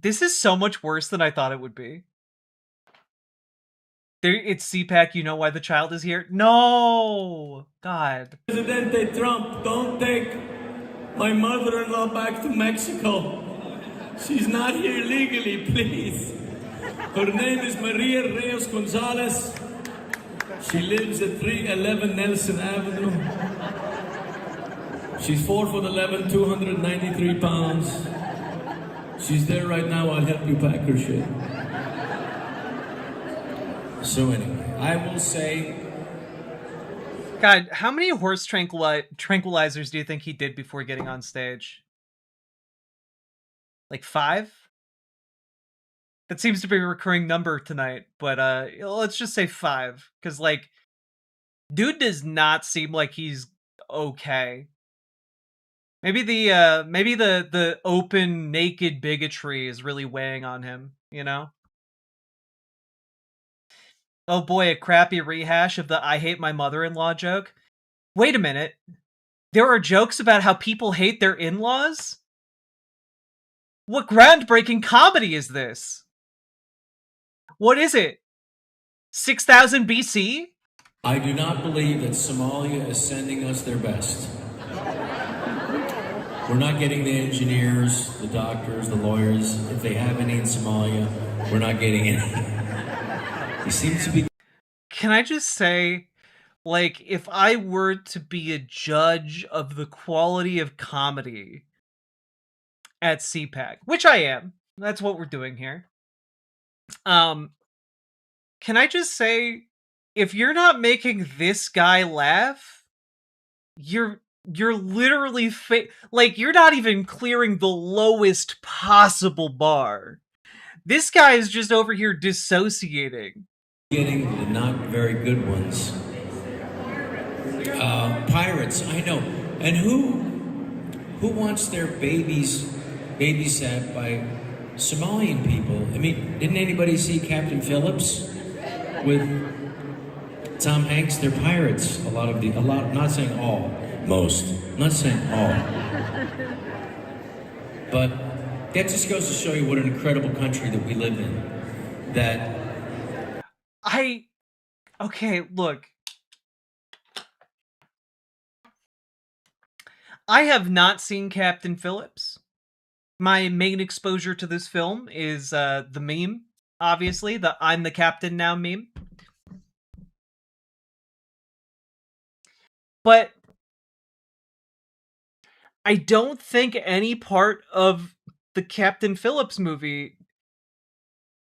This is so much worse than I thought it would be. It's CPAC, you know why the child is here? No! God. Presidente Trump, don't take my mother-in-law back to Mexico. She's not here legally, please. Her name is Maria Reyes Gonzalez. She lives at 311 Nelson Avenue. She's 4'11", 293 pounds. She's there right now. I'll help you pack her shit. So anyway, I will say... God, how many horse tranquilizers do you think he did before getting on stage? 5? That seems to be a recurring number tonight, but let's just say 5. Because, dude does not seem like he's okay. Maybe the open, naked bigotry is really weighing on him, you know? Oh boy, a crappy rehash of the "I hate my mother-in-law" joke. Wait a minute. There are jokes about how people hate their in-laws? What groundbreaking comedy is this? What is it? 6000 BC? I do not believe that Somalia is sending us their best. We're not getting the engineers, the doctors, the lawyers. If they have any in Somalia, we're not getting any. They seem to be... Can I just say, like, if I were to be a judge of the quality of comedy at CPAC, which I am, that's what we're doing here. Can I just say, if you're not making this guy laugh, you're literally like, you're not even clearing the lowest possible bar. This guy is just over here dissociating. Getting the not very good ones. Pirates, I know. And who wants their babies babysat by Somalian people? I mean, didn't anybody see Captain Phillips with Tom Hanks? They're pirates. A lot, not saying all, most. Not saying all. But that just goes to show you what an incredible country that we live in. Okay, look. I have not seen Captain Phillips. My main exposure to this film is the meme, obviously, the I'm the Captain Now meme. But I don't think any part of the Captain Phillips movie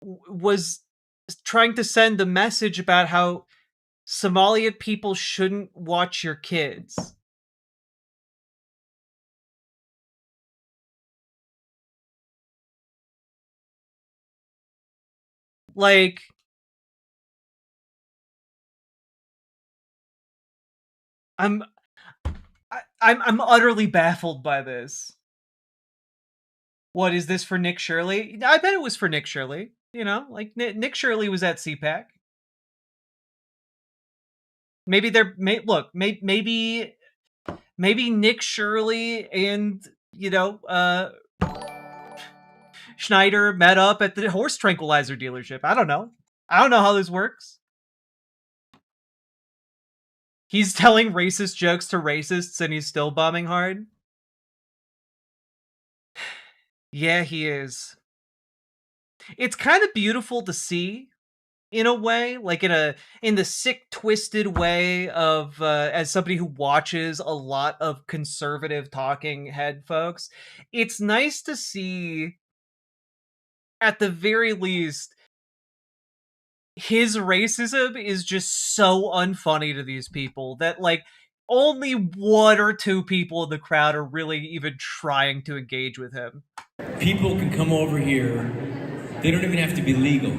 was trying to send a message about how Somalian people shouldn't watch your kids. Like, I'm utterly baffled by this. What is this for Nick Shirley? I bet it was for Nick Shirley. You know, like Nick Shirley was at CPAC. Maybe maybe Nick Shirley and, you know, Schneider met up at the horse tranquilizer dealership. I don't know. I don't know how this works. He's telling racist jokes to racists and he's still bombing hard. Yeah, he is. It's kind of beautiful to see, in a way, like in the sick, twisted way of as somebody who watches a lot of conservative talking head folks. It's nice to see, at the very least, his racism is just so unfunny to these people that, like, only one or two people in the crowd are really even trying to engage with him. People can come over here. They don't even have to be legal.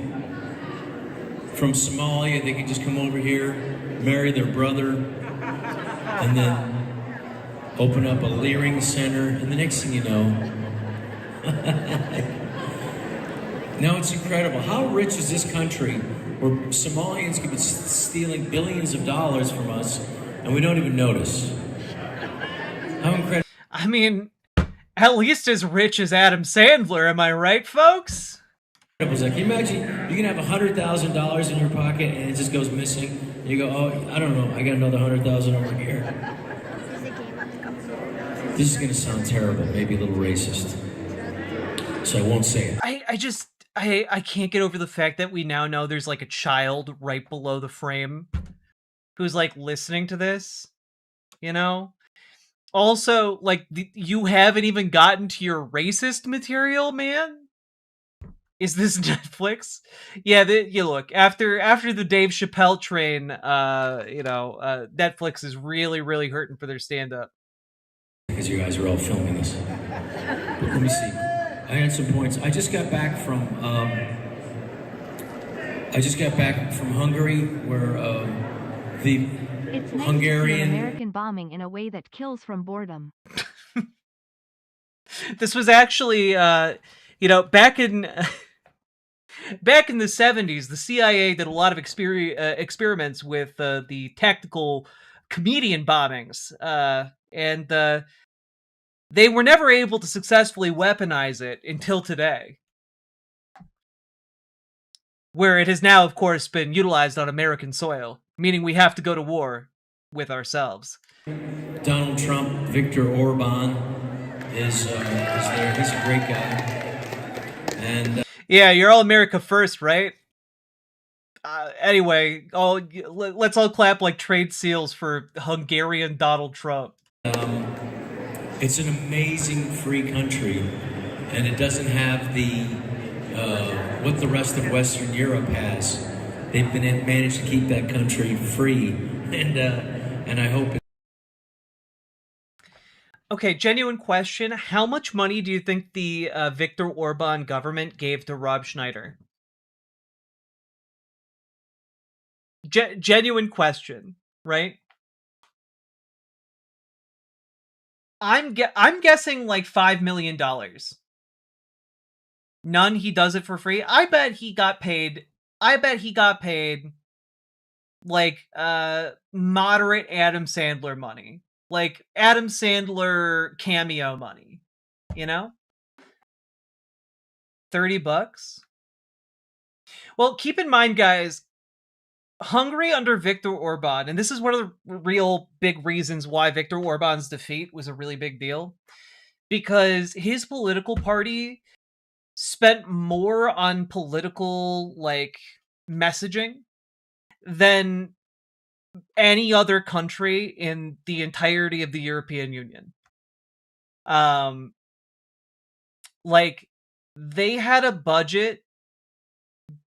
From Somalia, they can just come over here, marry their brother, and then open up a Leering Center, and the next thing you know... No, it's incredible. How rich is this country where Somalians could be stealing billions of dollars from us and we don't even notice? How incredible. I mean, at least as rich as Adam Sandler, am I right, folks? It's like, imagine you can have $100,000 in your pocket and it just goes missing. You go, oh, I don't know, I got another $100,000 over here. This is going to sound terrible, maybe a little racist, so I won't say it. I can't get over the fact that we now know there's like a child right below the frame who's like listening to this, you know? Also, like, you haven't even gotten to your racist material, man? Is this Netflix? Yeah, you look, after the Dave Chappelle train, you know, Netflix is really, really hurting for their stand-up. Because you guys are all filming this. But let me see. I had some points. I just got back from Hungary, where the It's nice Hungarian to see American bombing in a way that kills from boredom. This was actually, you know, back in the 70s, the CIA did a lot of experiments with the tactical comedian bombings. And they were never able to successfully weaponize it until today, where it has now, of course, been utilized on American soil, meaning we have to go to war with ourselves. Donald Trump, Viktor Orban is there. He's a great guy. And yeah, you're all America first, right? Anyway, let's all clap like trade seals for Hungarian Donald Trump. It's an amazing free country, and it doesn't have the what the rest of Western Europe has. They've managed to keep that country free, and I hope. Okay, genuine question: how much money do you think the Viktor Orban government gave to Rob Schneider? Genuine question, right? I'm guessing like $5 million. None. He does it for free. I bet he got paid like moderate Adam Sandler money, like Adam Sandler cameo money. You know, $30. Well, keep in mind, guys. Hungary under Viktor Orban, and this is one of the real big reasons why Viktor Orban's defeat was a really big deal, because his political party spent more on political, like, messaging than any other country in the entirety of the European Union. Like, they had a budget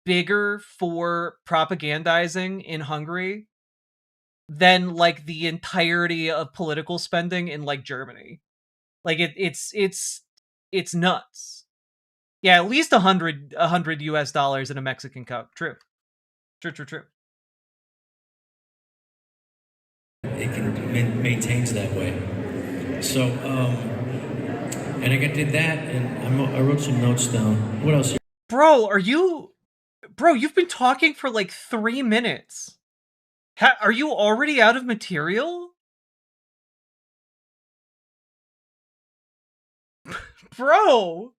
bigger for propagandizing in Hungary than like the entirety of political spending in like Germany. Like it's nuts. Yeah, at least $100 US in a Mexican Coke. True. It maintains that way. So, and I did that, and I wrote some notes down. What else? Bro, you've been talking for like 3 minutes. Are you already out of material? Bro!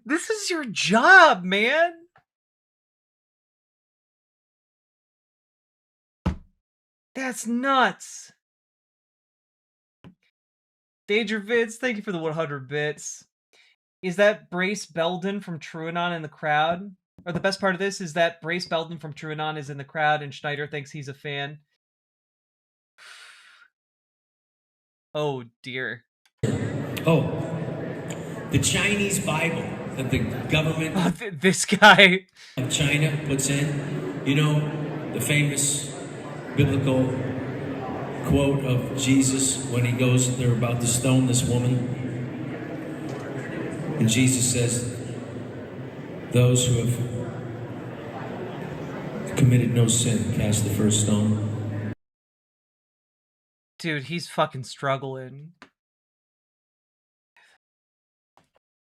This is your job, man! That's nuts! Danger Vids, thank you for the 100 bits. Is that Brace Belden from TrueAnon in the crowd? Or the best part of this is that Brace Belden from TrueAnon is in the crowd and Schneider thinks he's a fan. Oh, dear. Oh, the Chinese Bible that the government... this guy... of China puts in. You know, the famous biblical quote of Jesus when he goes, they're about to stone this woman. And Jesus says, those who have committed no sin cast the first stone. Dude, he's fucking struggling.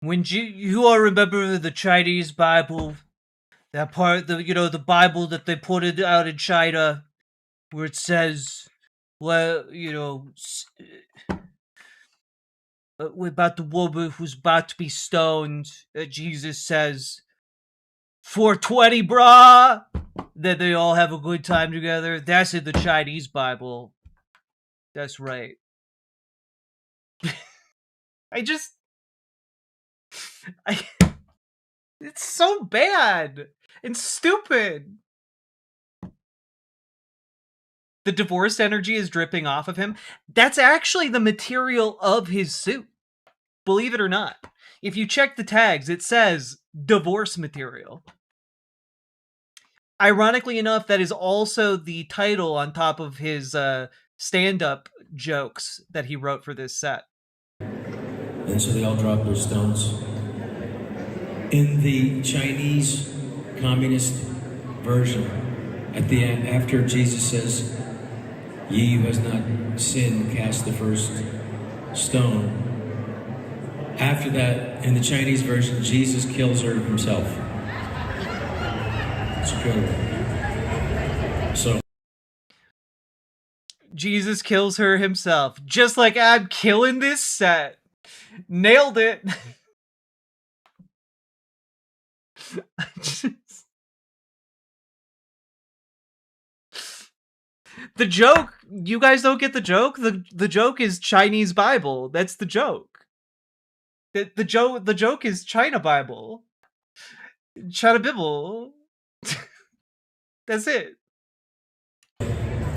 When you all remember the Chinese Bible, that part, the Bible that they put it out in China, where it says, well, about the woman who's about to be stoned, Jesus says, 420, brah! Then they all have a good time together. That's in the Chinese Bible. That's right. It's so bad and stupid. The divorce energy is dripping off of him. That's actually the material of his suit. Believe it or not. If you check the tags, it says divorce material. Ironically enough, that is also the title on top of his stand-up jokes that he wrote for this set. And so they all drop their stones. In the Chinese communist version, at the end, after Jesus says, "Ye who has not sinned, cast the first stone." After that, in the Chinese version, Jesus kills her himself. It's incredible. So. Jesus kills her himself. Just like I'm killing this set. Nailed it. The joke, you guys don't get the joke? The joke is Chinese Bible. That's the joke. The joke is China Bible. China Bible. That's it.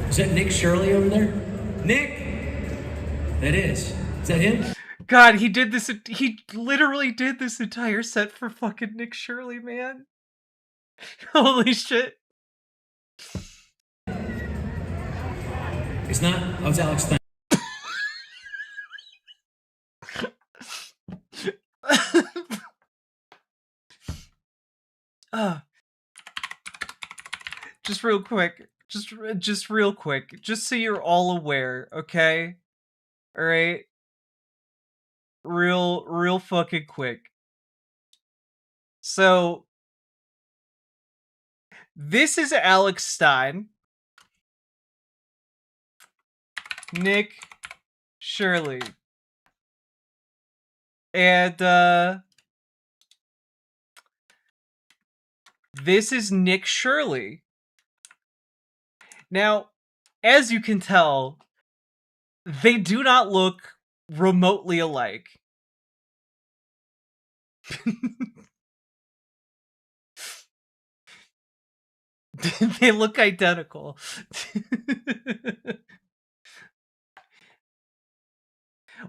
Is that Nick Shirley over there? Nick! That is. Is that him? God, he did this. He literally did this entire set for fucking Nick Shirley, man. Holy shit. It's not. Oh, it's Alex Stein. Just real quick. Just real quick. Just so you're all aware, okay? Alright? Real fucking quick. So, this is Alex Stein. Nick Shirley. And, this is Nick Shirley. Now, as you can tell, they do not look remotely alike. They look identical.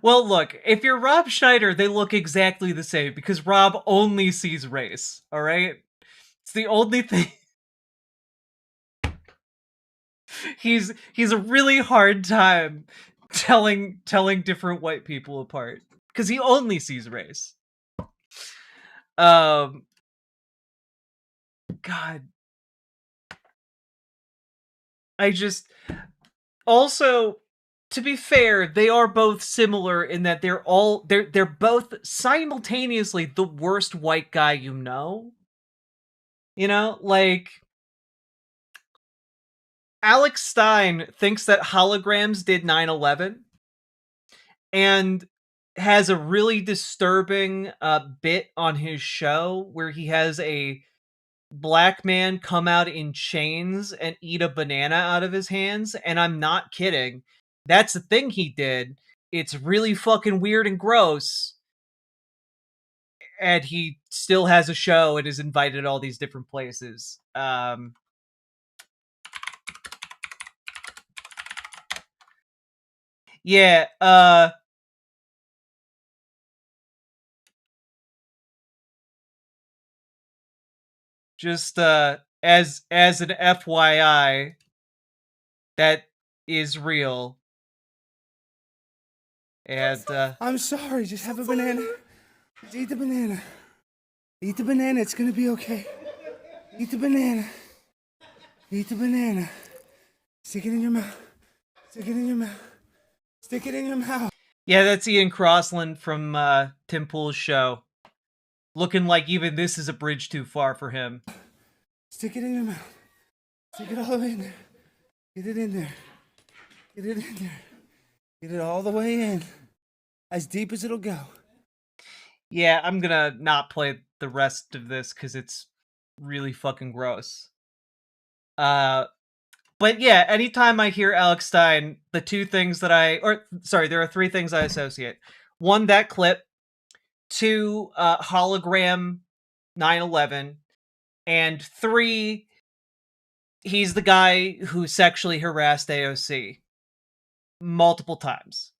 Well, look, if you're Rob Schneider, they look exactly the same because Rob only sees race, all right? It's the only thing. He's a really hard time telling different white people apart because he only sees race. God. I just also, to be fair, they are both similar in that they're both simultaneously the worst white guy you know. You know, like Alex Stein thinks that holograms did 9/11 and has a really disturbing bit on his show where he has a black man come out in chains and eat a banana out of his hands, and I'm not kidding. That's the thing he did. It's really fucking weird and gross. And he still has a show and is invited to all these different places. Yeah, just as an FYI, that is real. And I'm sorry, just have a banana. Just eat the banana. Eat the banana, it's gonna be okay. Eat the banana. Eat the banana. Stick it in your mouth. Stick it in your mouth. Stick it in your mouth. Yeah, that's Ian Crossland from Tim Pool's show. Looking like even this is a bridge too far for him. Stick it in your mouth. Stick it all the way in there. Get it in there. Get it in there. Get it all the way in. As deep as it'll go. Yeah, I'm gonna not play the rest of this because it's really fucking gross. But yeah, anytime I hear Alex Stein, the two things that there are three things I associate. One, that clip. Two, hologram 9/11. And three, he's the guy who sexually harassed AOC multiple times.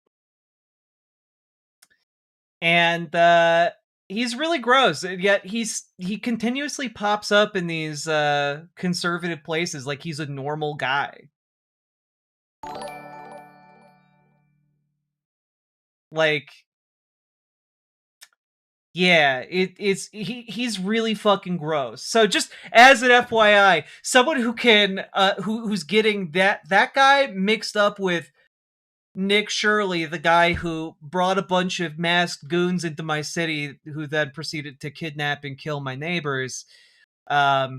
And he's really gross, and yet he continuously pops up in these conservative places like he's a normal guy. Like, yeah, he's really fucking gross. So just as an FYI, someone who can who's getting that guy mixed up with Nick Shirley, the guy who brought a bunch of masked goons into my city who then proceeded to kidnap and kill my neighbors. Yeah,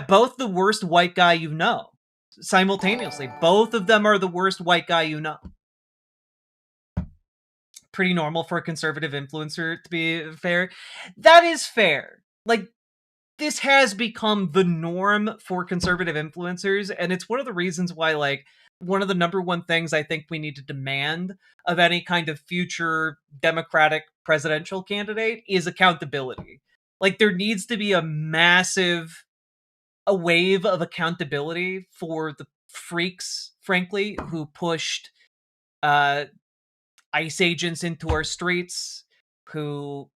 both the worst white guy you know. simultaneously. Both of them are the worst white guy you know. Pretty normal for a conservative influencer, to be fair. That is fair. Like, this has become the norm for conservative influencers, and it's one of the reasons why, like, one of the number one things I think we need to demand of any kind of future Democratic presidential candidate is accountability. Like, there needs to be a wave of accountability for the freaks, frankly, who pushed ICE agents into our streets, who,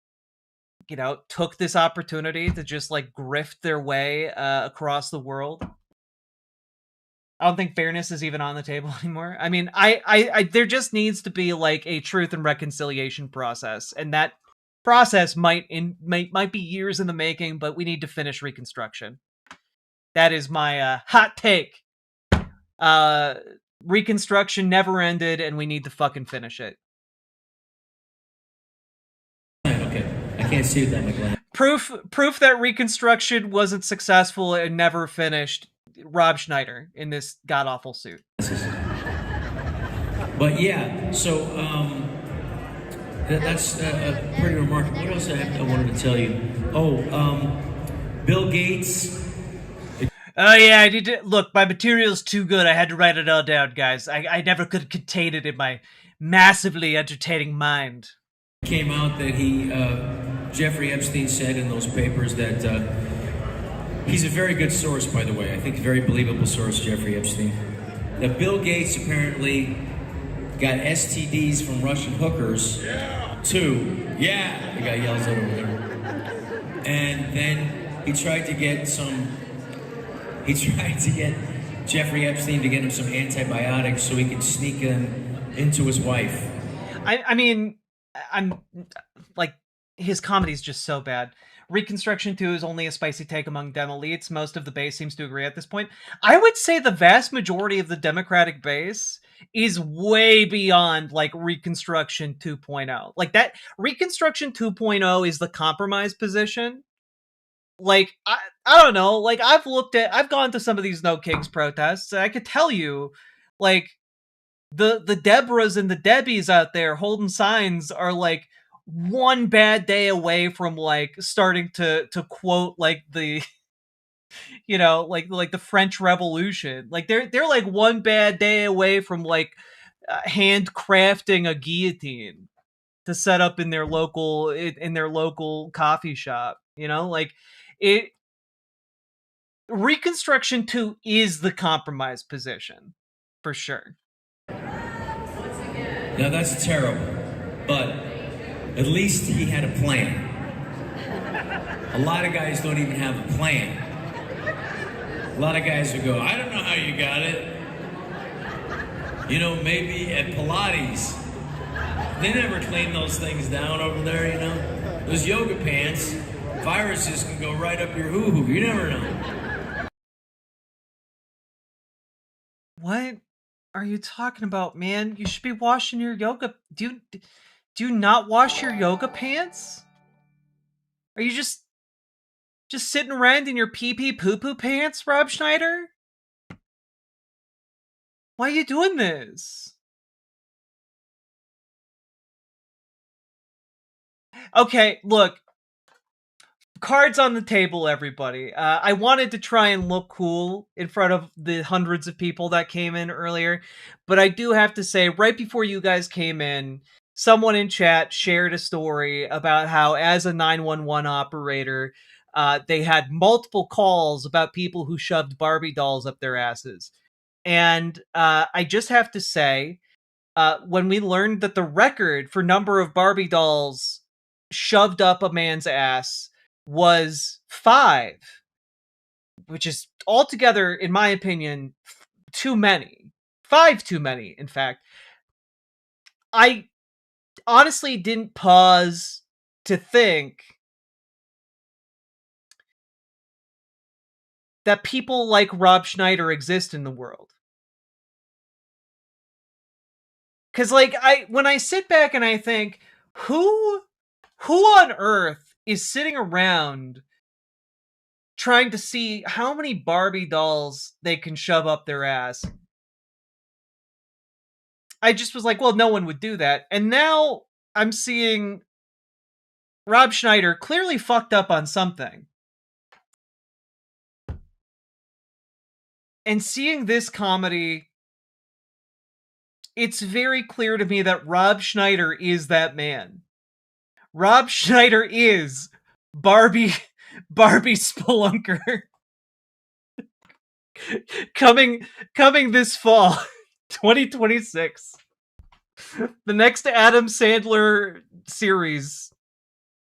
you know, took this opportunity to just, like, grift their way across the world. I don't think fairness is even on the table anymore. I mean, I there just needs to be, like, a truth and reconciliation process, and that process might be years in the making, but we need to finish Reconstruction. That is my hot take. Reconstruction never ended, and we need to fucking finish it. Okay, I can't see that, McLean. Proof that Reconstruction wasn't successful and never finished. Rob Schneider in this god-awful suit. But yeah, so that's pretty remarkable. What else I wanted to tell you? Bill Gates. Oh yeah, I need to look. My material's too good. I had to write it all down, guys. I never could contain it in my massively entertaining mind. Came out that Jeffrey Epstein said in those papers that he's a very good source, by the way. I think a very believable source, Jeffrey Epstein. That Bill Gates apparently got STDs from Russian hookers too. Yeah, the guy yells out over there. And then he tried to get Jeffrey Epstein to get him some antibiotics so he could sneak them into his wife. I mean, I'm like, his comedy's just so bad. Reconstruction 2 is only a spicy take among Dem elites. Most of the base seems to agree at this point. I would say the vast majority of the Democratic base is way beyond, like, Reconstruction 2.0. Like, that Reconstruction 2.0 is the compromise position. Like, I don't know. Like, I've gone to some of these No Kings protests, and I could tell you, like, the Deborahs and the Debbies out there holding signs are, like, one bad day away from, like, starting to quote, like, the, you know, like the French Revolution. Like, they're like one bad day away from, like, handcrafting a guillotine to set up in their local coffee shop. You know, like, Reconstruction 2 is the compromise position for sure. Now that's terrible, but at least he had a plan. A lot of guys don't even have a plan. A lot of guys would go, I don't know how you got it. You know, maybe at Pilates. They never clean those things down over there, you know? Those yoga pants, viruses can go right up your hoo-hoo. You never know. What are you talking about, man? You should be washing your yoga... Do you not wash your yoga pants? Are you just sitting around in your pee-pee poo-poo pants, Rob Schneider? Why are you doing this? Okay, look. Cards on the table, everybody. I wanted to try and look cool in front of the hundreds of people that came in earlier, but I do have to say, right before you guys came in, someone in chat shared a story about how, as a 911 operator, they had multiple calls about people who shoved Barbie dolls up their asses. And I just have to say, when we learned that the record for number of Barbie dolls shoved up a man's ass was 5, which is altogether, in my opinion, too many. 5 too many, in fact. I honestly didn't pause to think that people like Rob Schneider exist in the world. Because, like, when I sit back and I think, who on earth is sitting around trying to see how many Barbie dolls they can shove up their ass. I just was like, well, no one would do that. And now I'm seeing Rob Schneider clearly fucked up on something. And seeing this comedy, it's very clear to me that Rob Schneider is that man. Rob Schneider is Barbie Spelunker. coming this fall, 2026. The next Adam Sandler series.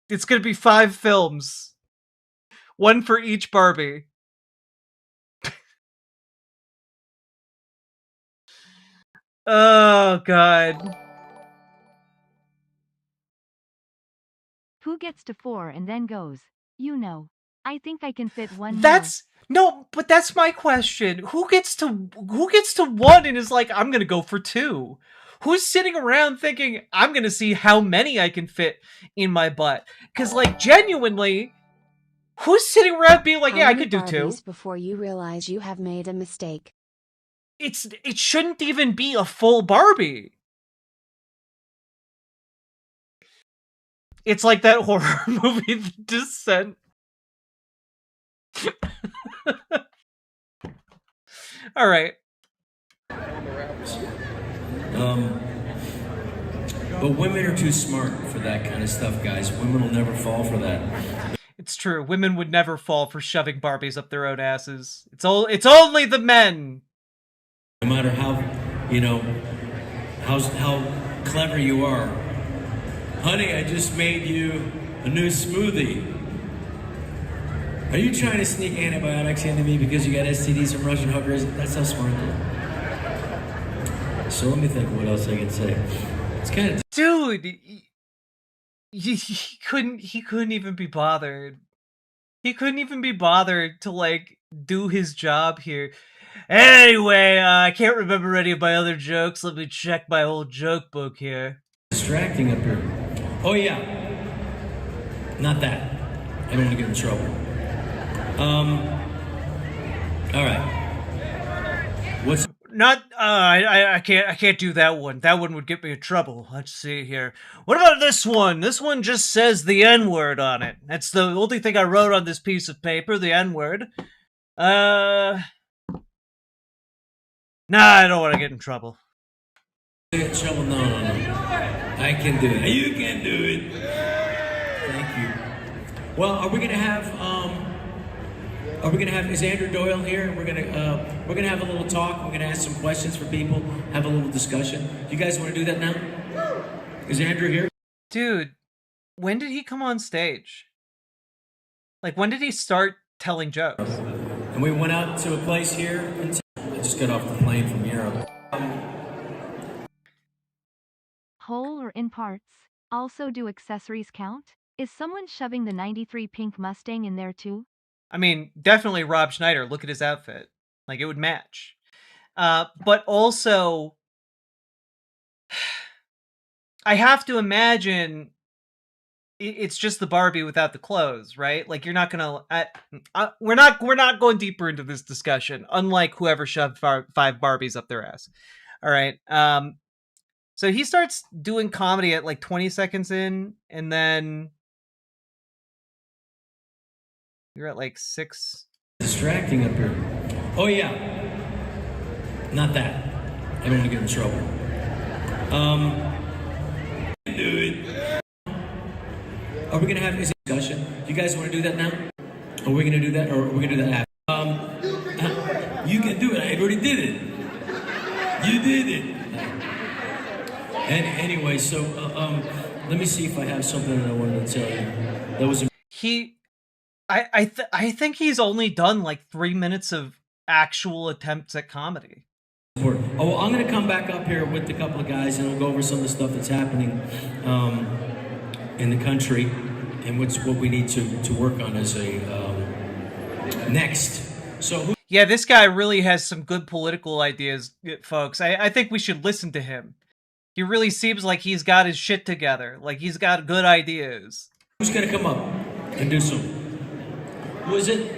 It's going to be 5 films. One for each Barbie. Oh, God. Who gets to 4 and then goes, you know, I think I can fit one That's... No, but that's my question. Who gets to 1 and is like, I'm going to go for 2? Who's sitting around thinking, I'm going to see how many I can fit in my butt? Because, like, genuinely, who's sitting around being like, yeah, I could do 2? Before you realize you have made a mistake. It shouldn't even be a full Barbie. It's like that horror movie, The Descent. All right. But women are too smart for that kind of stuff, guys. Women will never fall for that. It's true. Women would never fall for shoving Barbies up their own asses. It's only the men. No matter how, you know, how clever you are. Honey, I just made you a new smoothie. Are you trying to sneak antibiotics into me because you got STDs from Russian hookers? That's how smart you are. So let me think what else I can say. It's kind of... Dude, he couldn't even be bothered. He couldn't even be bothered to, like, do his job here. Anyway, I can't remember any of my other jokes. Let me check my old joke book here. Distracting up here. Oh, yeah. Not that. I don't want to get in trouble. All right. What's... Not, I can't do that one. That one would get me in trouble. Let's see here. What about this one? This one just says the N-word on it. That's the only thing I wrote on this piece of paper, the N-word. Nah, I don't want to get in trouble. Get in trouble? No. I can do it. You can do it. Thank you. Well, are we gonna have, is Andrew Doyle here? We're gonna have a little talk. We're gonna ask some questions for people, have a little discussion. You guys want to do that now? Is Andrew here? Dude, when did he come on stage? Like, when did he start telling jokes? And we went out to a place here. I just got off the plane from Europe. Whole or in parts? Also, do accessories count? Is someone shoving the 93 pink Mustang in there too? I mean, definitely Rob Schneider. Look at his outfit. Like, it would match. But also, I have to imagine it's just the Barbie without the clothes, right? Like, you're not gonna... we're not going deeper into this discussion, unlike whoever shoved 5 Barbies up their ass. All right. So he starts doing comedy at like 20 seconds in, and then you're at like 6. Distracting up here. Oh, yeah. Not that. I don't want to get in trouble. Do it. Are we going to have this discussion? You guys want to do that now? Are we going to do that, or are we going to do that after? You can do it. I already did it. You did it. And anyway, so let me see if I have something that I wanted to tell you. That was I think he's only done like 3 minutes of actual attempts at comedy. Oh, well, I'm going to come back up here with a couple of guys, and we'll go over some of the stuff that's happening in the country and what we need to work on as a next. So yeah, this guy really has some good political ideas, folks. I think we should listen to him. He really seems like he's got his shit together. Like, he's got good ideas. Who's going to come up and do some? Who is it?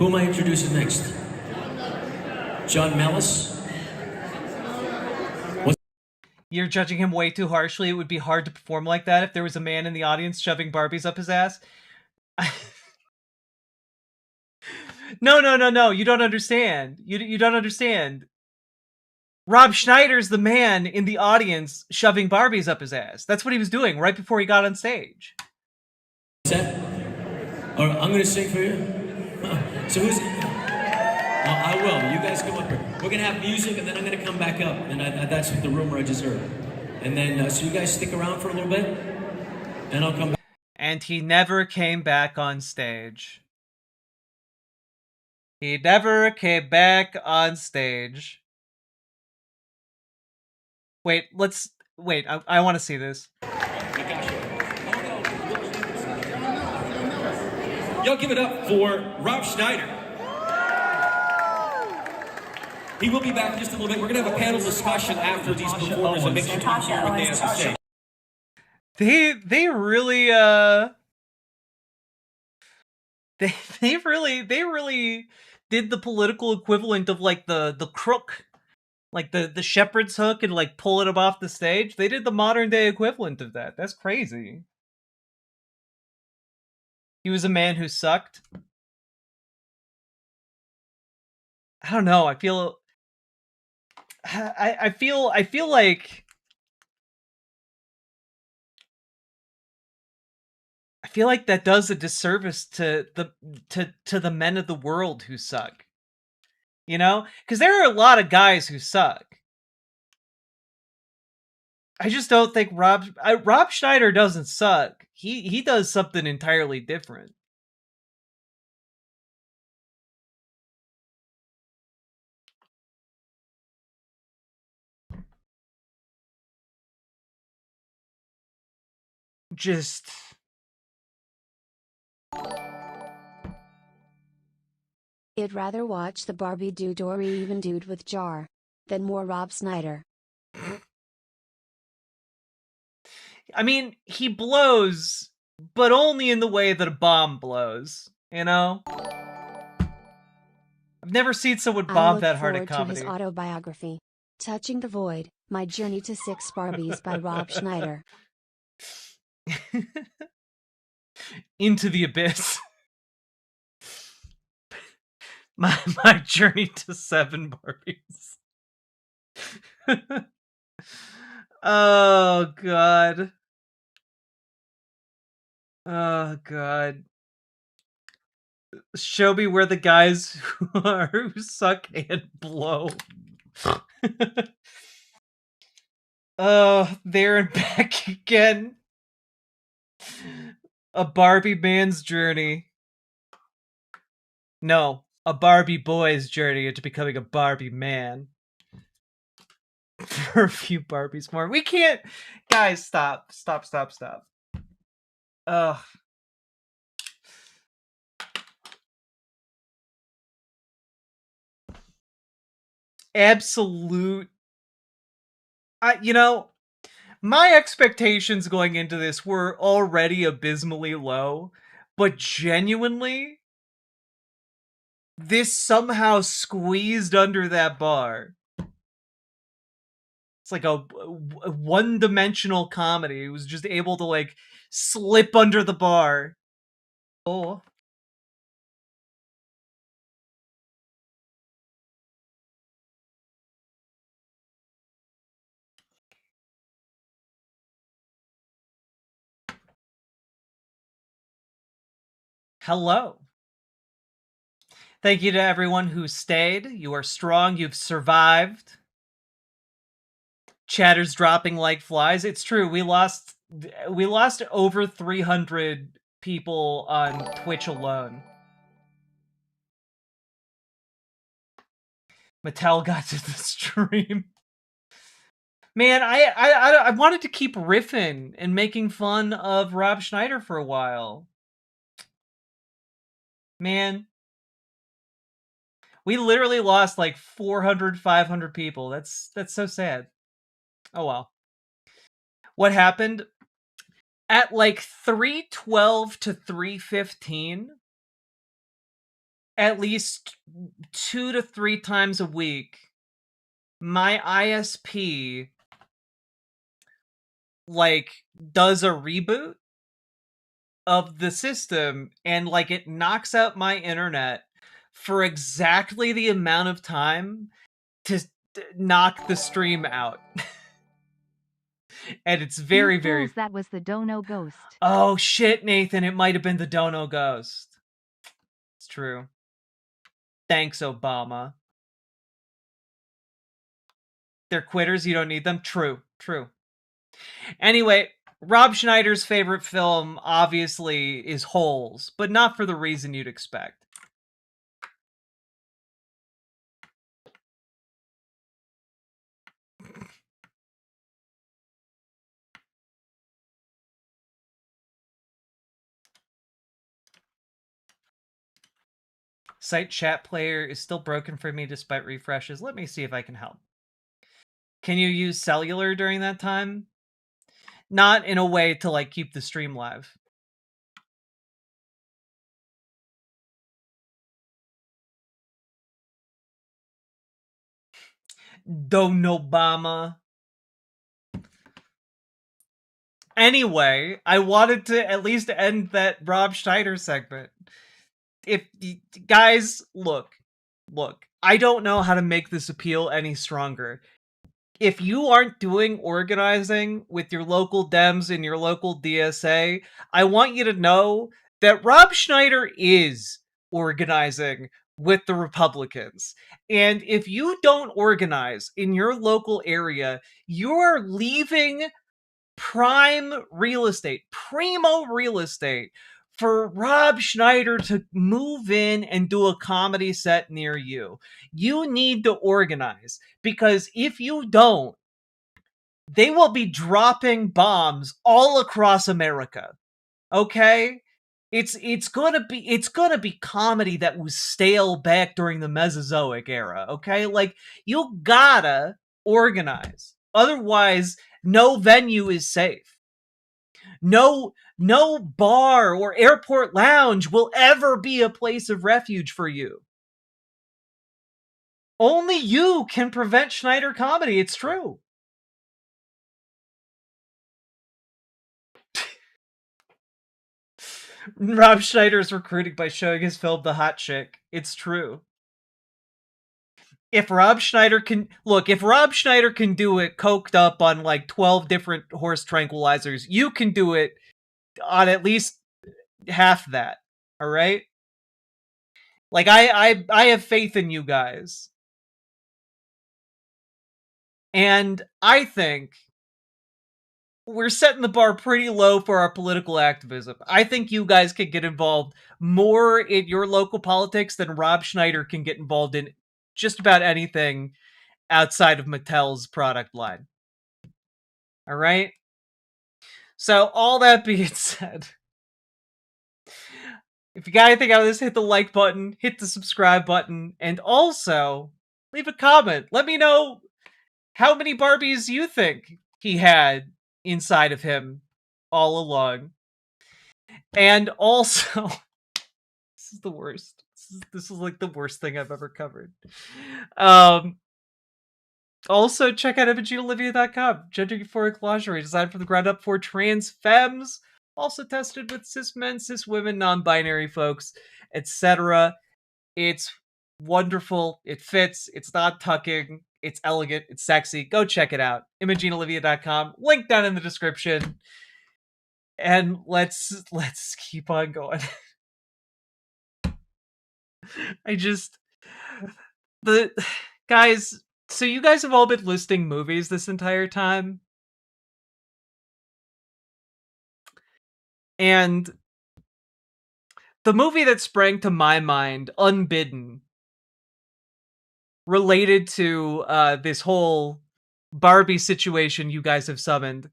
Who am I introducing next? John Mellis? You're judging him way too harshly. It would be hard to perform like that if there was a man in the audience shoving Barbies up his ass. No. You don't understand. You don't understand. Rob Schneider's the man in the audience shoving Barbies up his ass. That's what he was doing right before he got on stage. Set? All right, I'm going to sing for you. So who's... I will. You guys come up here. We're going to have music, and then I'm going to come back up. And that's the rumor I just heard. And then, so you guys stick around for a little bit, and I'll come back. And he never came back on stage. He never came back on stage. Wait, I want to see this. Y'all give it up for Rob Schneider. He will be back in just a little bit. We're going to have a panel discussion after these performers and make sure people hear what they have to say. They really they really did the political equivalent of like the crook, like the shepherd's hook, and like pulling him off the stage. They did the modern day equivalent of that. That's crazy. He was a man who sucked. I don't know. I feel like that does a disservice to the men of the world who suck. You know? Because there are a lot of guys who suck. I just don't think Rob Schneider doesn't suck. He does something entirely different. Just... I'd rather watch the Barbie dude or even dude with jar than more Rob Schneider. I mean, he blows, but only in the way that a bomb blows, you know? I've never seen someone bomb that hard at comedy. To his autobiography, Touching the Void, My Journey to 6 Barbies by Rob Schneider. Into the Abyss. My journey to 7 Barbies. Oh, God. Oh, God. Show me where the guys who suck and blow. Oh, there and back again. A Barbie man's journey. No, a Barbie boy's journey into becoming a Barbie man. For a few Barbies more. We can't... Guys, stop. Ugh. Absolute... you know, my expectations going into this were already abysmally low, but genuinely, this somehow squeezed under that bar. It's like a one-dimensional comedy. It was just able to, like, slip under the bar. Oh. Hello. Thank you to everyone who stayed. You are strong. You've survived. Chatter's dropping like flies. It's true. We lost over 300 people on Twitch alone. Mattel got to the stream. Man, I wanted to keep riffing and making fun of Rob Schneider for a while. Man. We literally lost like 400, 500 people. That's so sad. Oh well. What happened? At like 3:12 to 3:15, at least 2 to 3 times a week, my ISP like does a reboot of the system, and like it knocks out my internet for exactly the amount of time to knock the stream out. And it's very, You very... fools, that was the Dono ghost. Oh shit, Nathan, it might have been the Dono ghost. It's true. Thanks, Obama. They're quitters, you don't need them? True, true. Anyway, Rob Schneider's favorite film, obviously, is Holes, but not for the reason you'd expect. Site chat player is still broken for me despite refreshes. Let me see if I can help. Can you use cellular during that time? Not in a way to like keep the stream live. Don Obama. Anyway, I wanted to at least end that Rob Schneider segment. If guys, look, I don't know how to make this appeal any stronger. If you aren't doing organizing with your local Dems and your local DSA, I want you to know that Rob Schneider is organizing with the Republicans. And if you don't organize in your local area, you are leaving prime real estate, primo real estate, for Rob Schneider to move in and do a comedy set near you. You need to organize, because if you don't, they will be dropping bombs all across America. Okay? It's gonna be comedy that was stale back during the Mesozoic era, okay? Like, you gotta organize. Otherwise, no venue is safe. No bar or airport lounge will ever be a place of refuge for you. Only you can prevent Schneider comedy, it's true. Rob Schneider is recruiting by showing his film The Hot Chick. It's true. If Rob Schneider can... Look, if Rob Schneider can do it coked up on like 12 different horse tranquilizers, you can do it on at least half that. Alright? Like, I have faith in you guys. And I think we're setting the bar pretty low for our political activism. I think you guys can get involved more in your local politics than Rob Schneider can get involved in just about anything outside of Mattel's product line. All right? So, all that being said, if you got anything out of this, hit the like button, hit the subscribe button, and also leave a comment. Let me know how many Barbies you think he had inside of him all along. And also, this is the worst. This is like the worst thing I've ever covered. Also, check out ImageOlivia.com. Gender euphoric lingerie designed from the ground up for trans femmes. Also tested with cis men, cis women, non-binary folks, etc. It's wonderful. It fits. It's not tucking. It's elegant. It's sexy. Go check it out. ImageOlivia.com. Link down in the description. And let's keep on going. Guys, so you guys have all been listing movies this entire time. And the movie that sprang to my mind, unbidden, related to this whole Barbie situation you guys have summoned,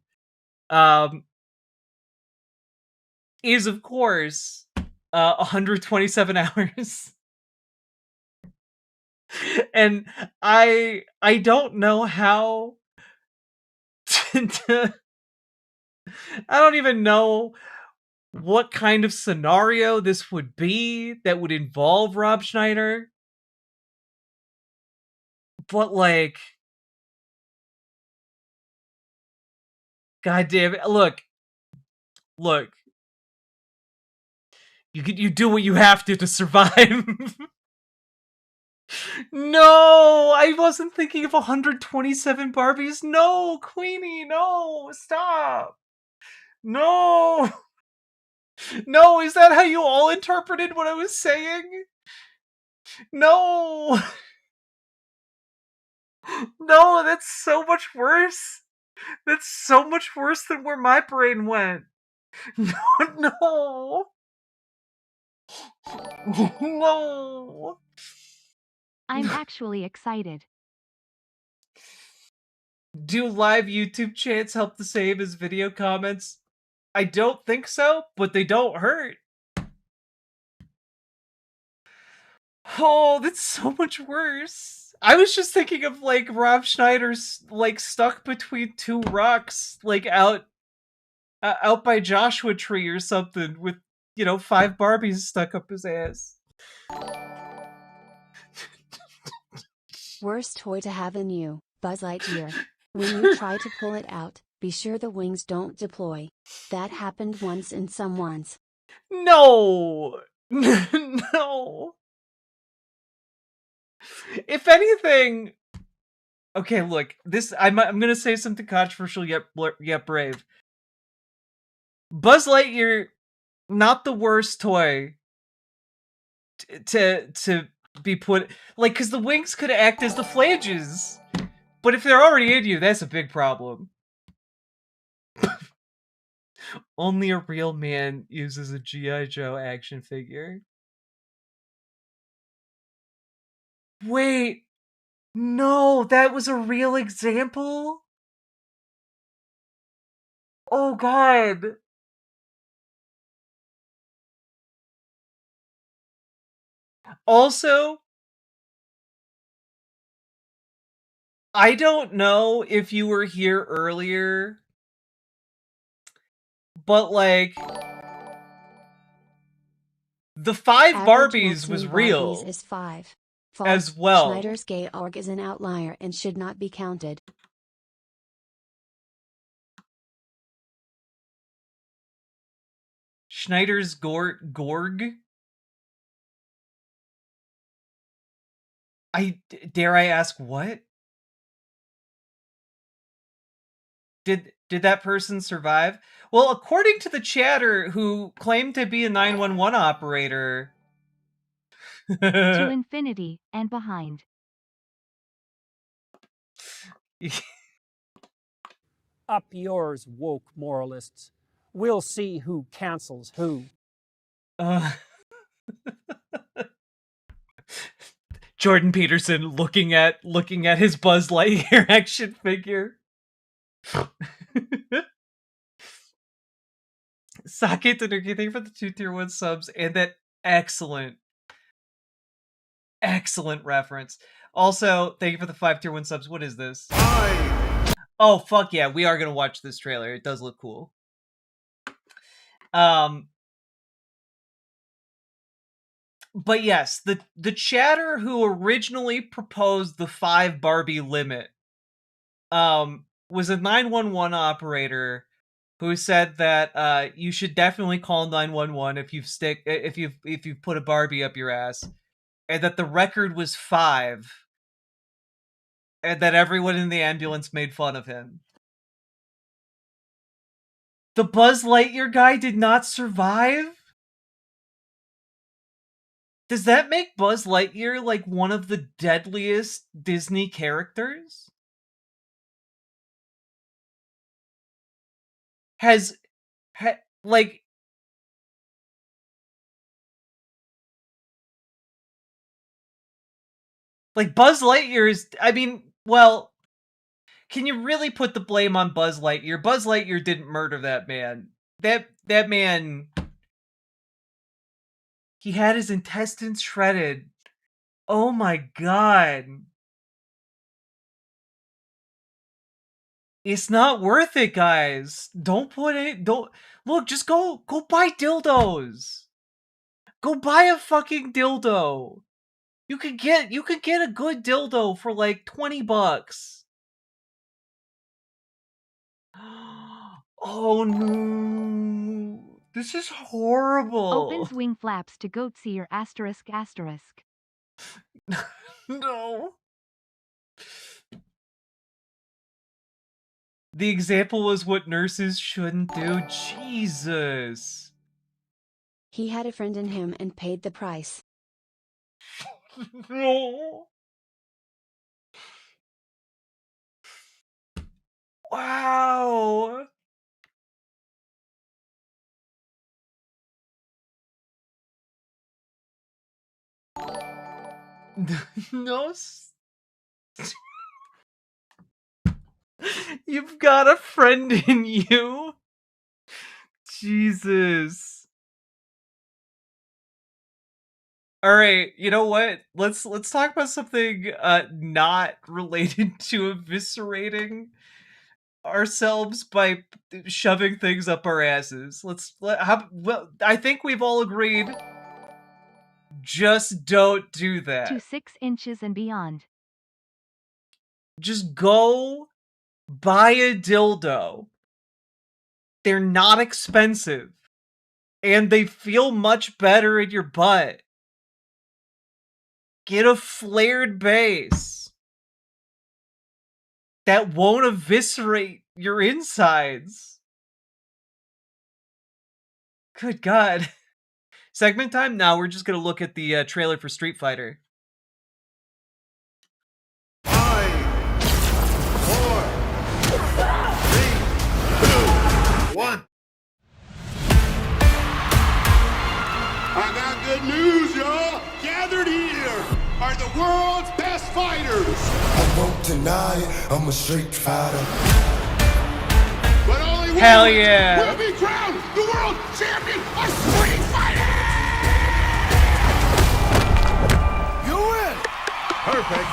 is of course 127 hours. And I don't know how to I don't even know what kind of scenario this would be that would involve Rob Schneider. But like, God damn it. Look. You do what you have to survive. No, I wasn't thinking of 127 Barbies. No, Queenie, no, stop. No. No, is that how you all interpreted what I was saying? No. No, that's so much worse. That's so much worse than where my brain went. No. No. I'm actually excited. Do live YouTube chants help to save as video comments? I don't think so, but they don't hurt. Oh, that's so much worse. I was just thinking of like Rob Schneider's like stuck between two rocks, like out by Joshua Tree or something, with 5 Barbies stuck up his ass. Worst toy to have in you, Buzz Lightyear. When you try to pull it out, be sure the wings don't deploy. That happened once in someone's. No! No! If anything... Okay, look, I'm gonna say something controversial yet brave. Buzz Lightyear, not the worst toy to be put... Like, because the wings could act as the flanges. But if they're already in you, that's a big problem. Only a real man uses a G.I. Joe action figure. Wait, no, that was a real example? Oh god. Also, I don't know if you were here earlier, but like, the 5 Barbies was real. Barbies is 5. False. As well. Schneider's gay org is an outlier and should not be counted. Schneider's Gorg? Dare I ask what? Did that person survive? Well, according to the chatter who claimed to be a 911 operator... To infinity and behind. Up yours, woke moralists. We'll see who cancels who. Jordan Peterson looking at his Buzz Lightyear action figure. Sake Tanuki, thank you for the 2 tier 1 subs and that excellent reference. Also, thank you for the 5 tier 1 subs. What is this? Oh, fuck yeah, we are gonna watch this trailer. It does look cool. But yes, the chatter who originally proposed the 5 Barbie limit was a 911 operator who said that you should definitely call 911 if you've put a Barbie up your ass, and that the record was 5, and that everyone in the ambulance made fun of him. The Buzz Lightyear guy did not survive? Does that make Buzz Lightyear like one of the deadliest Disney characters? Like... Like, Buzz Lightyear is... I mean, well... Can you really put the blame on Buzz Lightyear? Buzz Lightyear didn't murder that man. That man... He had his intestines shredded. Oh my god. It's not worth it, guys. Don't put it. Don't look. Just go buy dildos. Go buy a fucking dildo. You could get a good dildo for like $20. Oh no. This is horrible. Opens wing flaps to goat seer asterisk asterisk. No. The example was what nurses shouldn't do. Jesus. He had a friend in him and paid the price. No. Wow. No. You've got a friend in you. Jesus. All right, you know what? Let's talk about something not related to eviscerating ourselves by shoving things up our asses. I think we've all agreed. Just don't do that. To 6 inches and beyond. Just go buy a dildo. They're not expensive. And they feel much better in your butt. Get a flared base. That won't eviscerate your insides. Good God. Segment time? Now we're just gonna look at the trailer for Street Fighter. 5, 4, 3, 2, 1. I got good news, y'all. Gathered here are the world's best fighters. I won't deny it, I'm a street fighter. But only one Hell yeah. will be crowned the world champion of street fighting. You win. Perfect.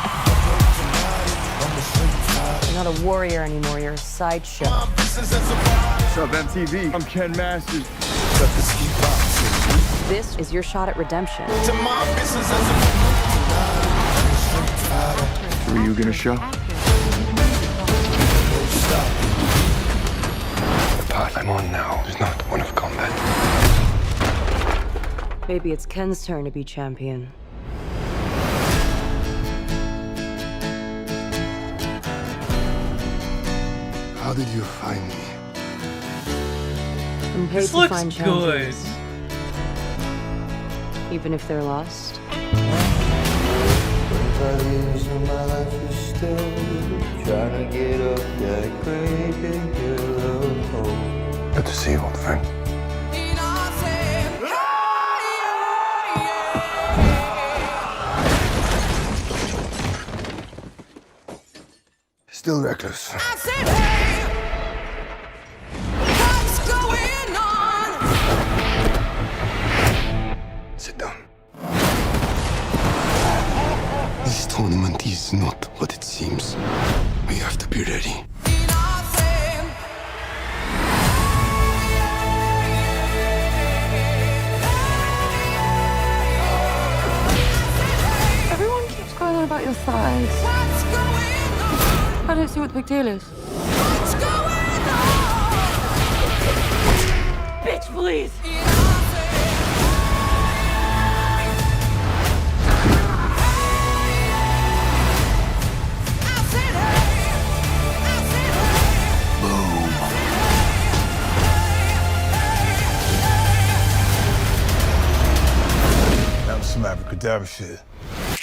You're not a warrior anymore, you're a sideshow. What's up, MTV? I'm Ken Masters. This is your shot at redemption. Were you gonna show? The path I'm on now is not one of combat. Maybe it's Ken's turn to be champion. How did you find me? I'm paid This to looks find good. champions. Even if they're lost. 25 years of my life is still trying to get up that great big yellow hole. Good to see you, old friend. Still reckless. Sit down. This tournament is not what it seems. We have to be ready. Everyone keeps going on about your thighs. I don't see what the big deal is. Bitch, please! That was some abracadabra shit.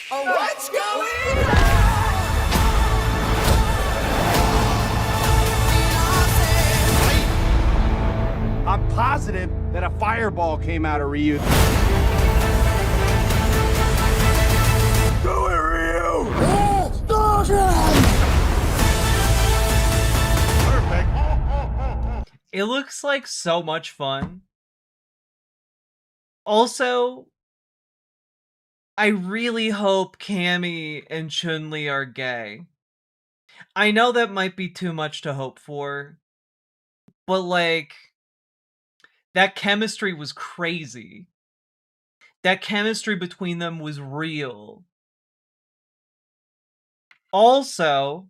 Oh, what's going I'm positive that a fireball came out of Ryu. Do it, Ryu! Perfect. It looks like so much fun. Also, I really hope Cammy and Chun-Li are gay. I know that might be too much to hope for, but like, that chemistry was crazy. That chemistry between them was real. Also,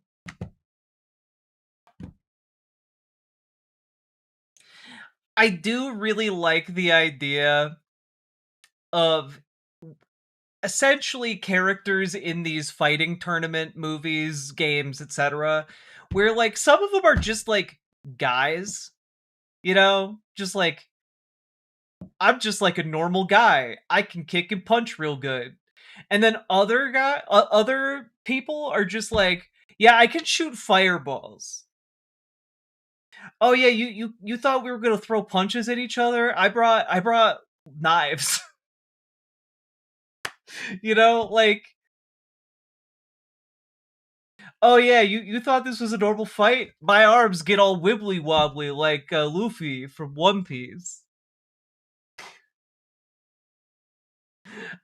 I do really like the idea of essentially characters in these fighting tournament movies, games, etc., where like some of them are just like guys, you know, just like, I'm just like a normal guy. I can kick and punch real good. And then other people are just like, yeah, I can shoot fireballs. Oh yeah, you thought we were gonna throw punches at each other? I brought knives. You know, like, oh yeah, you thought this was a normal fight? My arms get all wibbly wobbly like Luffy from One Piece.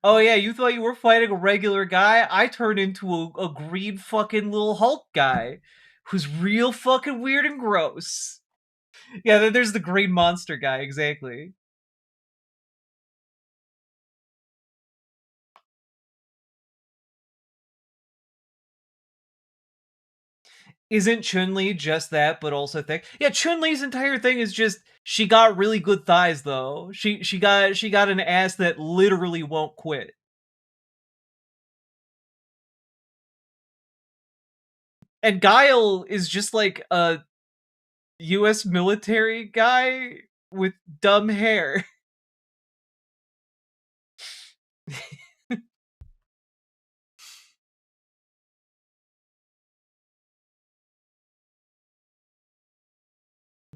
Oh yeah, you thought you were fighting a regular guy? I turned into a green fucking little Hulk guy who's real fucking weird and gross. Yeah, then there's the green monster guy, exactly. Isn't Chun-Li just that, but also thick? Yeah, Chun-Li's entire thing is just, she got really good thighs though. She got an ass that literally won't quit. And Guile is just like a US military guy with dumb hair.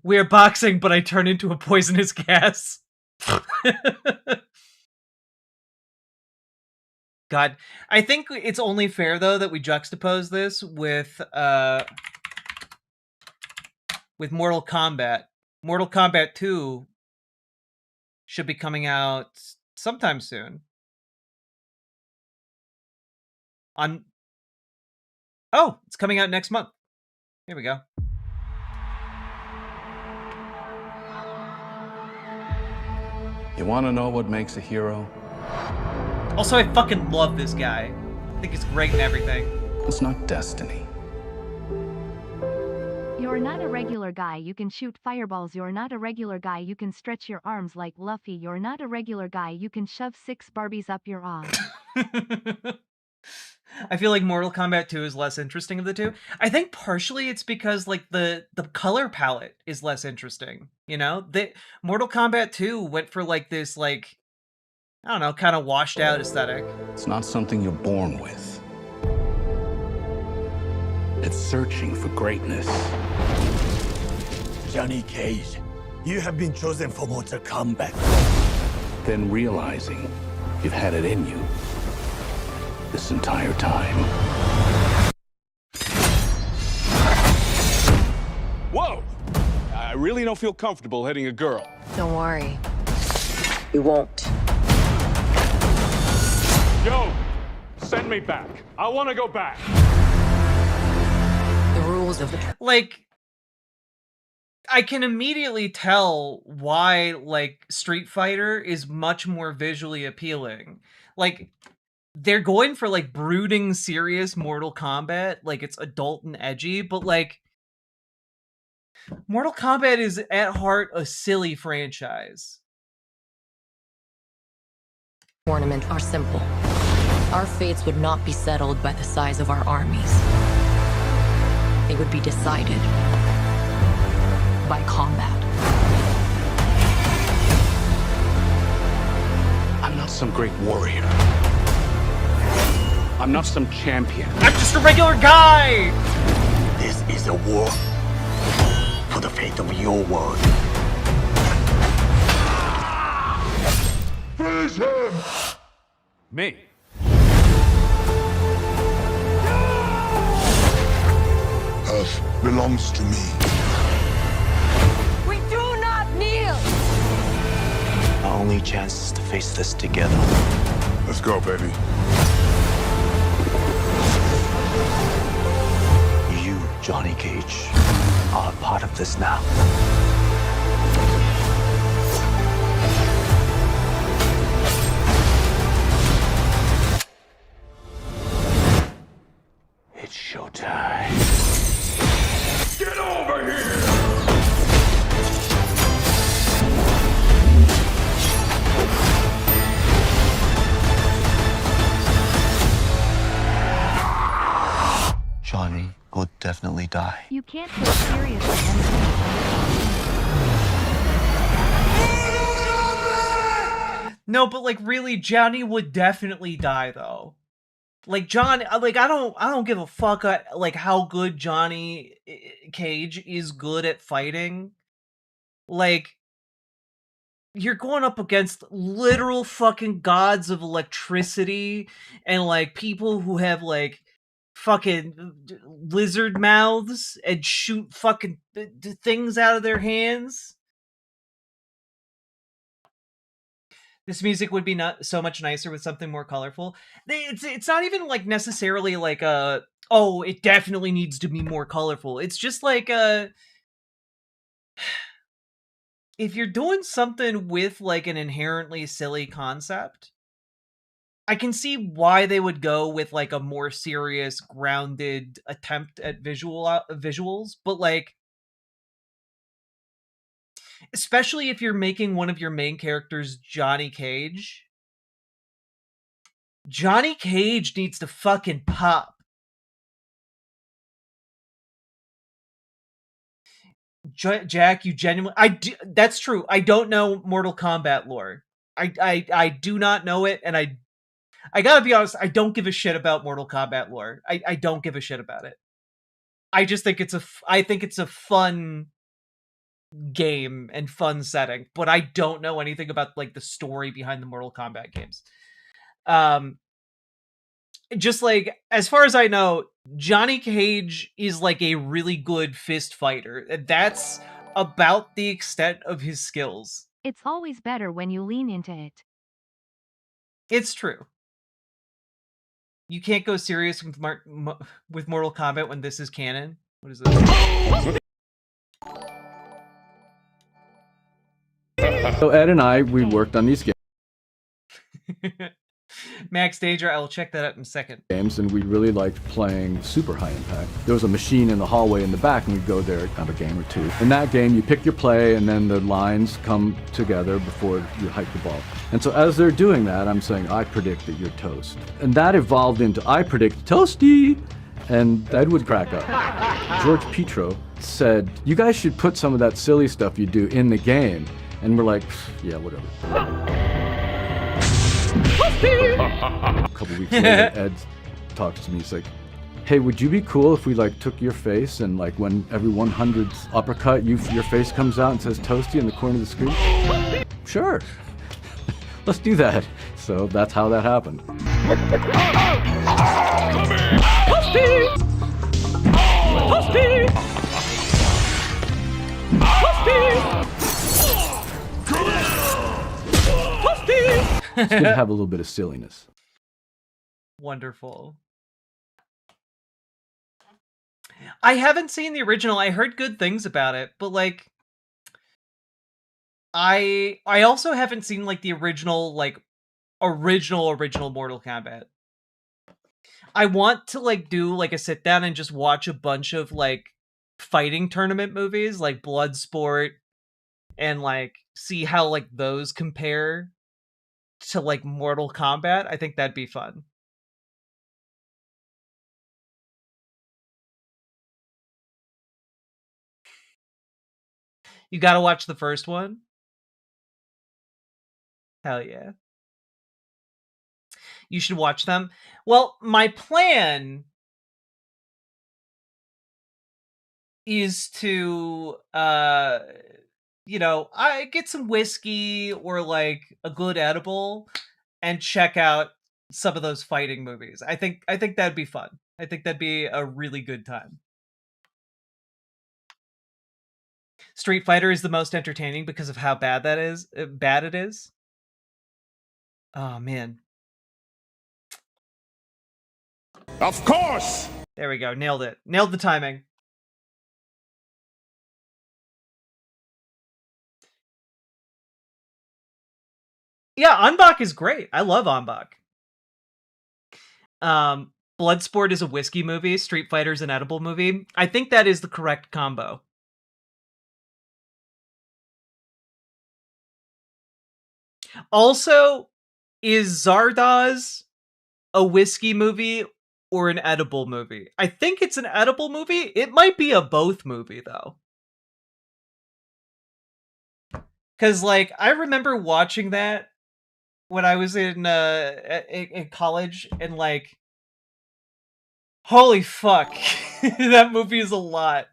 We're boxing, but I turn into a poisonous gas. God, I think it's only fair though that we juxtapose this with Mortal Kombat. Mortal Kombat 2 should be coming out sometime soon. Oh, it's coming out next month. Here we go. You want to know what makes a hero? Also, I fucking love this guy. I think he's great and everything. It's not destiny. You're not a regular guy, you can shoot fireballs. You're not a regular guy, you can stretch your arms like Luffy. You're not a regular guy, you can shove 6 Barbies up your ass. I feel like Mortal Kombat 2 is less interesting of the two. I think partially it's because like the color palette is less interesting, you know? Mortal Kombat 2 went for like this like, I don't know, kind of washed out aesthetic. It's not something you're born with. It's searching for greatness. Johnny Cage, you have been chosen for Mortal Kombat. Then realizing you've had it in you this entire time. Whoa! I really don't feel comfortable hitting a girl. Don't worry. You won't. Yo! Send me back. I want to go back. The rules of the... Like, I can immediately tell why, like, Street Fighter is much more visually appealing. Like, they're going for, like, brooding, serious Mortal Kombat. Like, it's adult and edgy, but, like, Mortal Kombat is, at heart, a silly franchise. Tournament are simple. Our fates would not be settled by the size of our armies. They would be decided by combat. I'm not some great warrior. I'm not some champion. I'm just a regular guy! This is a war for the fate of your world. Finish him! Me. Earth belongs to me. We do not kneel! Our only chance is to face this together. Let's go, baby. You Cage are a part of this now. It's showtime. Get over here! Johnny will definitely die. You can't take seriously anything. No, but like really, Johnny would definitely die though. Like John, like I don't give a fuck like how good Johnny Cage is good at fighting. Like you're going up against literal fucking gods of electricity and like people who have like fucking lizard mouths and shoot fucking things out of their hands. This music would be not so much nicer with something more colorful. It's not even like necessarily like oh, it definitely needs to be more colorful. It's just like if you're doing something with like an inherently silly concept, I can see why they would go with like a more serious, grounded attempt at visuals, but like especially if you're making one of your main characters Johnny Cage. Johnny Cage needs to fucking pop. Jack, you genuinely... that's true. I don't know Mortal Kombat lore. I do not know it, and I gotta be honest, I don't give a shit about Mortal Kombat lore. I don't give a shit about it. I just think it's a fun game and fun setting, but I don't know anything about like the story behind the Mortal Kombat games. Just like as far as I know, Johnny Cage is like a really good fist fighter. That's about the extent of his skills. It's always better when you lean into it. It's true. You can't go serious with Mortal Kombat when this is canon. What is this? So Ed and I, we worked on these games. Max Danger, I will check that out in a second. And we really liked playing super high impact. There was a machine in the hallway in the back, and we'd go there, have a game or two. In that game, you pick your play, and then the lines come together before you hike the ball. And so as they're doing that, I'm saying, I predict that you're toast. And that evolved into, I predict toasty! And Ed would crack up. George Petro said, you guys should put some of that silly stuff you do in the game. And we're like, yeah, whatever. A couple weeks later, Ed talks to me. He's like, "Hey, would you be cool if we like took your face and like when every 100th uppercut, your face comes out and says Toasty in the corner of the screen?" Sure, let's do that. So that's how that happened. Toasty! Toasty! Toasty! It's good to have a little bit of silliness. Wonderful. I haven't seen the original. I heard good things about it, but like I also haven't seen like the original original Mortal Kombat. I want to like do like a sit down and just watch a bunch of like fighting tournament movies like Bloodsport and like see how like those compare to like Mortal Kombat. I think that'd be fun. You gotta watch the first one. Hell yeah. You should watch them. Well, my plan is to you know, I get some whiskey or like a good edible and check out some of those fighting movies. I think that'd be fun. I think that'd be a really good time. Street Fighter is the most entertaining because of how bad it is. Oh man. Of course. There we go. Nailed it. Nailed the timing. Yeah, Anbach is great. I love Anbach. Bloodsport is a whiskey movie. Street Fighter's an edible movie. I think that is the correct combo. Also, is Zardoz a whiskey movie or an edible movie? I think it's an edible movie. It might be a both movie, though. Because, like, I remember watching that when I was in college, and, like, holy fuck, that movie is a lot.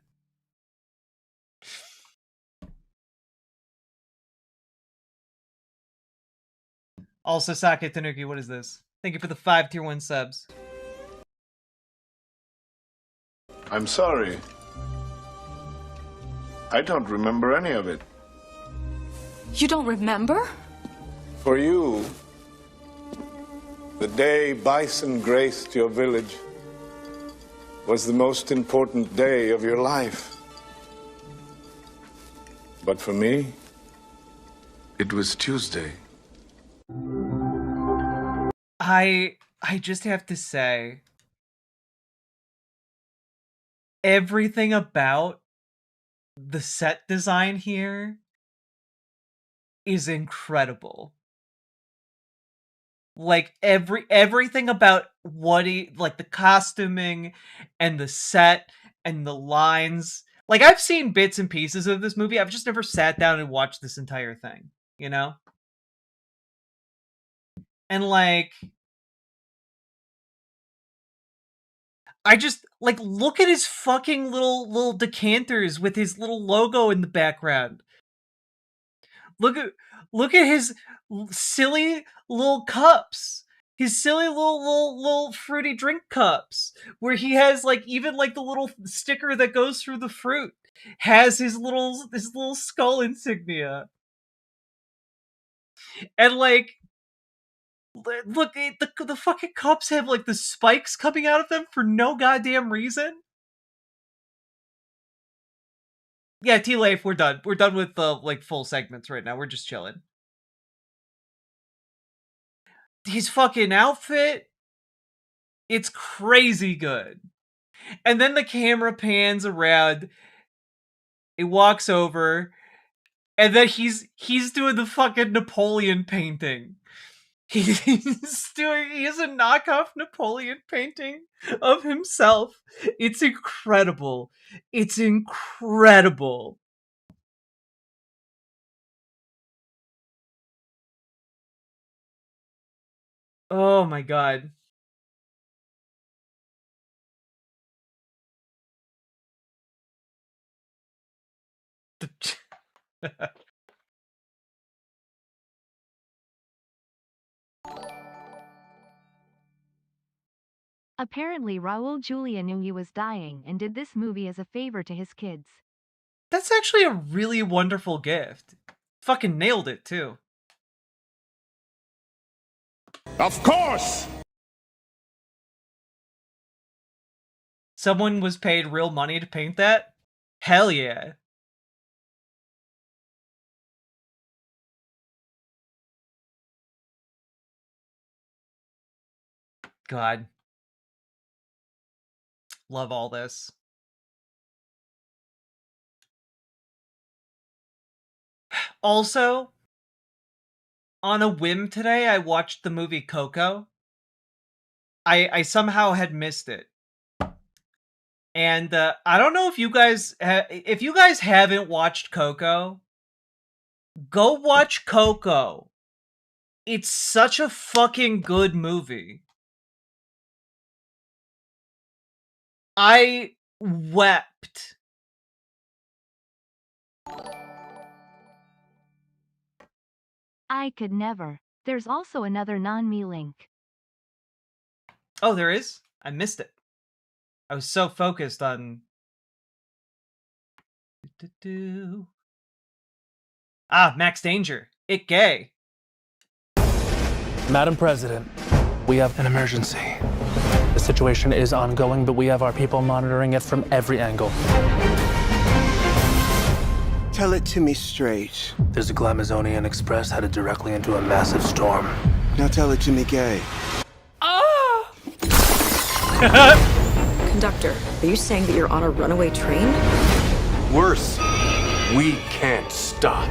Also, Sake Tanuki, what is this? Thank you for the 5 tier 1 subs. I'm sorry. I don't remember any of it. You don't remember? For you, the day bison graced your village was the most important day of your life. But for me, it was Tuesday. I just have to say, everything about the set design here is incredible. Like, everything about what like the costuming and the set and the lines. Like, I've seen bits and pieces of this movie. I've just never sat down and watched this entire thing, you know? And, like, I just, like, look at his fucking little decanters with his little logo in the background. Look at his silly little cups. His silly little fruity drink cups, where he has, like, even, like, the little sticker that goes through the fruit has his little skull insignia. And, like, look, the fucking cups have, like, the spikes coming out of them for no goddamn reason. Yeah, T-Life, we're done. We're done with the, like, full segments right now. We're just chilling. His fucking outfit, it's crazy good. And then the camera pans around, it walks over, and then he's doing the fucking Napoleon painting. He has a knockoff Napoleon painting of himself. It's incredible. It's incredible. Oh my god. Apparently Raul Julia knew he was dying and did this movie as a favor to his kids. That's actually a really wonderful gift. Fucking nailed it, too. Of course! Someone was paid real money to paint that? Hell yeah. God. Love all this. Also, on a whim today, I watched the movie Coco. I somehow had missed it. And I don't know if you guys haven't watched Coco, go watch Coco. It's such a fucking good movie. I wept. I could never. There's also another non-me link. Oh, there is? I missed it. I was so focused on... Ah, Max Danger. It gay. Madam President, we have an emergency. The situation is ongoing, but we have our people monitoring it from every angle. Tell it to me straight. There's a Glamazonian express headed directly into a massive storm. Now tell it to me gay. Conductor, are you saying that you're on a runaway train? Worse, we can't stop.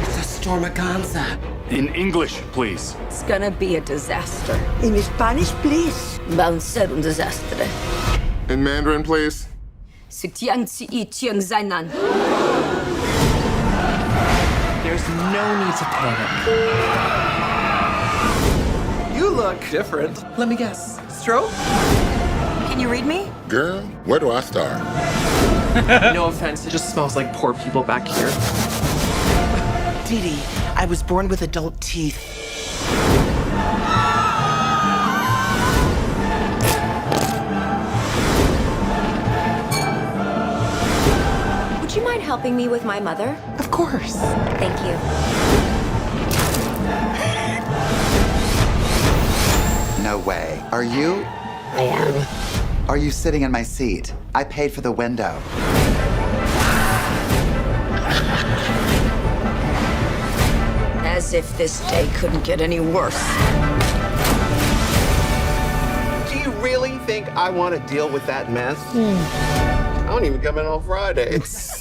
It's a stormaganza. In English, please. It's gonna be a disaster. In Spanish, please. Va a ser un desastre. In Mandarin, please. There's no need to panic. You look different. Let me guess. Stroke? Can you read me? Girl, where do I start? No offense, it just smells like poor people back here. Didi, I was born with adult teeth. Would you mind helping me with my mother? Of course. Thank you. No way. Are you? I am. Are you sitting in my seat? I paid for the window. As if this day couldn't get any worse. Do you really think I want to deal with that mess? I don't even come in on Fridays.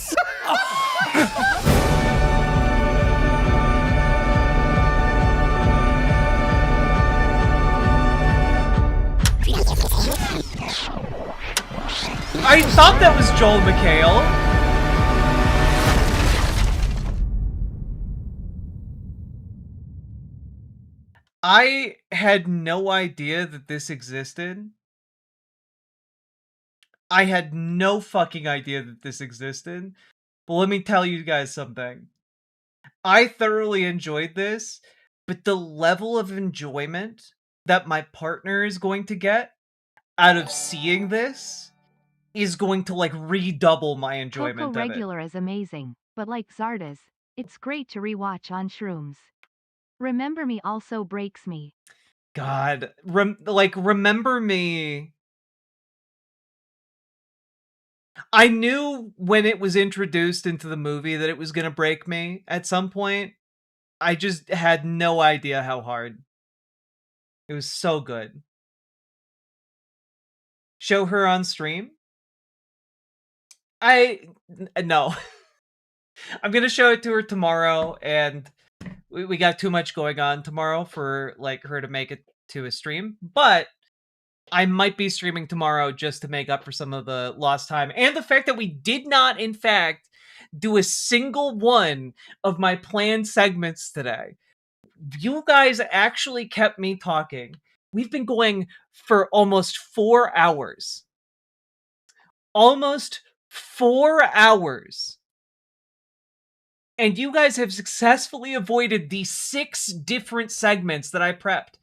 I thought that was Joel McHale. I had no idea that this existed. I had no fucking idea that this existed. But let me tell you guys something. I thoroughly enjoyed this, but the level of enjoyment that my partner is going to get out of seeing this is going to like redouble my enjoyment Coco of it. Regular is amazing, but like Zarda's, it's great to rewatch on shrooms. Remember Me also breaks me. God, Remember Me. I knew when it was introduced into the movie that it was gonna break me at some point. I just had no idea how hard. It was so good. Show her on stream? No. I'm gonna show it to her tomorrow, and we got too much going on tomorrow for like her to make it to a stream, but I might be streaming tomorrow just to make up for some of the lost time and the fact that we did not, in fact, do a single one of my planned segments today. You guys actually kept me talking. We've been going for almost 4 hours. Almost 4 hours. And you guys have successfully avoided the 6 different segments that I prepped.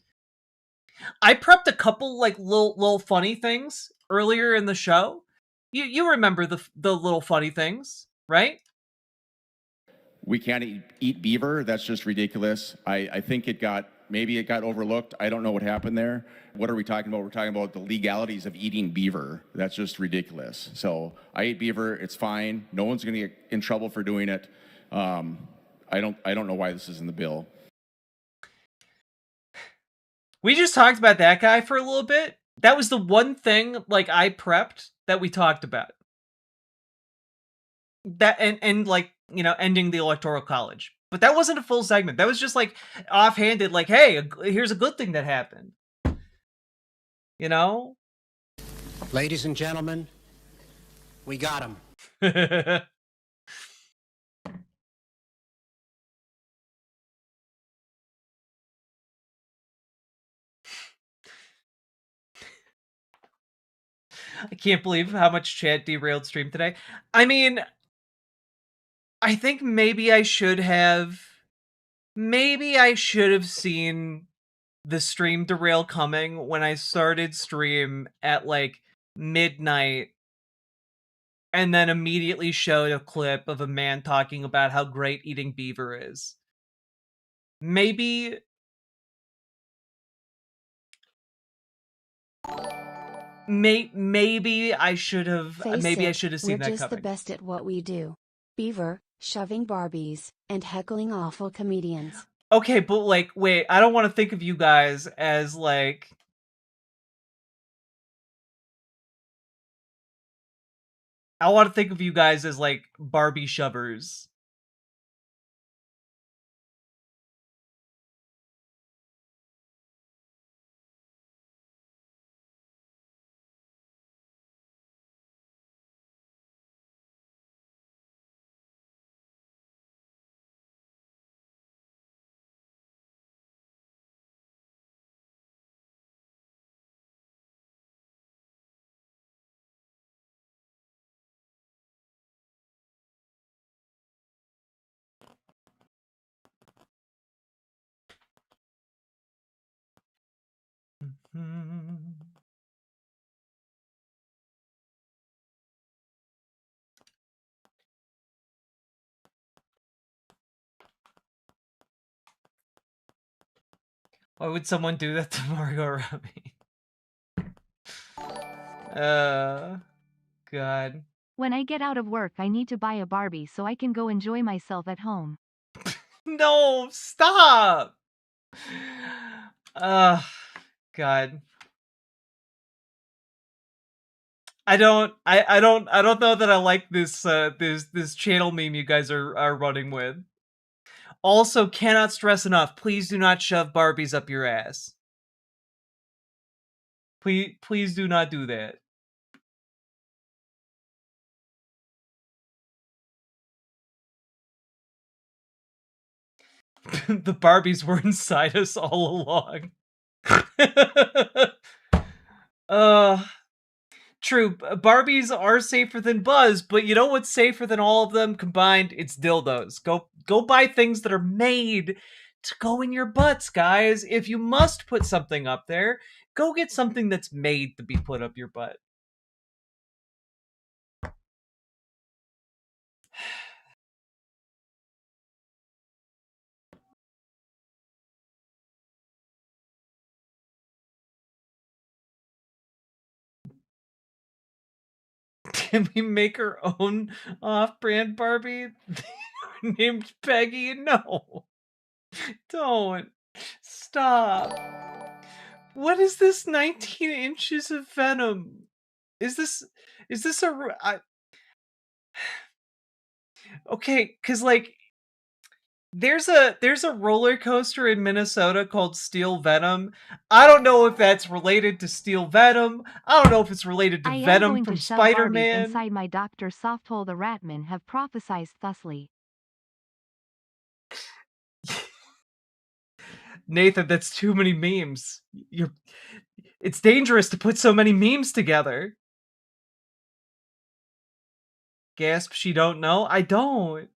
I prepped a couple like little funny things earlier in the show. You remember the little funny things, right? We can't eat beaver. That's just ridiculous. I think maybe it got overlooked. I don't know what happened there. What are we talking about? We're talking about the legalities of eating beaver. That's just ridiculous. So I ate beaver. It's fine. No one's going to get in trouble for doing it. I don't know why this is in the bill. We just talked about that guy for a little bit. That was the one thing like I prepped that we talked about. That and like, you know, ending the Electoral College. But that wasn't a full segment. That was just like offhanded, like, hey, here's a good thing that happened. You know? Ladies and gentlemen, we got him. I can't believe how much chat derailed stream today. I mean, I think maybe I should have seen the stream derail coming when I started stream at like midnight and then immediately showed a clip of a man talking about how great eating beaver is. Maybe I should have. Face Maybe it, I should have seen we're that just coming. the best at what we do. Beaver, shoving Barbies, and heckling awful comedians. Okay, but like, wait, I don't want to think of you guys as like... I want to think of you guys as like Barbie shovers. Why would someone do that to Margot Robbie? God. When I get out of work, I need to buy a Barbie so I can go enjoy myself at home. No, stop! God. I don't know that I like this this channel meme you guys are running with. Also, cannot stress enough, please do not shove Barbies up your ass. Please do not do that. The Barbies were inside us all along. True, Barbies are safer than Buzz, but you know what's safer than all of them combined? It's dildos. Go buy things that are made to go in your butts, guys. If you must put something up there, go get something that's made to be put up your butt. Can we make our own off-brand Barbie named Peggy? No. Don't. Stop. What is this 19 inches of venom? Is this okay, cuz like there's a roller coaster in Minnesota called Steel Venom. I don't know if that's related to Steel Venom. I don't know if it's related to I am Venom going from to shove Barbies Spider-Man. inside my Dr. Softhole. The Ratmen have prophesied thusly. Nathan, that's too many memes. It's dangerous to put so many memes together. Gasp, she don't know? I don't.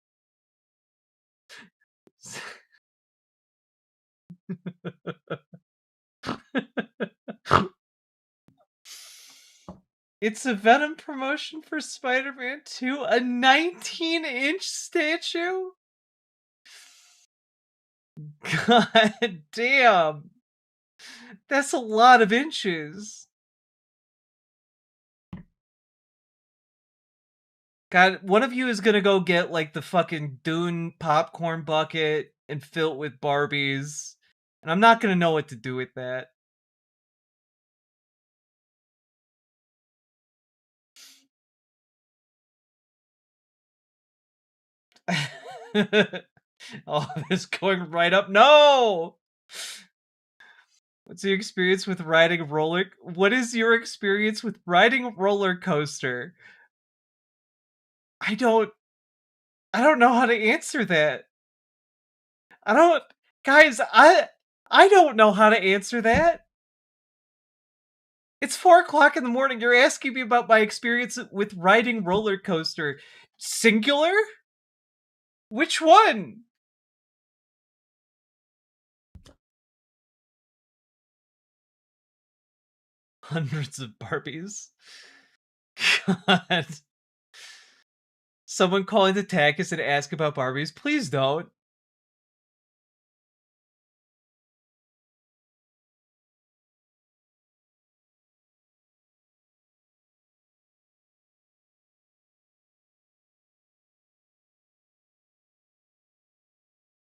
It's a Venom promotion for Spider-Man 2, a 19-inch statue? God damn. That's a lot of inches. God, one of you is gonna go get like the fucking Dune popcorn bucket and fill it with Barbies. And I'm not gonna know what to do with that. Oh, this going right up. No! What's your experience with riding a roller? What is your experience with riding a roller coaster? I don't know how to answer that. Guys, I don't know how to answer that. It's 4 o'clock in the morning. You're asking me about my experience with riding roller coaster. Singular? Which one? Hundreds of Barbies. God. Someone calling to tag us and ask about Barbies. Please don't.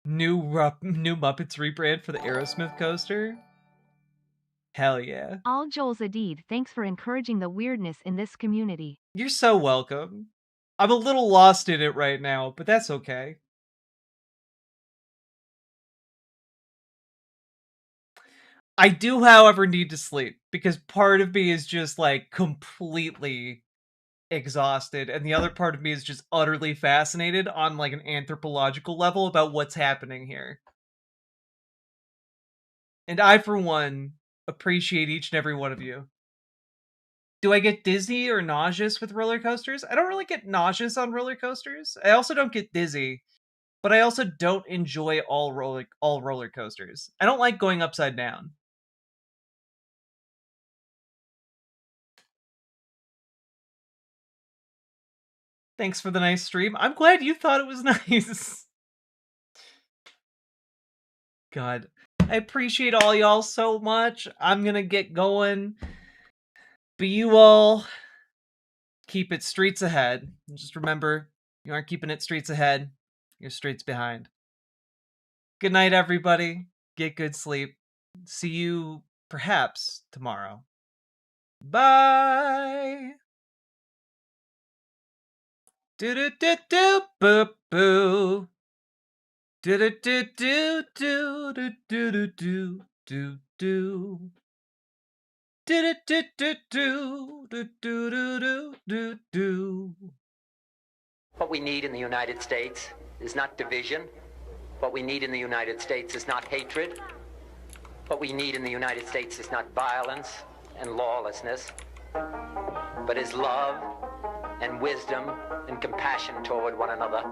New Muppets rebrand for the Aerosmith coaster? Hell yeah. All Joel Zadid, thanks for encouraging the weirdness in this community. You're so welcome. I'm a little lost in it right now, but that's okay. I do, however, need to sleep, because part of me is just, like, completely exhausted, and the other part of me is just utterly fascinated on, like, an anthropological level about what's happening here. And I, for one, appreciate each and every one of you. Do I get dizzy or nauseous with roller coasters? I don't really get nauseous on roller coasters. I also don't get dizzy, but I also don't enjoy all roller coasters. I don't like going upside down. Thanks for the nice stream. I'm glad you thought it was nice. God. I appreciate all y'all so much. I'm gonna get going. But you all keep it streets ahead. Just remember, you aren't keeping it streets ahead. You're streets behind. Good night, everybody. Get good sleep. See you, perhaps, tomorrow. Bye! Do-do-do-do, boo-boo. Do-do-do-do-do-do-do-do-do. Do-do-do-do-do-do-do-do-do. What we need in the United States is not division. What we need in the United States is not hatred. What we need in the United States is not violence and lawlessness, but is love and wisdom and compassion toward one another.